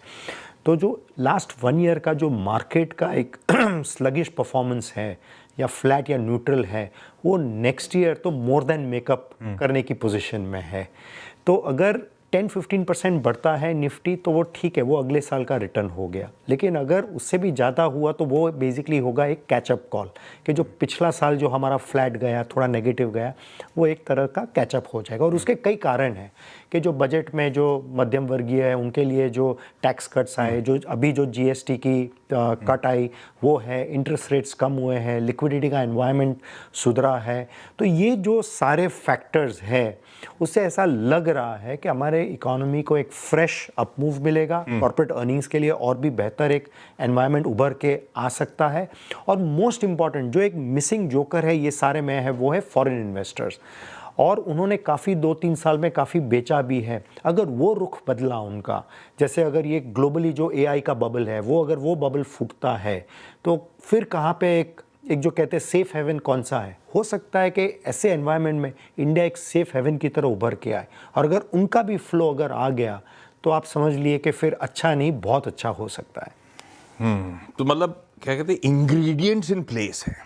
तो जो लास्ट 1 ईयर का जो मार्केट का एक स्लगिश परफॉर्मेंस है या फ्लैट या न्यूट्रल है, वो नेक्स्ट ईयर तो मोर देन मेकअप करने की पोजीशन में है। तो अगर 10-15% बढ़ता है निफ्टी तो वो ठीक है, वो अगले साल का रिटर्न हो गया। लेकिन अगर उससे भी ज़्यादा हुआ तो वो बेसिकली होगा एक कैचअप कॉल, कि जो पिछला साल जो हमारा फ्लैट गया, थोड़ा नेगेटिव गया, वो एक तरह का कैचअप हो जाएगा। और उसके कई कारण हैं कि जो बजट में जो मध्यम वर्गीय है उनके लिए जो टैक्स कट्स आए, जो अभी जो जीएसटी की कट आई वो है, इंटरेस्ट रेट्स कम हुए हैं, लिक्विडिटी का एनवायरनमेंट सुधरा है। तो ये जो सारे फैक्टर्स हैं उससे ऐसा लग रहा है कि हमारे इकोनॉमी को एक फ्रेश अपमूव मिलेगा, कॉर्पोरेट अर्निंग्स के लिए और भी बेहतर एक एनवायरनमेंट उभर के आ सकता है। और मोस्ट इम्पॉर्टेंट जो एक मिसिंग जोकर है ये सारे में है, वो है फॉरेन इन्वेस्टर्स। और उन्होंने काफ़ी 2-3 साल में काफ़ी बेचा भी है। अगर वो रुख बदला उनका, जैसे अगर ये ग्लोबली जो एआई का बबल है वो अगर वो बबल फूटता है तो फिर कहाँ पे एक जो कहते हैं सेफ हेवन कौन सा है, हो सकता है कि ऐसे एनवायरनमेंट में इंडिया एक सेफ हेवन की तरह उभर के आए। और अगर उनका भी फ्लो अगर आ गया तो आप समझ लिए कि फिर अच्छा नहीं बहुत अच्छा हो सकता है। तो मतलब क्या कहते हैं, इंग्रेडिएंट्स इन प्लेस है,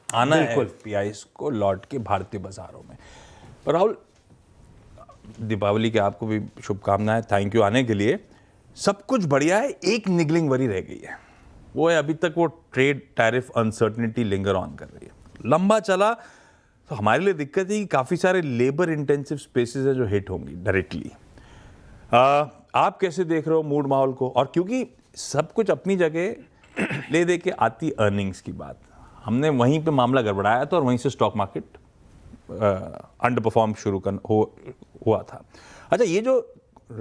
आना है एफपीआईज को लौट के भारतीय बाजारों में। पर राहुल, दीपावली के आपको भी शुभकामनाएं, थैंक यू आने के लिए। सब कुछ बढ़िया है, एक निगलिंग वरी रह गई है, वो है अभी तक वो trade tariff uncertainty linger on कर रही है। लंबा चला तो हमारे लिए दिक्कत है कि काफ़ी सारे लेबर इंटेंसिव स्पेसेस है जो हिट होंगी डायरेक्टली। आप कैसे देख रहे हो मूड माहौल को? और क्योंकि सब कुछ अपनी जगह ले दे के आती अर्निंग्स की बात, हमने वहीं पे मामला गड़बड़ाया था और वहीं से स्टॉक मार्केट अंडर परफॉर्म हुआ था। अच्छा, ये जो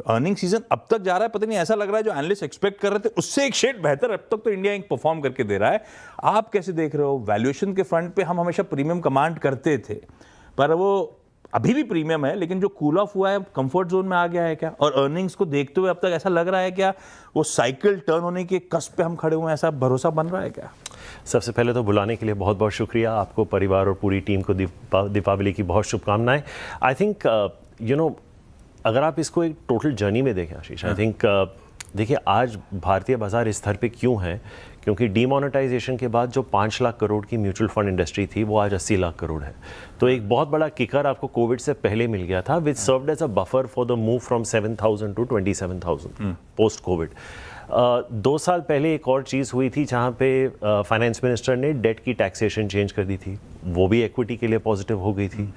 अर्निंग सीजन अब तक जा रहा है, पता नहीं ऐसा लग रहा है जो एनालिस्ट एक्सपेक्ट कर रहे थे उससे एक शेड बेहतर अब तक तो इंडिया इंक परफॉर्म करके दे रहा है। आप कैसे देख रहे हो? वैल्यूएशन के फ्रंट पे हम हमेशा प्रीमियम कमांड करते थे, पर वो अभी भी प्रीमियम है, लेकिन जो कूल ऑफ हुआ है कंफर्ट जोन में आ गया है क्या? और अर्निंग्स को देखते हुए अब तक ऐसा लग रहा है क्या वो साइकिल टर्न होने के कस्प पे हम खड़े हुए हैं, ऐसा भरोसा बन रहा है क्या? सबसे पहले तो बुलाने के लिए बहुत बहुत शुक्रिया आपको, परिवार और पूरी टीम को दीपावली की बहुत शुभकामनाएं। आई थिंक अगर आप इसको एक टोटल जर्नी में देखें आशीष, आई थिंक देखिए आज भारतीय बाजार इस स्तर पे क्यों है, क्योंकि डीमोनेटाइजेशन के बाद जो 5 लाख करोड़ की म्यूचुअल फंड इंडस्ट्री थी वो आज 80 लाख करोड़ है। तो एक बहुत बड़ा किकर आपको कोविड से पहले मिल गया था, which served as a buffer for the move from 7,000 to 27,000 post covid. 2 साल पहले एक और चीज़ हुई थी जहाँ पे फाइनेंस मिनिस्टर ने डेट की टैक्सेशन चेंज कर दी थी, वो भी इक्विटी के लिए पॉजिटिव हो गई थी।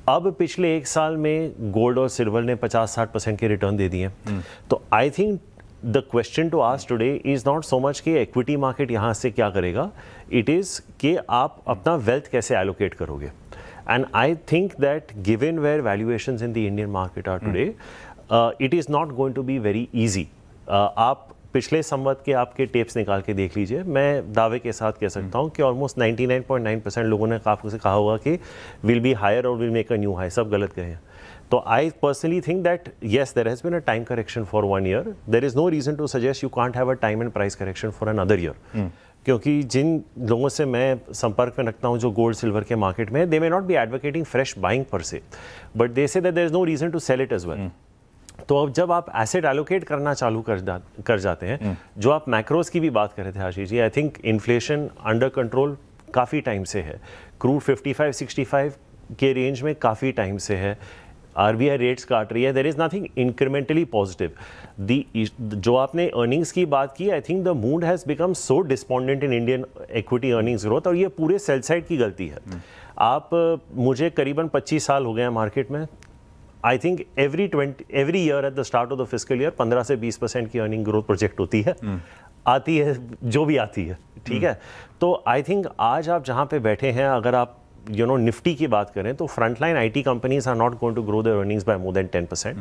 अब पिछले 1 साल में गोल्ड और सिल्वर ने 50-60% के रिटर्न दे दिए। तो I think the question to ask today is not so much कि इक्विटी मार्केट यहाँ से क्या करेगा, इट इज़ कि आप अपना वेल्थ कैसे एलोकेट करोगे। And I think that given where valuations in the Indian market are today, it is not going to be very easy. आप पिछले संवत के आपके टेप्स निकाल के देख लीजिए, मैं दावे के साथ कह सकता हूँ कि ऑलमोस्ट 99.9% लोगों ने आपसे कहा होगा कि विल बी हायर और will make a new high, सब गलत कहे हैं। तो I personally think that yes there has been a time correction for 1 year, there is no reason to suggest you can't have a time and price correction for another year. क्योंकि जिन लोगों से मैं संपर्क में रखता हूँ जो गोल्ड सिल्वर के मार्केट में, they may not be advocating fresh buying per se, but they say that there is no reason to sell it as well. तो अब जब आप एसेट एलोकेट करना चालू कर जाते हैं, जो आप मैक्रोज की भी बात कर रहे थे Ashish ji, I think inflation under control काफ़ी टाइम से है, क्रूड 55-65 के रेंज में काफ़ी टाइम से है, आरबीआई रेट्स काट रही है, there is nothing incrementally positive. जो आपने अर्निंग्स की बात की, I think the mood has become so despondent in Indian equity earnings growth, और ये पूरे सेल साइड की गलती है। आप मुझे करीबन 25 साल हो गए हैं मार्केट में, I think every year at the start of the fiscal year 15 से 20% की अर्निंग ग्रोथ प्रोजेक्ट होती है, आती है जो भी आती है, ठीक है। तो आई थिंक आज आप जहाँ पे बैठे हैं, अगर आप निफ्टी की बात करें तो frontline IT companies are not going to grow their earnings by more than 10%।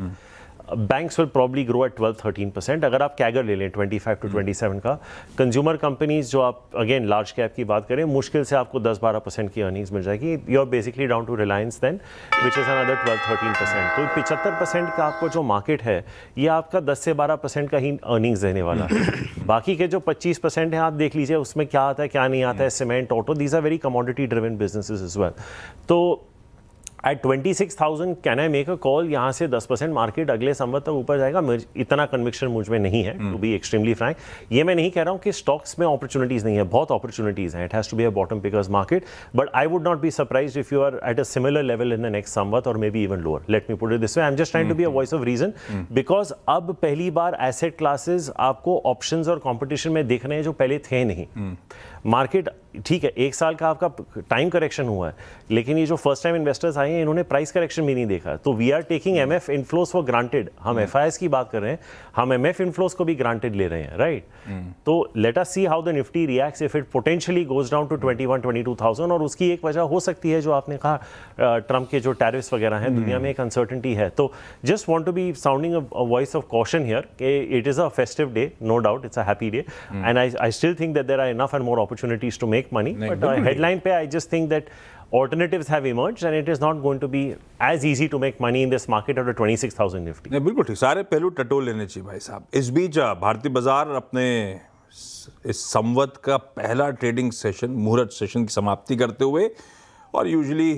Banks will probably grow at 12-13%। अगर आप कैगर ले लें 25 to 27 का, कंज्यूमर कंपनीज जो आप अगेन लार्ज कैप की बात करें, मुश्किल से आपको 10-12% की अर्निंग्स मिल जाएगी। You are basically down to Reliance then which is another 12-13%। तो 75% का आपको जो मार्केट है ये आपका 10 से 12% का ही अर्निंग्स देने वाला है। बाकी के जो 25% है आप देख लीजिए उसमें क्या आता है क्या नहीं आता है, cement, auto, these are very commodity driven businesses as well. तो at 26,000 can I make a call, यहाँ से 10% मार्केट अगले संवत तक ऊपर जाएगा, इतना कन्विक्शन मुझ में नहीं है, टू बी एक्सट्रीमली फ्रैंक। ये मैं नहीं कह रहा हूँ कि स्टॉक्स में अपॉर्चुनिटीज़ नहीं है, बहुत अपॉर्चुनिटीज़ हैं। It has to be a bottom pickers market, but I would not be surprised if you are at a similar level in the next Samvat और may be even lower. Let me put it this way, I am just trying to be a voice of reason, because अब पहली बार asset classes आपको options और competition में देख रहे हैं जो पहले थे नहीं। मार्केट ठीक है, 1 साल का आपका टाइम करेक्शन हुआ है, लेकिन ये जो फर्स्ट टाइम इन्वेस्टर्स आए हैं इन्होंने प्राइस करेक्शन भी नहीं देखा। तो we are taking MF inflows for granted. हम एफआईएस की बात कर रहे हैं, हम एमएफ इनफ्लोस को भी ग्रांटेड ले रहे हैं, राइट? तो let us see how the Nifty reacts if it potentially goes down to 21-22,000। और उसकी एक वजह हो सकती है जो आपने कहा, ट्रम्प के जो टैरिफ्स वगैरह हैं, दुनिया में एक अनसर्टेनिटी है। तो just want to be sounding a voice of caution here कि it is a festive day, no doubt, it's a happy day, and I still think that there are enough and more opportunities to make money, but headline पे I just think that alternatives have emerged and it is not going to be as easy to make money in this market at a 26,000 Nifty. नहीं, बिल्कुल ठीक, सारे पहलू टटोल लेने चाहिए भाई साहब। इस बीच भारतीय बाजार अपने इस संवत का पहला ट्रेडिंग सेशन, मुहूर्त सेशन की समाप्ति करते हुए, और यूजुअली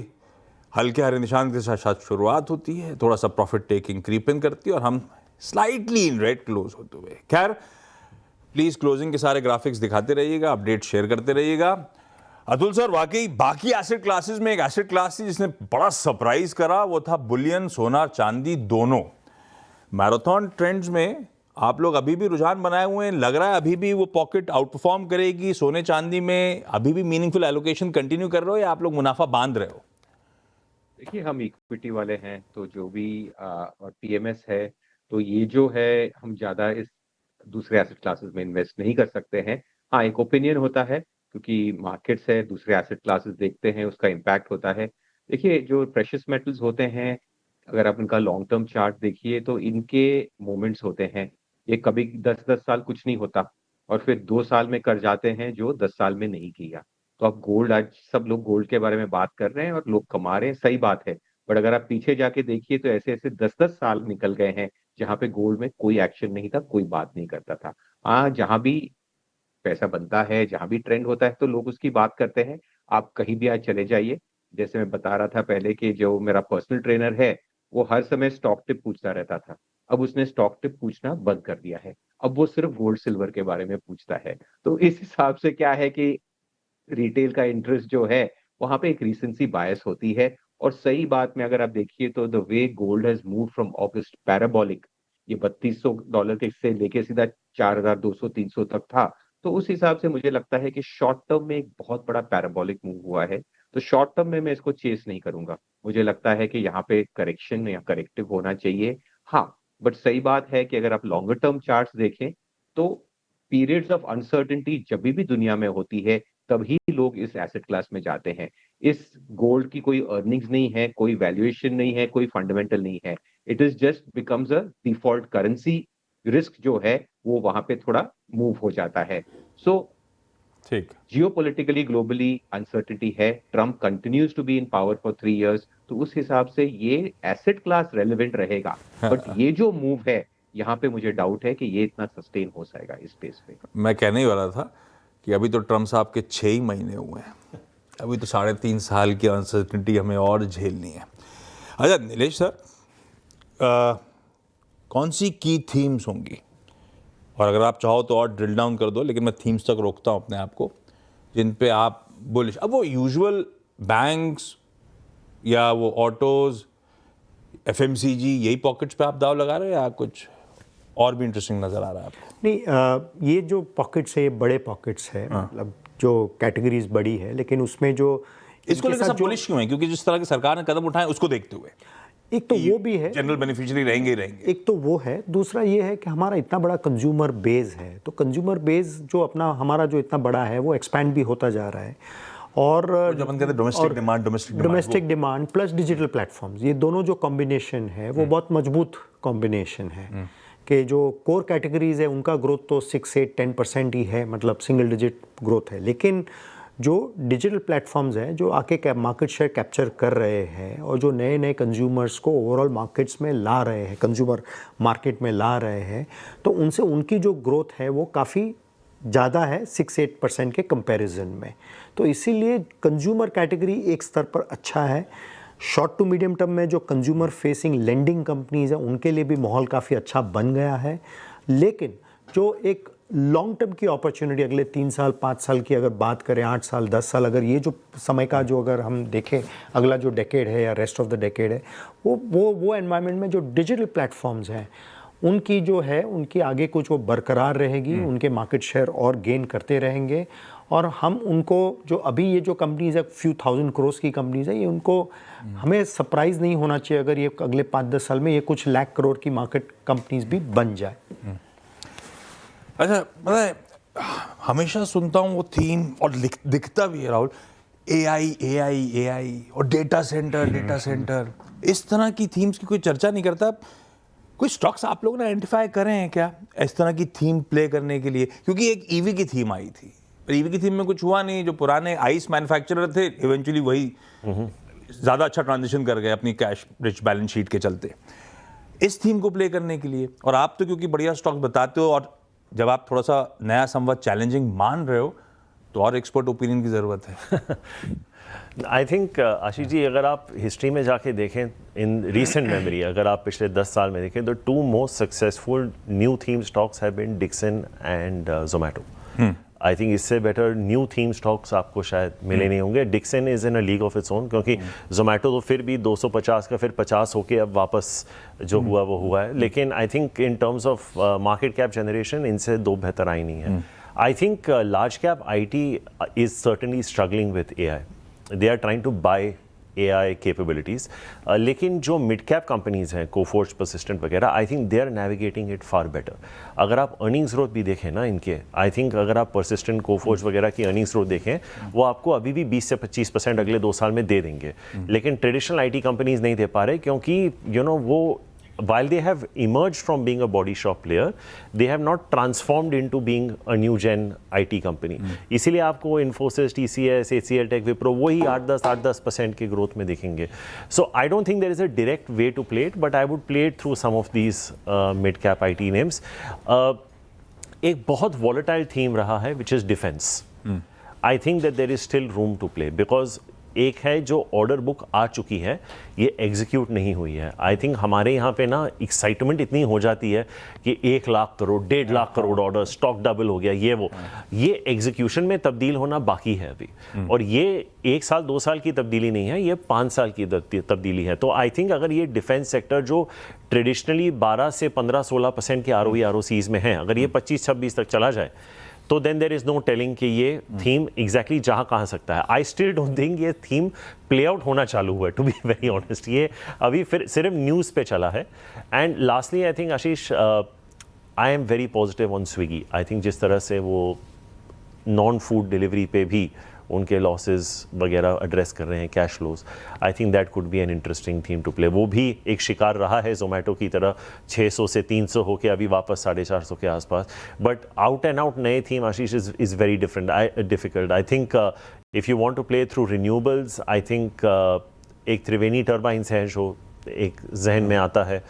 हल्के हरे निशान के साथ शुरुआत होती है, थोड़ा सा प्रॉफिट टेकिंग क्रीप इन करती है और हम स्लाइटली इन रेड क्लोज होते हुए। खैर, प्लीज क्लोजिंग के सारे ग्राफिक्स दिखाते रहिएगा, अपडेट शेयर करते रहिएगा। अतुल सर, वाकई बाकी एसेट क्लासेस में एक एसेट क्लास थी जिसने बड़ा सरप्राइज करा, वो था बुलियन, सोना चांदी दोनों। मैराथन ट्रेंड्स में आप लोग अभी भी रुझान बनाए हुए हैं, लग रहा है अभी भी वो पॉकेट आउट परफॉर्म करेगी। सोने चांदी में अभी भी मीनिंगफुल एलोकेशन कंटिन्यू कर रहे हो या आप लोग मुनाफा बांध रहे हो? देखिए, हम इक्विटी वाले हैं तो जो भी और पीएमएस है, तो ये जो है हम ज्यादा इस दूसरे एसेट क्लासेस में इन्वेस्ट नहीं कर सकते हैं। हाँ, एक ओपिनियन होता है क्योंकि मार्केट्स है, दूसरे एसेट क्लासेस देखते हैं, उसका इम्पैक्ट होता है। देखिए, जो प्रेशियस मेटल्स होते हैं, अगर आप इनका लॉन्ग टर्म चार्ट देखिए तो इनके मोमेंट्स होते हैं। ये कभी 10-10 साल कुछ नहीं होता और फिर 2 साल में कर जाते हैं जो 10 साल में नहीं किया। तो अब गोल्ड, आज सब लोग गोल्ड के बारे में बात कर रहे हैं और लोग कमा रहे हैं, सही बात है, बट अगर आप पीछे जाके देखिए तो ऐसे ऐसे 10-10 साल निकल गए हैं जहां पे गोल्ड में कोई एक्शन नहीं था, कोई बात नहीं करता था। हाँ, जहां भी पैसा बनता है, जहां भी ट्रेंड होता है तो लोग उसकी बात करते हैं। आप कहीं भी आज चले जाइए, जैसे मैं बता रहा था पहले कि जो मेरा पर्सनल ट्रेनर है वो हर समय स्टॉक टिप पूछता रहता था, अब उसने स्टॉक टिप पूछना बंद कर दिया है, अब वो सिर्फ गोल्ड सिल्वर के बारे में पूछता है। तो इस हिसाब से क्या है कि रिटेल का इंटरेस्ट जो है वहां पे एक रीसेंसी बायस होती है। और सही बात में अगर आप देखिए तो the way gold has move from August parabolic, ये $3200 के से लेके सीधा 4200-300 तक था, तो उस हिसाब से मुझे लगता है कि शॉर्ट टर्म में एक बहुत बड़ा पैराबोलिक मूव हुआ है। तो शॉर्ट टर्म में मैं इसको चेस नहीं करूंगा, मुझे लगता है कि यहाँ पे करेक्शन या करेक्टिव होना चाहिए। हाँ, बट सही बात है कि अगर आप लॉन्गर टर्म चार्ट्स देखें तो पीरियड्स ऑफ अनसर्टेनिटी जब भी दुनिया में होती है तभी लोग इस एसेट क्लास में जाते हैं। इस गोल्ड की कोई अर्निंग्स नहीं है, कोई वैल्यूएशन नहीं है, कोई फंडामेंटल नहीं है, it is just becomes a default currency. Risk जो है वो वहां पे थोड़ा मूव हो जाता है। सो ठीक, जियोपॉलिटिकली ग्लोबली अनसर्टेनिटी है, Trump continues to be in power for 3 years, तो उस हिसाब से ये एसेट क्लास रेलेवेंट रहेगा। बट ये जो मूव है यहाँ पे मुझे डाउट है कि ये इतना सस्टेन हो जाएगा इस स्पेस पे। मैं कहने ही वाला था कि अभी तो ट्रम्प साहब के 6 ही महीने हुए हैं, अभी तो 3.5 साल की अनसर्टेनिटी हमें और झेलनी है। अच्छा नीलेश सर, कौन सी की थीम्स होंगी, और अगर आप चाहो तो और ड्रिल डाउन कर दो, लेकिन मैं थीम्स तक रोकता हूँ अपने आप को, जिन पे आप बुलिश, अब वो यूजुअल बैंक्स या वो ऑटोज, एफएमसीजी, यही पॉकेट्स पे आप दाव लगा रहे हो या कुछ और भी इंटरेस्टिंग नजर आ रहा है आपको? नहीं, ये जो पॉकेट्स है ये बड़े पॉकेट्स है, मतलब जो कैटेगरीज बड़ी है, लेकिन उसमें जो इसको लेकर सब बुलिश क्यों है? क्योंकि जिस तरह की सरकार ने कदम उठाए उसको देखते हुए एक तो वो भी है, जनरल बेनिफिशियरी रहेंगे ही रहेंगे, एक तो वो है, दूसरा ये है कि हमारा इतना बड़ा कंज्यूमर बेस है, तो कंज्यूमर बेस जो अपना हमारा जो इतना बड़ा है वो एक्सपैंड भी होता जा रहा है। और जो अपन कहते हैं domestic demand plus digital platforms, ये दोनों जो कॉम्बिनेशन है वो बहुत मजबूत कॉम्बिनेशन है कि जो कोर कैटेगरीज है उनका ग्रोथ तो 6-8-10% ही है, मतलब सिंगल डिजिट ग्रोथ है, लेकिन जो डिजिटल प्लेटफॉर्म्स हैं जो आके मार्केट शेयर कैप्चर कर रहे हैं और जो नए नए कंज्यूमर्स को ओवरऑल मार्केट्स में ला रहे हैं, कंज्यूमर मार्केट में ला रहे हैं, तो उनसे उनकी जो ग्रोथ है वो काफ़ी ज़्यादा है 6-8% के कंपैरिजन में। तो इसीलिए कंज्यूमर कैटेगरी एक स्तर पर अच्छा है। शॉर्ट टू मीडियम टर्म में जो कंज्यूमर फेसिंग लेंडिंग कंपनीज हैं उनके लिए भी माहौल काफ़ी अच्छा बन गया है, लेकिन जो एक लॉन्ग टर्म की अपॉर्चुनिटी अगले 3 साल 5 साल की अगर बात करें, 8 साल 10 साल, अगर ये जो समय का जो अगर हम देखें अगला जो डेकेड है या रेस्ट ऑफ द डेकेड है, वो एनवायरनमेंट में जो डिजिटल प्लेटफॉर्म्स हैं उनकी जो है उनकी आगे कुछ वो बरकरार रहेगी, उनके मार्केट शेयर और गेन करते रहेंगे, और हम उनको जो अभी ये जो कंपनीज है फ्यू थाउजेंड करोड़ की कंपनीज है, ये उनको हमें सरप्राइज नहीं होना चाहिए अगर ये अगले 5-10 साल में ये कुछ लाख करोड़ की मार्केट कंपनीज भी बन जाए। अच्छा, पता है हमेशा सुनता हूँ वो थीम और दिखता भी है राहुल, AI और डेटा सेंटर, इस तरह की थीम्स की कोई चर्चा नहीं करता। कोई स्टॉक्स आप लोगों ने आइडेंटिफाई करे हैं क्या इस तरह की थीम प्ले करने के लिए? क्योंकि एक ईवी की थीम आई थी, पर ईवी की थीम में कुछ हुआ नहीं। जो पुराने आइस मैन्युफैक्चरर थे इवेंचुअली वही ज़्यादा अच्छा ट्रांजिशन कर गए अपनी कैश रिच बैलेंस शीट के चलते, इस थीम को प्ले करने के लिए। और आप तो क्योंकि बढ़िया स्टॉक बताते हो, और जब आप थोड़ा सा नया संवाद चैलेंजिंग मान रहे हो तो और एक्सपर्ट ओपिनियन की ज़रूरत है। आई थिंक आशीष जी, अगर आप हिस्ट्री में जाके देखें इन रीसेंट मेमोरी, अगर आप पिछले 10 साल में देखें, the 2 most successful new theme stocks have been Dixon and Zomato. I think इससे बेटर न्यू थीम स्टॉक्स आपको शायद मिले नहीं होंगे। Dixon is in a league of its own, क्योंकि जोमैटो तो फिर भी 250 का फिर 50 होके अब वापस जो हुआ वो हुआ है, लेकिन I think in terms of market cap generation इनसे 2 बेहतर आई नहीं है। I think large cap IT is certainly struggling with AI, they are trying to buy AI capabilities, लेकिन जो मिड कैप कंपनीज हैं कोफोर्ज, परसिस्टेंट वगैरह, I think they are navigating it far better. अगर आप अर्निंग्स ग्रोथ भी देखें ना इनके, आई थिंक अगर आप परसिस्टेंट, कोफोर्ज वगैरह की अर्निंग्स ग्रोथ देखें, वो आपको अभी भी 20 से 25% अगले 2 साल में दे देंगे, लेकिन ट्रेडिशनल IT कंपनीज नहीं दे पा रहे, क्योंकि वो while they have emerged from being a body shop player, they have not transformed into being a new gen IT company. इसीलिए आपको Infosys, TCS, HCL Tech, Wipro वही 8-10% के ग्रोथ में दिखेंगे। So I don't think there is a direct way to play it, but I would play it through some of these mid cap IT names. एक बहुत volatile theme रहा है which is defense. I think that there is still room to play because एक है जो order book आ चुकी है, ये एग्जीक्यूट नहीं हुई है। आई थिंक हमारे यहाँ पे ना एक्साइटमेंट इतनी हो जाती है कि 1 lakh crore 1.5 lakh crore order, stock double हो गया, ये एग्जीक्यूशन में तब्दील होना बाकी है अभी, और ये 1 साल 2 साल की तब्दीली नहीं है, ये 5 साल की तब्दीली है। तो आई थिंक अगर ये डिफेंस सेक्टर जो ट्रेडिशनली 12 से 15-16% के ROE ROCs में है, अगर ये 25-26 तक चला जाए तो then there is no telling कि ये थीम एग्जैक्टली जहाँ कहाँ सकता है। आई स्टिल डोंट थिंक ये थीम प्ले आउट होना चालू हुआ है, टू बी वेरी ऑनेस्ट। ये अभी फिर सिर्फ न्यूज़ पे चला है। And lastly I think Ashish, I am very positive on Swiggy. I think जिस तरह से वो नॉन फूड डिलीवरी पे भी उनके लॉसेस वगैरह एड्रेस कर रहे हैं, cash flows, I think that could be an interesting theme to play. वो भी एक शिकार रहा है जोमेटो की तरह, 600 से 300 होके अभी वापस 450 के आसपास, बट आउट एंड आउट नए theme Ashish is very difficult. I think if you want to play through renewables, I think एक त्रिवेणी टर्बाइंस है जो एक जहन में आता है।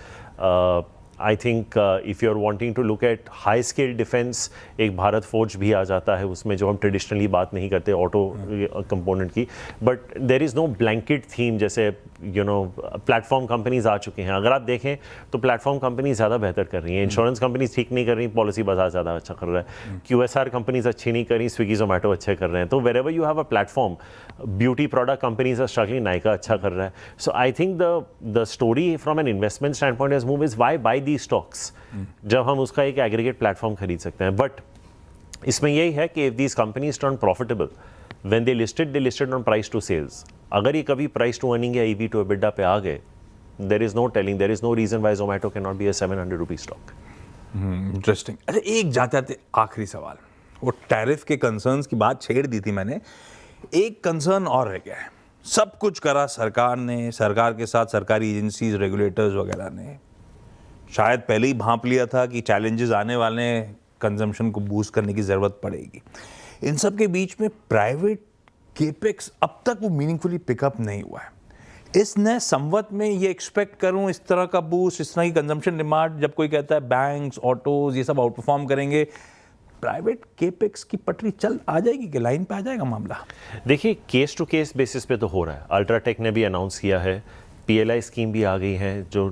I think if you are wanting to look at high scale defence, एक भारत फोर्ज भी आ जाता है उसमें, जो हम ट्रेडिशनली बात नहीं करते ऑटो कंपोनेंट की, but there is no blanket theme. जैसे प्लेटफॉर्म कंपनीज आ चुके हैं, अगर आप देखें तो प्लेटफॉर्म कंपनीज ज़्यादा बेहतर कर रही हैं, इंश्योरेंस कंपनीज ठीक नहीं कर रही, पॉलिसी बाजार ज़्यादा अच्छा कर रहा है, QSR कंपनीज अच्छी नहीं कर रही, स्विगी जोमेटो अच्छे कर रहे हैं। तो wherever you have a platform, beauty product companies are struggling, Nykaa अच्छा कर रहा है। So I think the story from an investment standpoint is move is why buy the stocks, जब हम उसका एक एग्रीगेट प्लेटफॉर्म खरीद सकते हैं। बट इसमें यही है कि if these companies turn profitable when they listed on price to sales, अगर ये कभी प्राइस टू अर्निंग या EV टू EBITDA पे आ गए, there is no telling, there is no reason why Zomato can not be a 700 rupees stock. Interesting. अच्छा, एक जाते आखिरी सवाल, वो टैरिफ के कंसर्न्स की बात छेड़ दी थी मैंने, एक कंसर्न और रह गया है। सब कुछ करा सरकार ने, सरकार के साथ सरकारी एजेंसीज, रेगुलेटर्स वगैरह ने शायद पहले ही भांप लिया था कि चैलेंजेस आने वाले हैं, कंजम्पशन को बूस्ट करने की ज़रूरत पड़ेगी। इन सब के बीच में प्राइवेट केपेक्स अब तक वो मीनिंगफुली पिकअप नहीं हुआ है। इस नए संवत में ये एक्सपेक्ट करूं इस तरह का बूस्ट, इस तरह की कंजम्पशन डिमांड, जब कोई कहता है बैंक्स, ऑटोज ये सब आउट परफॉर्म करेंगे, प्राइवेट केपेक्स की पटरी चल आ जाएगी कि लाइन पे आ जाएगा मामला? देखिए, केस टू केस बेसिस पे तो हो रहा है। अल्ट्राटेक ने भी अनाउंस किया है, पीएलआई स्कीम भी आ गई है, जो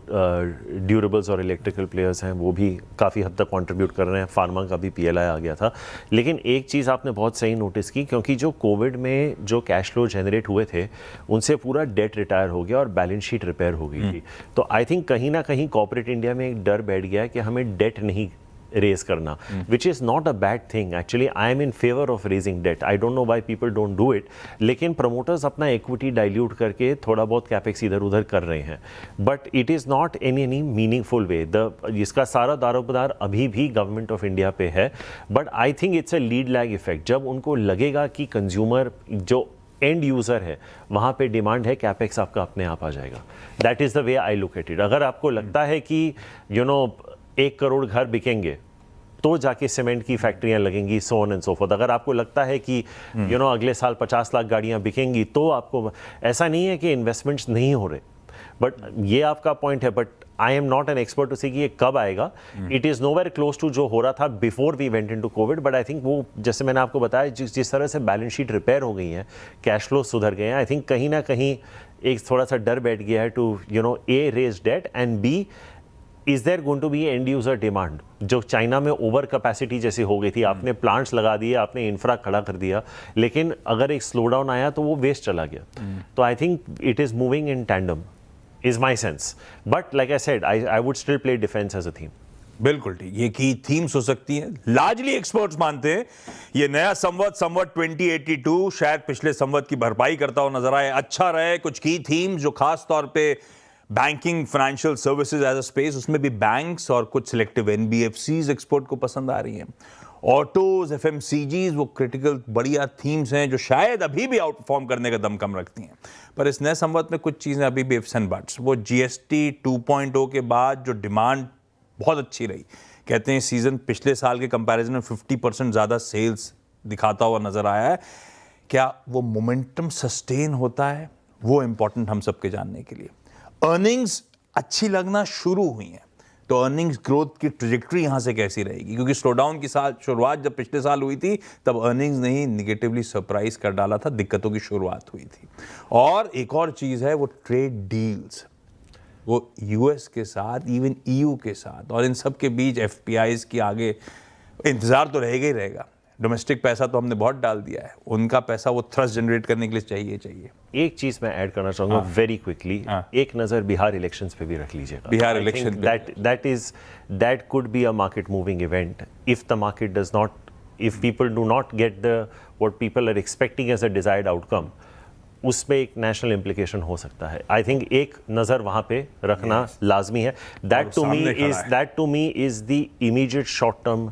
ड्यूरेबल्स और इलेक्ट्रिकल प्लेयर्स हैं वो भी काफ़ी हद तक कंट्रीब्यूट कर रहे हैं। फार्मा का भी पीएलआई आ गया था। लेकिन एक चीज़ आपने बहुत सही नोटिस की, क्योंकि जो कोविड में जो कैश फ्लो जनरेट हुए थे उनसे पूरा डेट रिटायर हो गया और बैलेंस शीट रिपेयर हो गई थी। तो आई थिंक कहीं ना कहीं कॉर्पोरेट इंडिया में एक डर बैठ गया है कि हमें डेट नहीं रेज करना, which is not a bad thing. Actually I am in favour of raising debt. I don't know why people don't do it, लेकिन प्रमोटर्स अपना इक्विटी डाइल्यूट करके थोड़ा बहुत कैपेक्स इधर उधर कर रहे हैं, but it is not in any meaningful way. इसका सारा दारोमदार अभी भी गवर्नमेंट ऑफ इंडिया पे है, but I think it's a lead lag effect. जब उनको लगेगा कि कंज्यूमर जो एंड यूज़र है वहाँ पे डिमांड है, कैपेक्स आपका अपने आप आ जाएगा। That is the way I look at it. अगर आपको लगता है कि 1 करोड़ घर बिकेंगे तो जाके सीमेंट की फैक्ट्रियां लगेंगी, so on and so fourth. अगर आपको लगता है कि अगले साल 50 लाख गाड़ियां बिकेंगी, तो आपको ऐसा नहीं है कि इन्वेस्टमेंट्स नहीं हो रहे, बट ये आपका पॉइंट है। But I am not an expert to say कि ये कब आएगा। It is nowhere close to जो हो रहा था before we went into Covid, but I think वो, जैसे मैंने आपको बताया, जिस तरह से बैलेंस शीट रिपेयर हो गई है, कैश फ्लो सुधर गए हैं, आई थिंक कहीं ना कहीं एक थोड़ा सा डर बैठ गया है to A raise debt and B is there going to be end user demand. जो चाइना में ओवर कैपेसिटी जैसी हो गई थी, आपने प्लांट्स लगा दिए, आपने इंफ्रा खड़ा कर दिया, लेकिन अगर एक स्लो डाउन आया तो वो वेस्ट चला गया। तो I think it is moving in tandem is my sense, but like I said, I would still play defence as a theme. बिल्कुल ठीक, ये की थीम्स हो सकती हैं। लार्जली एक्सपर्ट्स मानते हैं ये नया संवत 2082 शायद पिछले संवत की भरपाई करता हुआ नजर आए, अच्छा रहे। कुछ की थीम्स जो खास तौर पे banking, financial services as a space, उसमें भी बैंक्स और कुछ सिलेक्टिव एनबीएफसीज एक्सपोर्ट को पसंद आ रही हैं। ऑटोज, एफएमसीजीज वो क्रिटिकल बढ़िया थीम्स हैं जो शायद अभी भी आउट परफॉर्म करने का दम कम रखती हैं। पर इस नए संवत में कुछ चीज़ें अभी भी इफ्स एंड बट्स। वो जीएसटी 2.0 के बाद जो डिमांड बहुत अच्छी रही, कहते हैं सीजन पिछले साल के कंपैरिजन में 50% ज़्यादा सेल्स दिखाता हुआ नजर आया है। क्या वो मोमेंटम सस्टेन होता है, वो इंपॉर्टेंट हम सबके जानने के लिए। अर्निंग्स अच्छी लगना शुरू हुई हैं, तो अर्निंग्स ग्रोथ की ट्रेजेक्टरी यहां से कैसी रहेगी? क्योंकि स्लोडाउन की शुरुआत जब पिछले साल हुई थी तब अर्निंग्स ने ही निगेटिवली सरप्राइज कर डाला था, दिक्कतों की शुरुआत हुई थी। और एक और चीज़ है वो ट्रेड डील्स, वो यूएस के साथ, इवन ईयू के साथ, और इन सब के बीच एफपीआईज की आगे इंतजार तो रहेगा ही रहेगा। डोमेस्टिक पैसा तो हमने बहुत डाल दिया है, उनका पैसा वो थ्रस्ट जनरेट करने के लिए चाहिए। एक चीज मैं ऐड करना चाहूंगा वेरी क्विकली, एक नजर बिहार इलेक्शंस पे भी रख लीजिएगा। Bihar election that could be a market moving event if the market does not, if people do not get the what people are expecting as a desired outcome, उसमें एक नेशनल इम्प्लीकेशन हो सकता है। आई थिंक एक नज़र वहाँ पे रखना लाजमी है। That to me is the immediate short term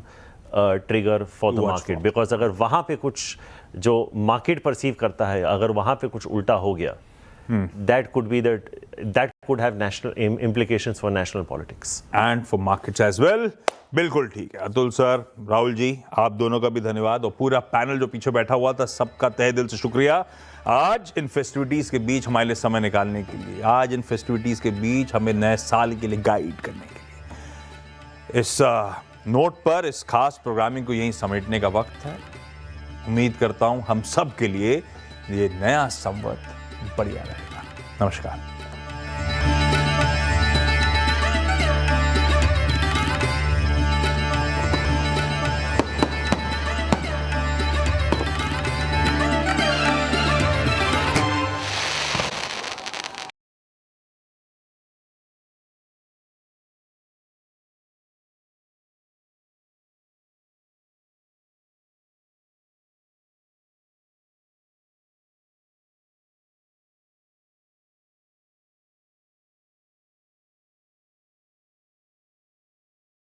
trigger for the market, because अगर वहाँ पे कुछ जो मार्केट परसीव करता है, अगर वहाँ पे कुछ उल्टा हो गया, that could have national implications for national politics and for markets as well। बिल्कुल ठीक है अतुल सर, राहुल जी, आप दोनों का भी धन्यवाद, और पूरा पैनल जो पीछे बैठा हुआ था सबका तहे दिल से शुक्रिया आज इन फेस्टिविटीज के बीच हमारे लिए समय निकालने के लिए, आज इन फेस्टिविटीज के बीच हमें नए साल के लिए गाइड करने के लिए। इस नोट पर इस खास प्रोग्रामिंग को यहीं समेटने का वक्त है। उम्मीद करता हूं हम सब के लिए ये नया संवत बढ़िया रहेगा। नमस्कार।